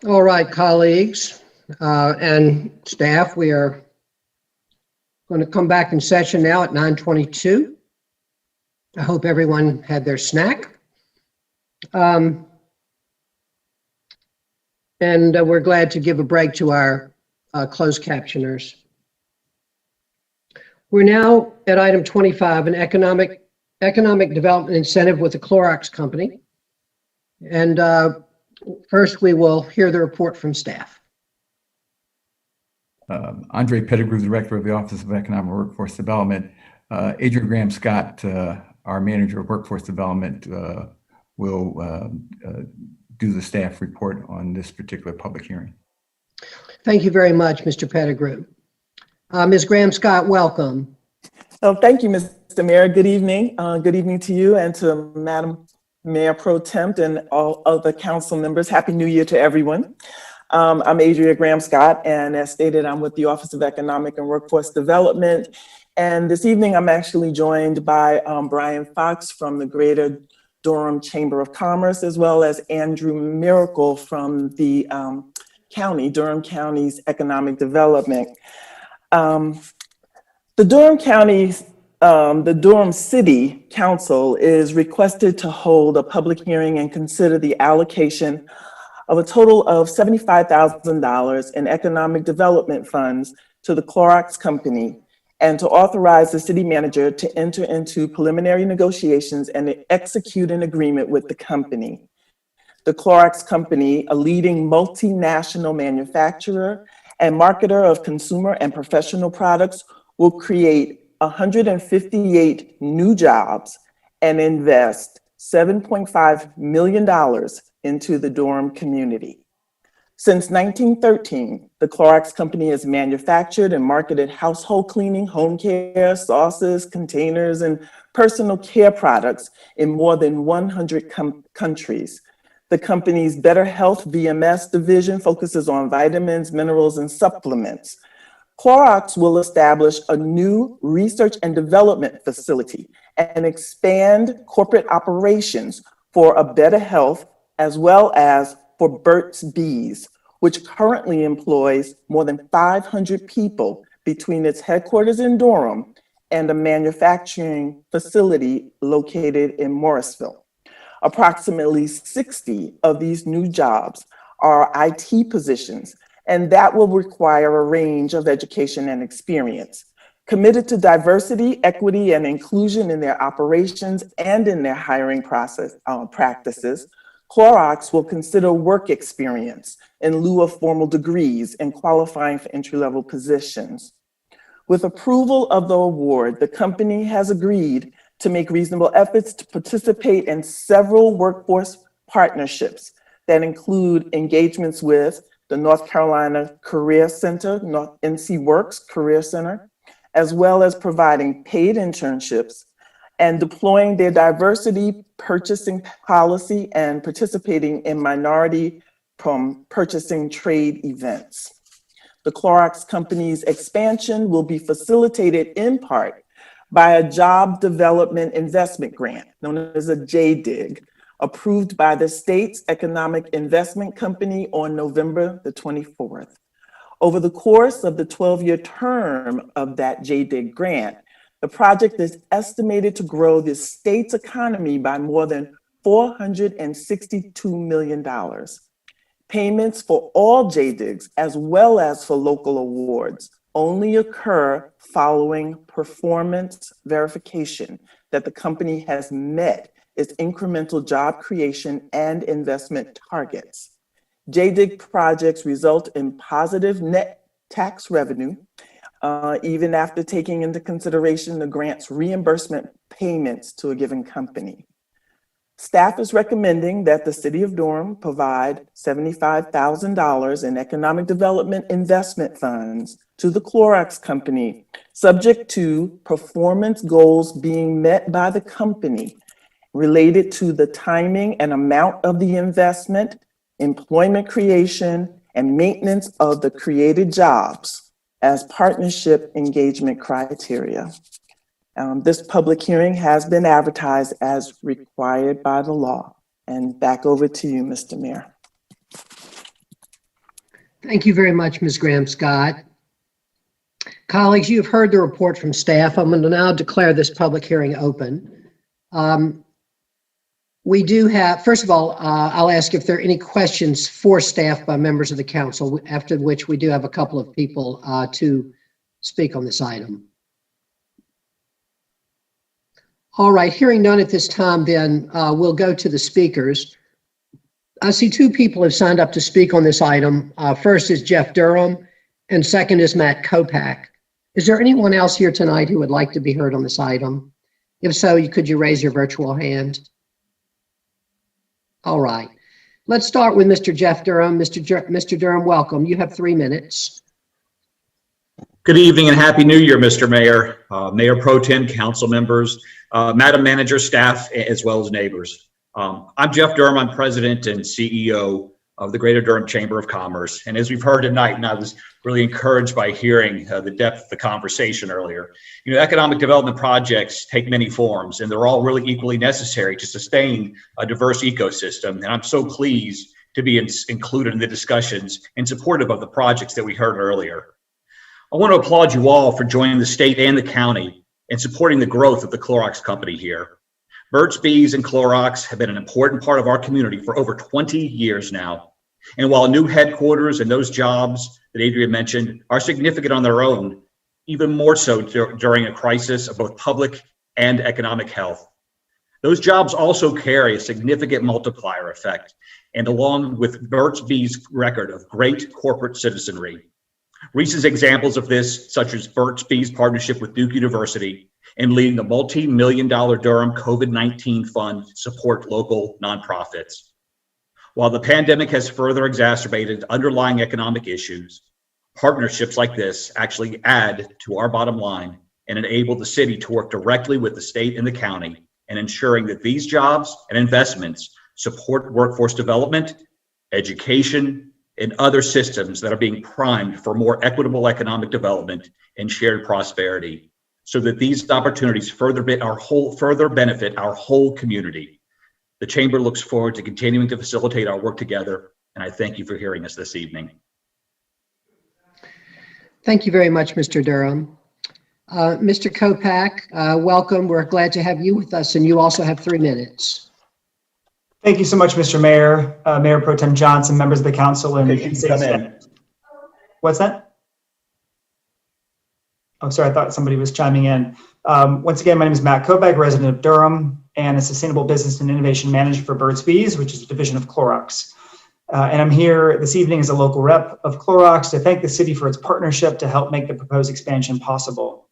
All right, colleagues and staff, we are going to come back in session now at 9:22. I hope everyone had their snack. And we're glad to give a break to our closed captioners. We're now at item 25, an economic development incentive with the Clorox company. And first, we will hear the report from staff.
Andre Pettigrew, Director of the Office of Economic Workforce Development. Adrian Graham-Scott, our Manager of Workforce Development, will do the staff report on this particular public hearing.
Thank you very much, Mr. Pettigrew. Ms. Graham-Scott, welcome.
Oh, thank you, Mr. Mayor. Good evening. Good evening to you and to Madam Mayor Pro Tem and all other council members. Happy New Year to everyone. I'm Adria Graham-Scott, and as stated, I'm with the Office of Economic and Workforce Development. And this evening, I'm actually joined by Brian Fox from the Greater Durham Chamber of Commerce, as well as Andrew Miracle from the Durham County's Economic Development. The Durham City Council is requested to hold a public hearing and consider the allocation of a total of $75,000 in economic development funds to the Clorox company, and to authorize the city manager to enter into preliminary negotiations and execute an agreement with the company. The Clorox company, a leading multinational manufacturer and marketer of consumer and professional products, will create 158 new jobs and invest $7.5 million into the Durham community. Since 1913, the Clorox company has manufactured and marketed household cleaning, home care, sauces, containers, and personal care products in more than 100 countries. The company's Better Health VMS division focuses on vitamins, minerals, and supplements. Clorox will establish a new research and development facility and expand corporate operations for a better health, as well as for Burt's Bees, which currently employs more than 500 people between its headquarters in Durham and a manufacturing facility located in Morrisville. Approximately 60 of these new jobs are IT positions, and that will require a range of education and experience. Committed to diversity, equity, and inclusion in their operations and in their hiring practices, Clorox will consider work experience in lieu of formal degrees and qualifying for entry-level positions. With approval of the award, the company has agreed to make reasonable efforts to participate in several workforce partnerships that include engagements with the North Carolina Career Center, NC Works Career Center, as well as providing paid internships and deploying their diversity purchasing policy and participating in minority purchasing trade events. The Clorox company's expansion will be facilitated in part by a job development investment grant known as a JDIG, approved by the state's Economic Investment Company on November the 24th. Over the course of the 12-year term of that JDIG grant, the project is estimated to grow the state's economy by more than $462 million. Payments for all JDIGs, as well as for local awards, only occur following performance verification that the company has met its incremental job creation and investment targets. JDIG projects result in positive net tax revenue, even after taking into consideration the grant's reimbursement payments to a given company. Staff is recommending that the City of Durham provide $75,000 in economic development investment funds to the Clorox company, subject to performance goals being met by the company related to the timing and amount of the investment, employment creation, and maintenance of the created jobs as partnership engagement criteria. This public hearing has been advertised as required by the law. And back over to you, Mr. Mayor.
Thank you very much, Ms. Graham-Scott. Colleagues, you've heard the report from staff. I'm going to now declare this public hearing open. We do have, first of all, I'll ask if there are any questions for staff by members of the council, after which we do have a couple of people to speak on this item. All right, hearing none at this time, then we'll go to the speakers. I see two people have signed up to speak on this item. First is Jeff Durham, and second is Matt Kopak. Is there anyone else here tonight who would like to be heard on this item? If so, could you raise your virtual hand? All right. Let's start with Mr. Jeff Durham. Mr. Durham, welcome. You have 3 minutes.
Good evening and Happy New Year, Mr. Mayor, Mayor Pro Tem, council members, Madam Manager, staff, as well as neighbors. I'm Jeff Durham. I'm President and CEO of the Greater Durham Chamber of Commerce. And as we've heard tonight, and I was really encouraged by hearing the depth of the conversation earlier, you know, economic development projects take many forms, and they're all really equally necessary to sustain a diverse ecosystem. And I'm so pleased to be included in the discussions and supportive of the projects that we heard earlier. I want to applaud you all for joining the state and the county and supporting the growth of the Clorox company here. Burt's Bees and Clorox have been an important part of our community for over 20 years now. And while new headquarters and those jobs that Adrian mentioned are significant on their own, even more so during a crisis of both public and economic health, those jobs also carry a significant multiplier effect, and along with Burt's Bees' record of great corporate citizenry. Recent examples of this, such as Burt's Bees' partnership with Duke University and leading the multi-million-dollar Durham COVID-19 fund to support local nonprofits. While the pandemic has further exacerbated underlying economic issues, partnerships like this actually add to our bottom line and enable the city to work directly with the state and the county in ensuring that these jobs and investments support workforce development, education, and other systems that are being primed for more equitable economic development and shared prosperity, so that these opportunities further benefit our whole community. The Chamber looks forward to continuing to facilitate our work together, and I thank you for hearing us this evening.
Thank you very much, Mr. Durham. Mr. Kopak, welcome. We're glad to have you with us, and you also have 3 minutes.
Thank you so much, Mr. Mayor, Mayor Pro Tem Johnson, members of the council, and
come in.
What's that? Oh, sorry, I thought somebody was chiming in. Once again, my name is Matt Kopak, resident of Durham, and a sustainable business and innovation manager for Burt's Bees, which is a division of Clorox. And I'm here this evening as a local rep of Clorox to thank the city for its partnership to help make the proposed expansion possible.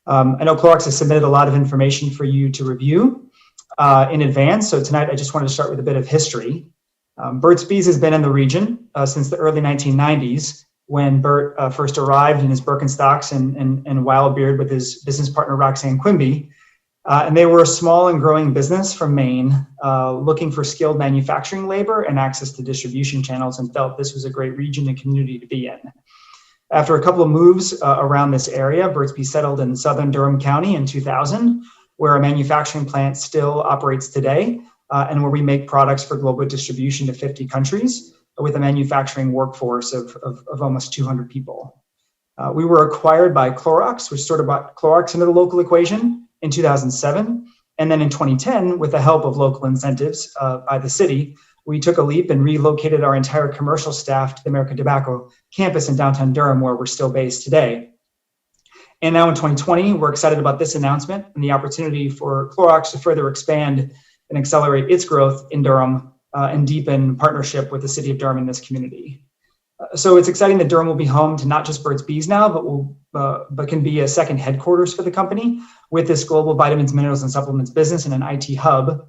I know Clorox has submitted a lot of information for you to review in advance. So tonight, I just wanted to start with a bit of history. Burt's Bees has been in the region since the early 1990s, when Burt first arrived in his Birkenstocks and wild beard with his business partner, Roxanne Quimby. And they were a small and growing business from Maine, looking for skilled manufacturing labor and access to distribution channels, and felt this was a great region and community to be in. After a couple of moves around this area, Burt's Bees settled in southern Durham County in 2000, where a manufacturing plant still operates today, and where we make products for global distribution to 50 countries with a manufacturing workforce of almost 200 people. We were acquired by Clorox, which sort of brought Clorox into the local equation in 2007. And then in 2010, with the help of local incentives by the city, we took a leap and relocated our entire commercial staff to the American Tobacco campus in downtown Durham, where we're still based today. And now in 2020, we're excited about this announcement and the opportunity for Clorox to further expand and accelerate its growth in Durham and deepen partnership with the city of Durham in this community. So it's exciting that Durham will be home to not just Burt's Bees now, but can be a second headquarters for the company with this global vitamins, minerals, and supplements business and an IT hub.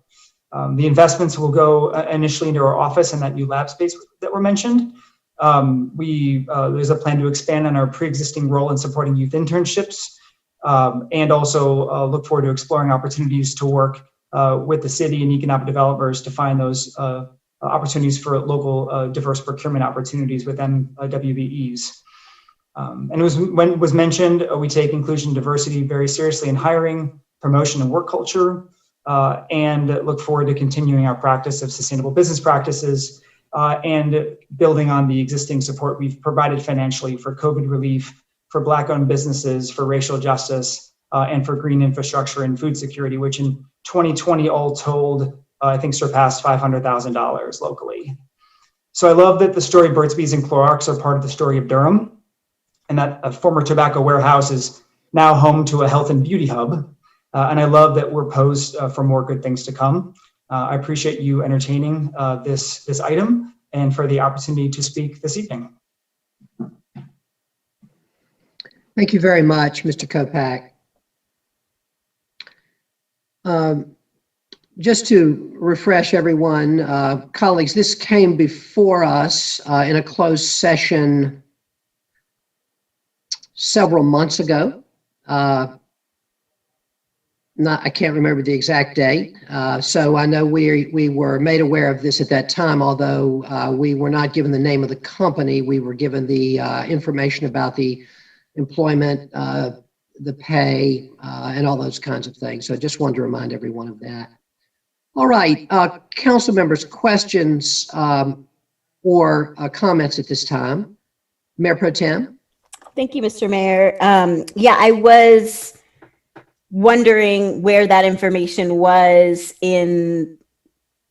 The investments will go initially into our office and that new lab space that were mentioned. There's a plan to expand on our pre-existing role in supporting youth internships, and also look forward to exploring opportunities to work with the city and economic developers to find those opportunities for local diverse procurement opportunities with MWBEs. And it was mentioned, we take inclusion and diversity very seriously in hiring, promotion, and work culture, and look forward to continuing our practice of sustainable business practices and building on the existing support we've provided financially for COVID relief, for Black-owned businesses, for racial justice, and for green infrastructure and food security, which in 2020 all told, I think surpassed $500,000 locally. So I love that the story Burt's Bees and Clorox are part of the story of Durham, and that a former tobacco warehouse is now home to a health and beauty hub. And I love that we're posed for more good things to come. I appreciate you entertaining this item and for the opportunity to speak this evening.
Thank you very much, Mr. Kopak. Just to refresh everyone, colleagues, this came before us in a closed session several months ago. I can't remember the exact date. So I know we were made aware of this at that time, although we were not given the name of the company. We were given the information about the employment, the pay, and all those kinds of things. So I just wanted to remind everyone of that. All right, council members, questions or comments at this time? Mayor Pro Tem?
Thank you, Mr. Mayor. Yeah, I was wondering where that information was in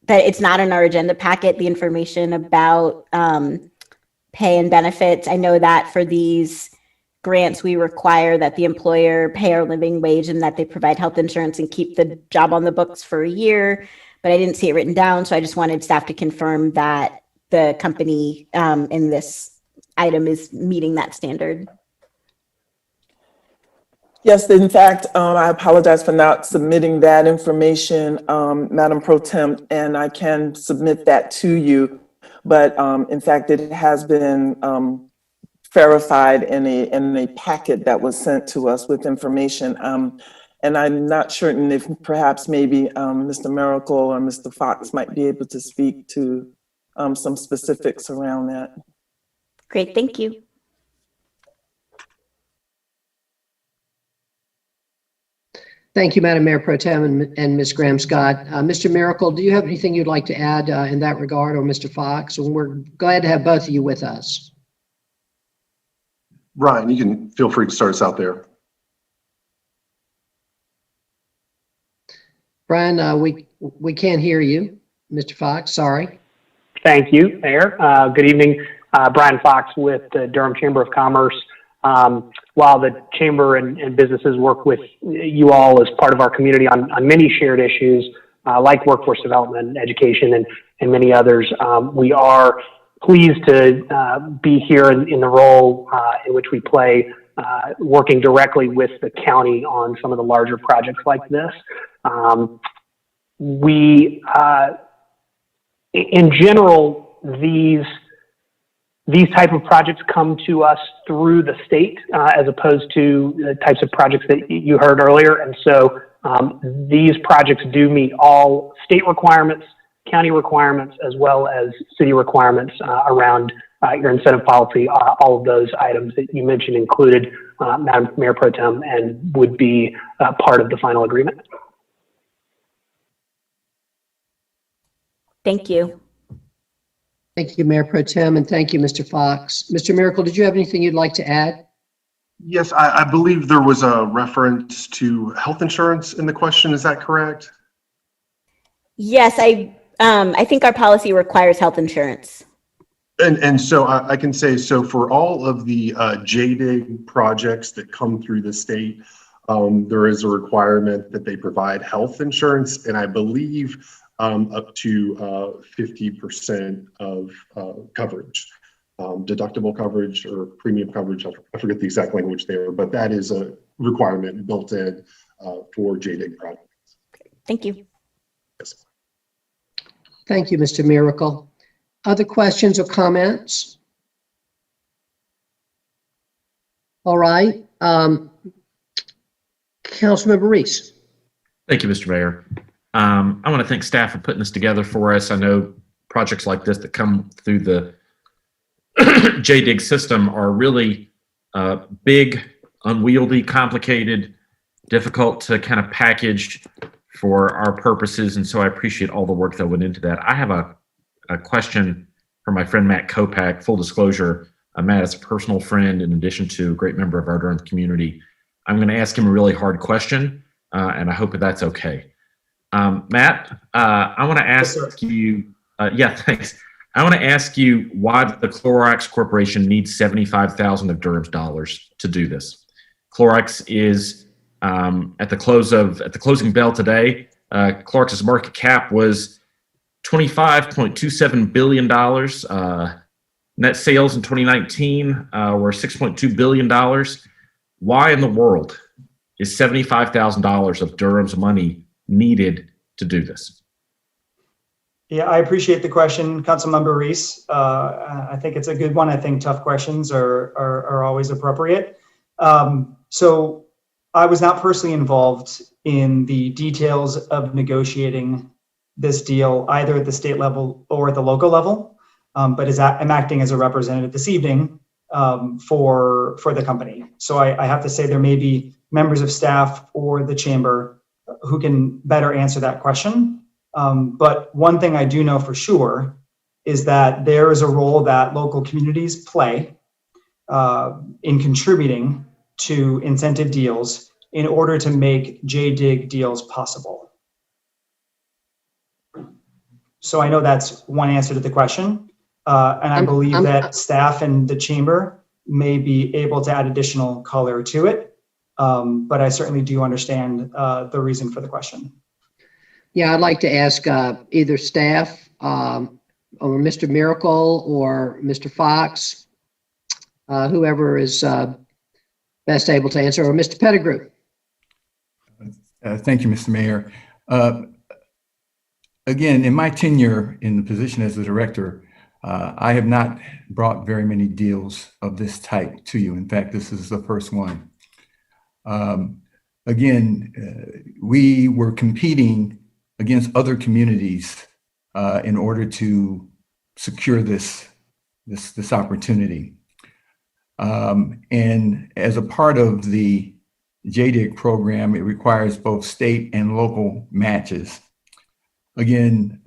that it's not in our agenda packet, the information about pay and benefits. I know that for these grants, we require that the employer pay our living wage and that they provide health insurance and keep the job on the books for a year, but I didn't see it written down. So I just wanted staff to confirm that the company in this item is meeting that standard.
Yes, in fact, I apologize for not submitting that information, Madam Pro Tem, and I can submit that to you. But in fact, it has been verified in a packet that was sent to us with information. And I'm not certain if perhaps maybe Mr. Miracle or Mr. Fox might be able to speak to some specifics around that.
Great, thank you.
Thank you, Madam Mayor Pro Tem and Ms. Graham Scott. Mr. Miracle, do you have anything you'd like to add in that regard, or Mr. Fox? And we're glad to have both of you with us.
Brian, you can feel free to start us out there.
Brian, we can't hear you. Mr. Fox, sorry.
Thank you, Mayor. Good evening. Brian Fox with the Durham Chamber of Commerce. While the Chamber and businesses work with you all as part of our community on many shared issues, like workforce development, education, and many others, we are pleased to be here in the role in which we play, working directly with the county on some of the larger projects like this. In general, these type of projects come to us through the state as opposed to the types of projects that you heard earlier. And so these projects do meet all state requirements, county requirements, as well as city requirements around your incentive policy. All of those items that you mentioned included, Madam Mayor Pro Tem, and would be part of the final agreement.
Thank you.
Thank you, Mayor Pro Tem, and thank you, Mr. Fox. Mr. Miracle, did you have anything you'd like to add?
Yes, I believe there was a reference to health insurance in the question. Is that correct?
Yes, I think our policy requires health insurance.
And so I can say, so for all of the JDIG projects that come through the state, there is a requirement that they provide health insurance, and I believe up to 50% of coverage, deductible coverage or premium coverage. I forget the exact language there, but that is a requirement built in for JDIG projects.
Thank you.
Yes.
Thank you, Mr. Miracle. Other questions or comments? All right. Councilmember Reese.
Thank you, Mr. Mayor. I want to thank staff for putting this together for us. I know projects like this that come through the JDIG system are really big, unwieldy, complicated, difficult to kind of package for our purposes. And so I appreciate all the work that went into that. I have a question for my friend Matt Kopak. Full disclosure, Matt is a personal friend in addition to a great member of our Durham community. I'm going to ask him a really hard question, and I hope that that's okay. Matt, I want to ask you, yeah, thanks. I want to ask you why the Clorox Corporation needs $75,000 of Durham's dollars to do this. Clorox is at the closing bell today. Clorox's market cap was $25.27 billion. Net sales in 2019 were $6.2 billion. Why in the world is $75,000 of Durham's money needed to do this?
Yeah, I appreciate the question, Councilmember Reese. I think it's a good one. I think tough questions are always appropriate. So I was not personally involved in the details of negotiating this deal, either at the state level or at the local level, but I'm acting as a representative this evening for the company. So I have to say there may be members of staff or the chamber who can better answer that question. But one thing I do know for sure is that there is a role that local communities play in contributing to incentive deals in order to make JDIG deals possible. So I know that's one answer to the question. And I believe that staff and the chamber may be able to add additional color to it. But I certainly do understand the reason for the question.
Yeah, I'd like to ask either staff or Mr. Miracle or Mr. Fox, whoever is best able to answer, or Mr. Pettigrew.
Thank you, Mr. Mayor. Again, in my tenure in the position as the director, I have not brought very many deals of this type to you. In fact, this is the first one. Again, we were competing against other communities in order to secure this opportunity. And as a part of the JDIG program, it requires both state and local matches. Again,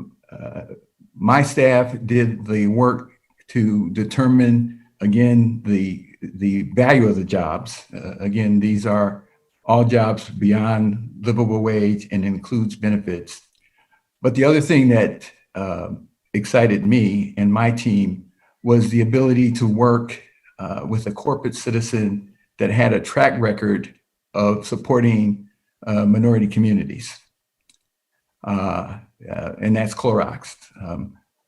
my staff did the work to determine, again, the value of the jobs. Again, these are all jobs beyond livable wage and includes benefits. But the other thing that excited me and my team was the ability to work with a corporate citizen that had a track record of supporting minority communities. And that's Clorox.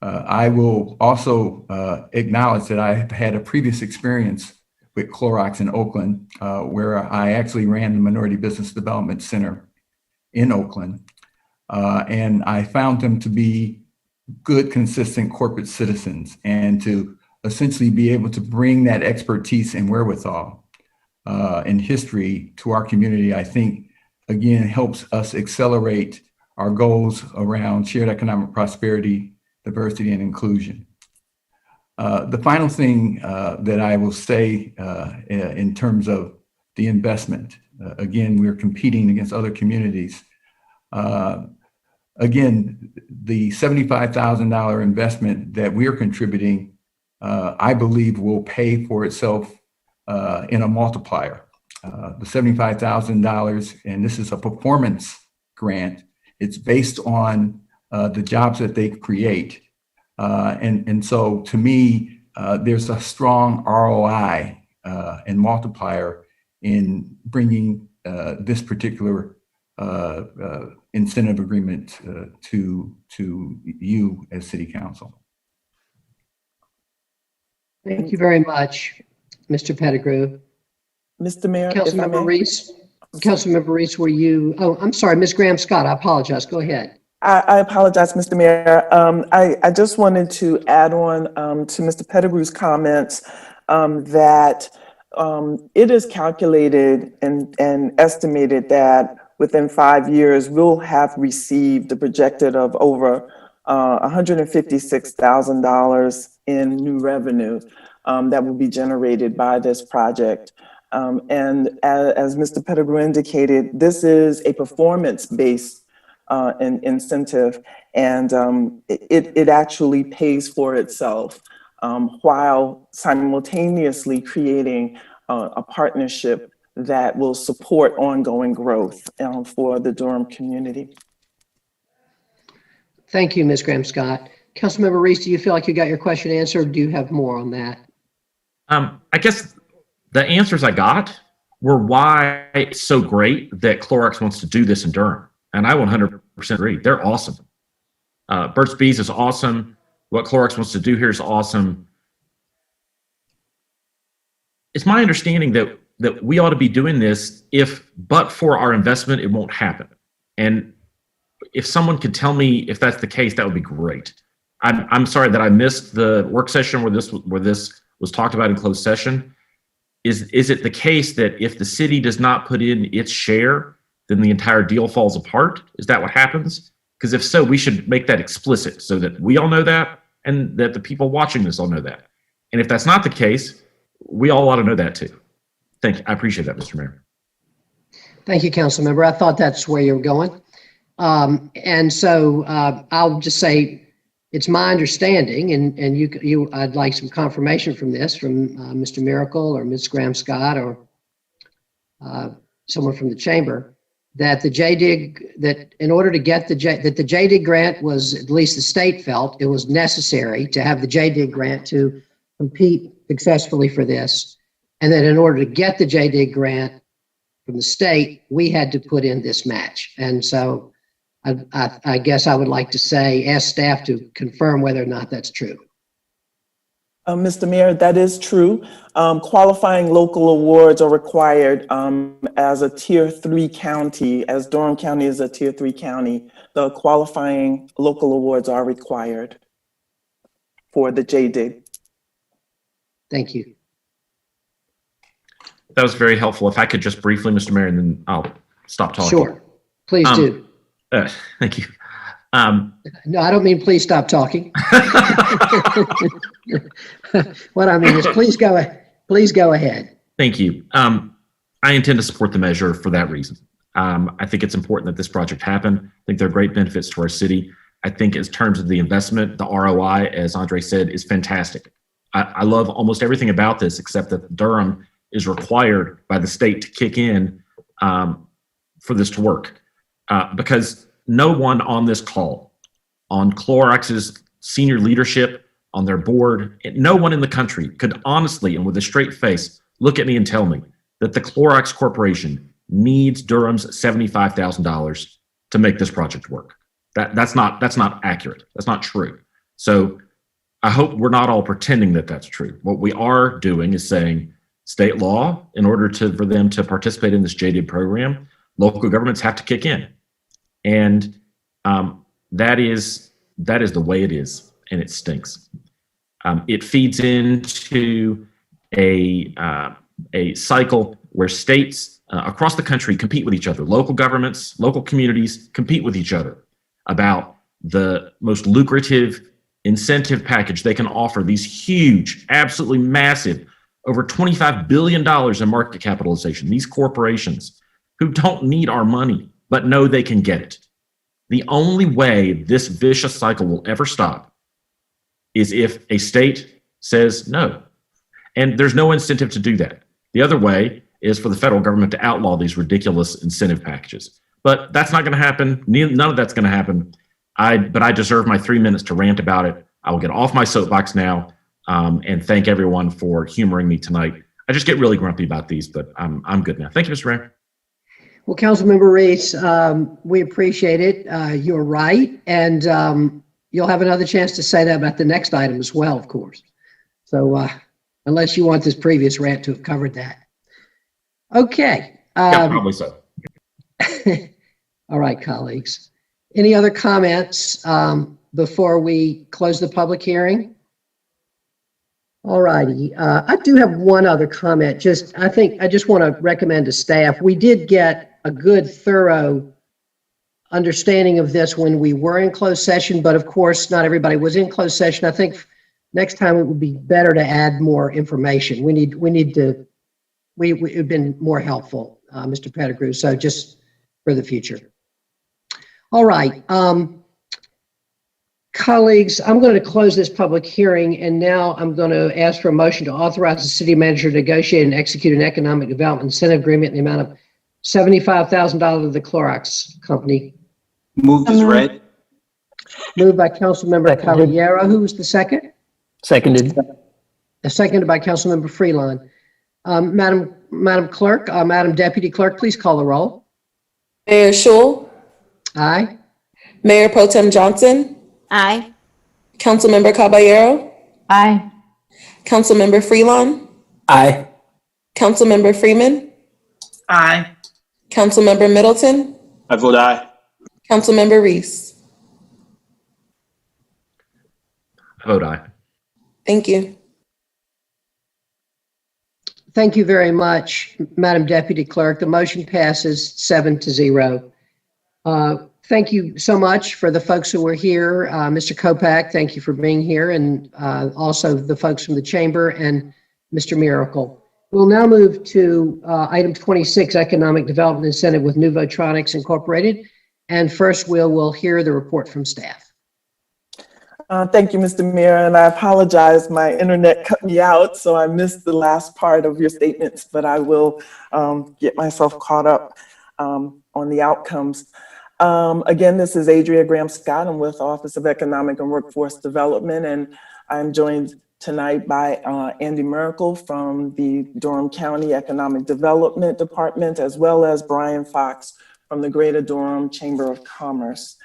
I will also acknowledge that I have had a previous experience with Clorox in Oakland, where I actually ran the Minority Business Development Center in Oakland. And I found them to be good, consistent corporate citizens, and to essentially be able to bring that expertise and wherewithal and history to our community, I think, again, helps us accelerate our goals around shared economic prosperity, diversity, and inclusion. The final thing that I will say in terms of the investment, again, we're competing against other communities. Again, the $75,000 investment that we're contributing, I believe will pay for itself in a multiplier. The $75,000, and this is a performance grant, it's based on the jobs that they create. And so to me, there's a strong ROI and multiplier in bringing this particular incentive agreement to you as City Council.
Thank you very much, Mr. Pettigrew.
Mr. Mayor,
Councilmember Reese. Councilmember Reese, were you? Oh, I'm sorry, Ms. Graham Scott. I apologize. Go ahead.
I apologize, Mr. Mayor. I just wanted to add on to Mr. Pettigrew's comments that it is calculated and estimated that within 5 years, we'll have received a projected of over $156,000 in new revenue that will be generated by this project. And as Mr. Pettigrew indicated, this is a performance-based an incentive, and it actually pays for itself while simultaneously creating a partnership that will support ongoing growth for the Durham community.
Thank you, Ms. Graham-Scott. Councilmember Reese, do you feel like you got your question answered, or do you have more on that?
I guess the answers I got were why it's so great that Clorox wants to do this in Durham. And I 100% agree. They're awesome. Burt's Bees is awesome. What Clorox wants to do here is awesome. It's my understanding that we ought to be doing this but for our investment, it won't happen. And if someone could tell me if that's the case, that would be great. I'm sorry that I missed the work session where this was talked about in closed session. Is it the case that if the city does not put in its share, then the entire deal falls apart? Is that what happens? Because if so, we should make that explicit so that we all know that and that the people watching this all know that. And if that's not the case, we all ought to know that too. Thank you. I appreciate that, Mr. Mayor.
Thank you, Councilmember. I thought that's where you were going. And so I'll just say it's my understanding, and I'd like some confirmation from this from Mr. Miracle or Ms. Graham-Scott or someone from the chamber, that the JDIG, that in order to get the JDIG grant was, at least the state felt, it was necessary to have the JDIG grant to compete successfully for this. And that in order to get the JDIG grant from the state, we had to put in this match. And so I guess I would like to ask staff to confirm whether or not that's true.
Mr. Mayor, that is true. Qualifying local awards are required as a Tier 3 county, as Durham County is a Tier 3 county. The qualifying local awards are required for the JDIG.
Thank you.
That was very helpful. If I could just briefly, Mr. Mayor, and then I'll stop talking.
Sure, please do.
Thank you.
No, I don't mean please stop talking. What I mean is please go ahead.
Thank you. I intend to support the measure for that reason. I think it's important that this project happen. I think there are great benefits to our city. I think in terms of the investment, the ROI, as Andre said, is fantastic. I love almost everything about this, except that Durham is required by the state to kick in for this to work. Because no one on this call, on Clorox's senior leadership, on their board, no one in the country could honestly and with a straight face look at me and tell me that the Clorox Corporation needs Durham's $75,000 to make this project work. That's not accurate. That's not true. So I hope we're not all pretending that that's true. What we are doing is saying state law, in order for them to participate in this JDIG program, local governments have to kick in. And that is the way it is, and it stinks. It feeds into a cycle where states across the country compete with each other. Local governments, local communities compete with each other about the most lucrative incentive package they can offer these huge, absolutely massive, over $25 billion in market capitalization, these corporations who don't need our money, but know they can get it. The only way this vicious cycle will ever stop is if a state says no. And there's no incentive to do that. The other way is for the federal government to outlaw these ridiculous incentive packages. But that's not going to happen. None of that's going to happen. But I deserve my 3 minutes to rant about it. I will get off my soapbox now and thank everyone for humoring me tonight. I just get really grumpy about these, but I'm good now. Thank you, Mr. Mayor.
Well, Councilmember Reese, we appreciate it. You're right. And you'll have another chance to say that about the next item as well, of course. So unless you want this previous rant to have covered that. Okay.
Yeah, probably so.
All right, colleagues. Any other comments before we close the public hearing? All righty. I do have one other comment. I just want to recommend to staff, we did get a good, thorough understanding of this when we were in closed session, but of course, not everybody was in closed session. I think next time it would be better to add more information. We've been more helpful, Mr. Pettigrew, so just for the future. All right. Colleagues, I'm going to close this public hearing, and now I'm going to ask for a motion to authorize the city manager to negotiate and execute an economic development incentive agreement in the amount of $75,000 to the Clorox company.
Moved as read.
Moved by Councilmember Caballero. Who was the second?
Seconded.
Seconded by Councilmember Freeland. Madam Clerk, Madam Deputy Clerk, please call the roll.
Mayor Schul,
Aye.
Mayor Pro Tem Johnson,
Aye.
Councilmember Caballero,
Aye.
Councilmember Freeland,
Aye.
Councilmember Freeman,
Aye.
Councilmember Middleton,
I vote aye.
Councilmember Reese.
I vote aye.
Thank you.
Thank you very much, Madam Deputy Clerk. The motion passes 7-0. Thank you so much for the folks who were here. Mr. Kopak, thank you for being here, and also the folks from the chamber and Mr. Miracle. We'll now move to item 26, Economic Development Incentive with Nuvotronics Incorporated. And first, we'll hear the report from staff.
Thank you, Mr. Mayor, and I apologize, my internet cut me out, so I missed the last part of your statements, but I will get myself caught up on the outcomes. Again, this is Adria Graham-Scott. I'm with Office of Economic and Workforce Development, and I'm joined tonight by Andy Miracle from the Durham County Economic Development Department, as well as Brian Fox from the Greater Durham Chamber of Commerce.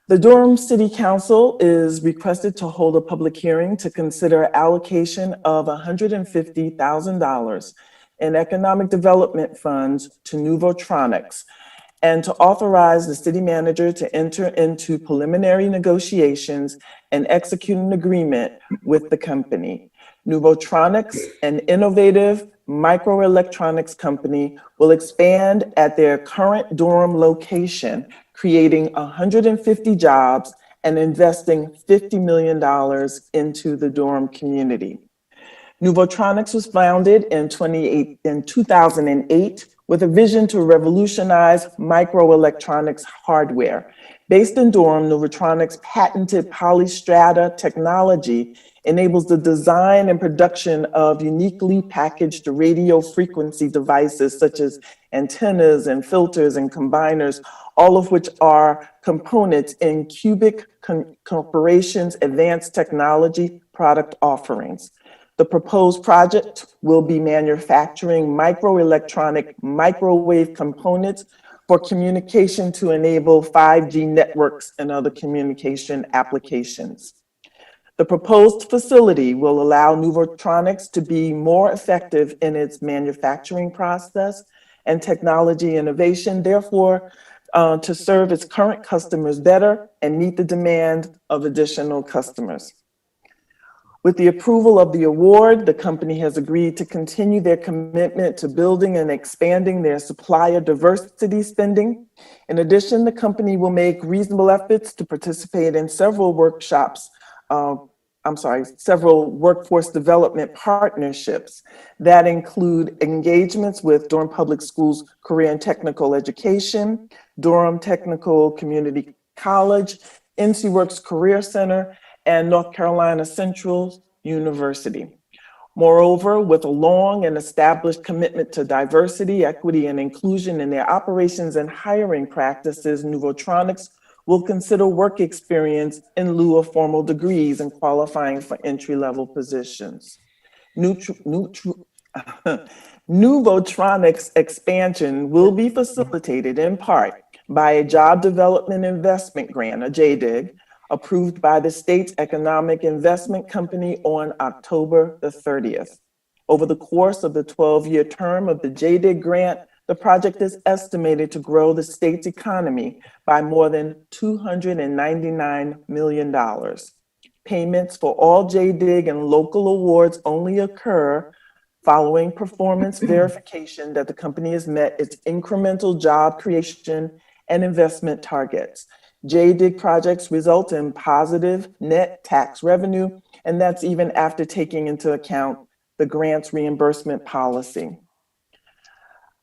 The Durham City Council is requested to hold a public hearing to consider allocation of $150,000 in economic development funds to Nuvotronics, and to authorize the city manager to enter into preliminary negotiations and execute an agreement with the company. Nuvotronics, an innovative microelectronics company, will expand at their current Durham location, creating 150 jobs and investing $50 million into the Durham community. Nuvotronics was founded in 2008 with a vision to revolutionize microelectronics hardware. Based in Durham, Nuvotronics' patented polystrata technology enables the design and production of uniquely packaged radio frequency devices such as antennas and filters and combiners, all of which are components in Cubic Corporation's advanced technology product offerings. The proposed project will be manufacturing microelectronic microwave components for communication to enable 5G networks and other communication applications. The proposed facility will allow Nuvotronics to be more effective in its manufacturing process and technology innovation, therefore, to serve its current customers better and meet the demand of additional customers. With the approval of the award, the company has agreed to continue their commitment to building and expanding their supplier diversity spending. In addition, the company will make reasonable efforts to participate in several several workforce development partnerships that include engagements with Durham Public Schools Career and Technical Education, Durham Technical Community College, NC Works Career Center, and North Carolina Central University. Moreover, with a long and established commitment to diversity, equity, and inclusion in their operations and hiring practices, Nuvotronics will consider work experience in lieu of formal degrees and qualifying for entry-level positions. Nuvotronics expansion will be facilitated in part by a Job Development Investment Grant, a JDIG, approved by the state's Economic Investment Company on October the 30th. Over the course of the 12-year term of the JDIG grant, the project is estimated to grow the state's economy by more than $299 million. Payments for all JDIG and local awards only occur following performance verification that the company has met its incremental job creation and investment targets. JDIG projects result in positive net tax revenue, and that's even after taking into account the grant's reimbursement policy.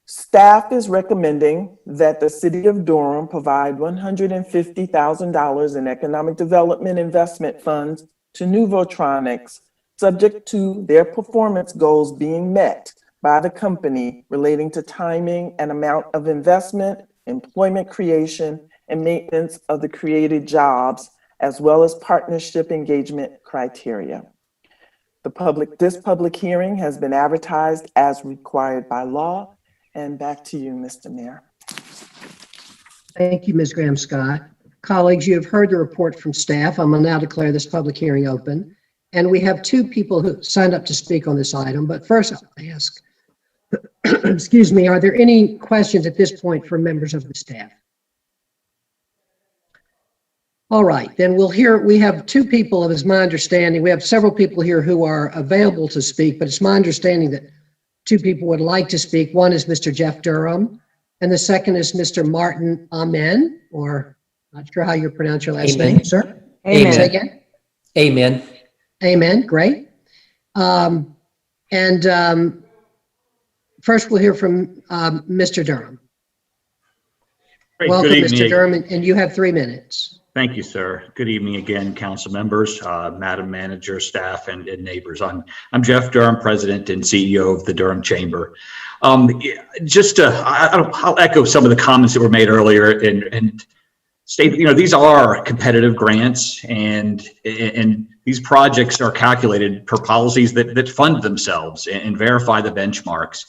Staff is recommending that the City of Durham provide $150,000 in economic development investment funds to Nuvotronics, subject to their performance goals being met by the company relating to timing and amount of investment, employment creation, and maintenance of the created jobs, as well as partnership engagement criteria. This public hearing has been advertised as required by law. And back to you, Mr. Mayor.
Thank you, Ms. Graham Scott. Colleagues, you have heard the report from staff. I'm going to now declare this public hearing open. And we have two people who signed up to speak on this item. But first, I'll ask, excuse me, are there any questions at this point from members of the staff? All right, then we have two people, it is my understanding. We have several people here who are available to speak, but it's my understanding that two people would like to speak. One is Mr. Jeff Durham, and the second is Mr. Martin Amen, or not sure how you pronounce your last name, sir.
Amen.
Say again.
Amen.
Amen, great. First we'll hear from Mr. Durham.
Great.
Welcome,
Good evening.
Mr. Durham, and you have 3 minutes.
Thank you, sir. Good evening again, council members, Madam Manager, staff, and neighbors. I'm Jeff Durham, President and CEO of the Durham Chamber. I'll echo some of the comments that were made earlier and state, these are competitive grants, and these projects are calculated per policies that fund themselves and verify the benchmarks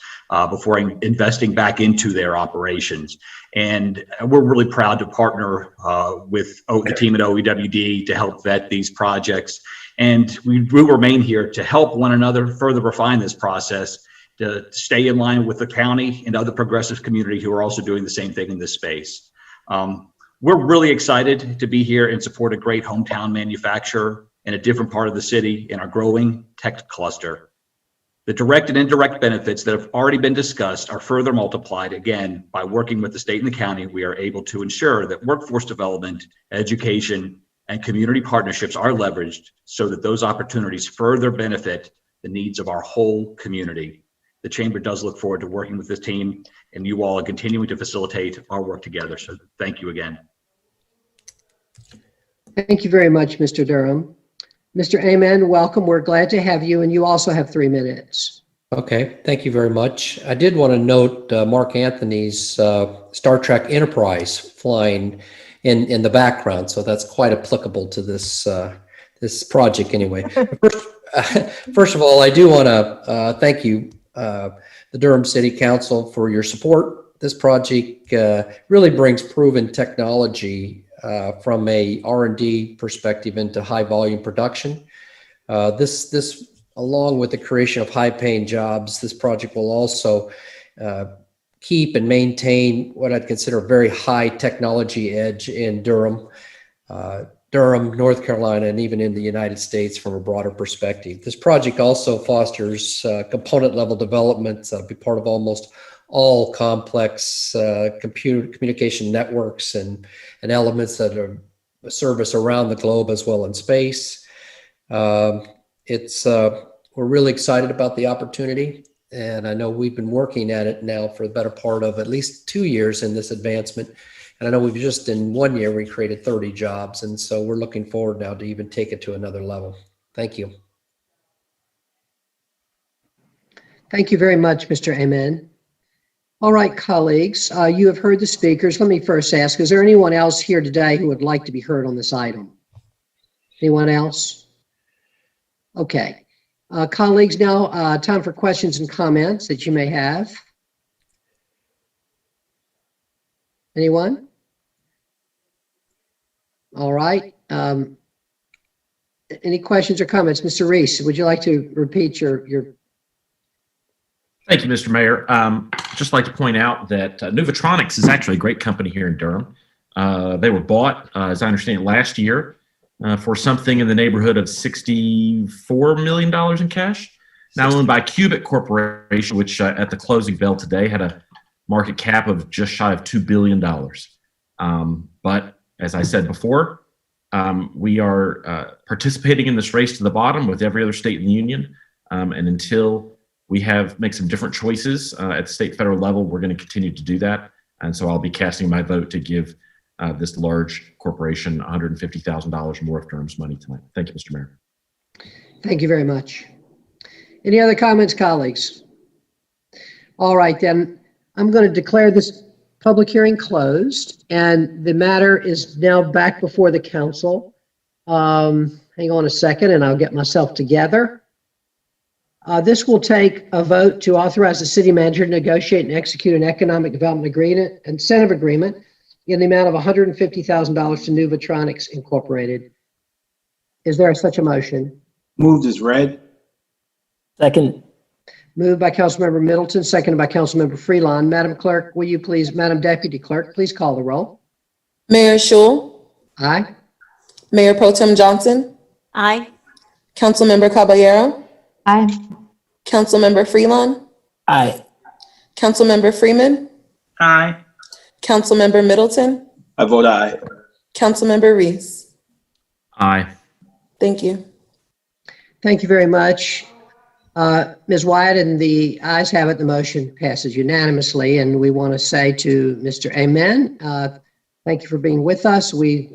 before investing back into their operations. And we're really proud to partner with the team at OEWD to help vet these projects. And we will remain here to help one another further refine this process, to stay in line with the county and other progressive community who are also doing the same thing in this space. We're really excited to be here and support a great hometown manufacturer in a different part of the city in our growing tech cluster. The direct and indirect benefits that have already been discussed are further multiplied again by working with the state and the county. We are able to ensure that workforce development, education, and community partnerships are leveraged so that those opportunities further benefit the needs of our whole community. The Chamber does look forward to working with this team, and you all are continuing to facilitate our work together. So thank you again.
Thank you very much, Mr. Durham. Mr. Amen, welcome. We're glad to have you, and you also have 3 minutes.
Okay, thank you very much. I did want to note Mark Anthony's Star Trek Enterprise flying in the background, so that's quite applicable to this this project anyway. First of all, I do want to thank you, the Durham City Council, for your support. This project really brings proven technology from a R&D perspective into high volume production. This, along with the creation of high paying jobs, this project will also keep and maintain what I'd consider a very high technology edge in Durham, North Carolina, and even in the United States from a broader perspective. This project also fosters component level development, be part of almost all complex communication networks and elements that are service around the globe as well in space. We're really excited about the opportunity, and I know we've been working at it now for the better part of at least 2 years in this advancement. And I know we've just in 1 year, we created 30 jobs. And so we're looking forward now to even take it to another level. Thank you.
Thank you very much, Mr. Amen. All right, colleagues, you have heard the speakers. Let me first ask, is there anyone else here today who would like to be heard on this item? Anyone else? Okay. Colleagues, now time for questions and comments that you may have. Anyone? All right. Any questions or comments? Mr. Reese, would you like to repeat your
Thank you, Mr. Mayor. Just like to point out that Nuvotronics is actually a great company here in Durham. They were bought, as I understand, last year for something in the neighborhood of $64 million in cash. Now owned by Cubic Corporation, which at the closing bell today had a market cap of just shy of $2 billion. But as I said before, we are participating in this race to the bottom with every other state in the union. And until we make some different choices at the state federal level. We're going to continue to do that. And so I'll be casting my vote to give this large corporation $150,000 more of Durham's money tonight. Thank you, Mr. Mayor.
Thank you very much. Any other comments, colleagues? All right, then I'm going to declare this public hearing closed, and the matter is now back before the council. Hang on a second, and I'll get myself together. This will take a vote to authorize the city manager to negotiate and execute an economic development agreement, incentive agreement in the amount of $150,000 to Nuvotronics Incorporated. Is there such a motion?
Moved as read.
Second.
Moved by Councilmember Middleton, seconded by Councilmember Freelon. Madam Clerk, will you please, Madam Deputy Clerk, please call the roll.
Mayor Schul,
Aye.
Mayor Pro Tem Johnson,
Aye.
Councilmember Caballero,
Aye.
Councilmember Freelon,
Aye.
Councilmember Freeman,
Aye.
Councilmember Middleton,
I vote aye.
Councilmember Reese.
Aye.
Thank you.
Thank you very much. Ms. Wyatt, and the ayes have it, the motion passes unanimously, and we want to say to Mr. Amen, thank you for being with us. We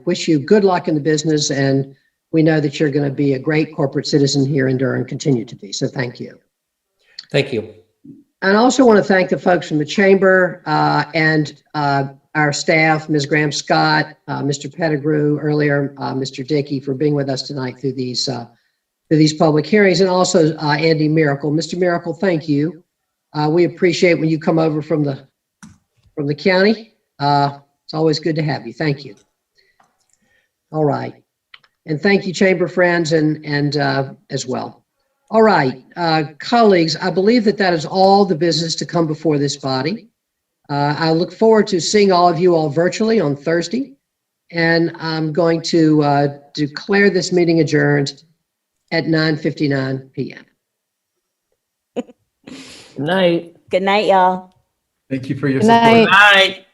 wish you good luck in the business, and we know that you're going to be a great corporate citizen here in Durham, continue to be, so thank you.
Thank you.
And I also want to thank the folks from the chamber and our staff, Ms. Graham Scott, Mr. Pettigrew earlier, Mr. Dickey, for being with us tonight through these public hearings, and also Andy Miracle. Mr. Miracle, thank you. We appreciate when you come over from the county. It's always good to have you. Thank you. All right. And thank you, chamber friends, and as well. All right, colleagues, I believe that is all the business to come before this body. I look forward to seeing all of you all virtually on Thursday, and I'm going to declare this meeting adjourned at 9:59 p.m.
Good night.
Good night, y'all.
Thank you for your
Good
support.
night.
Aye.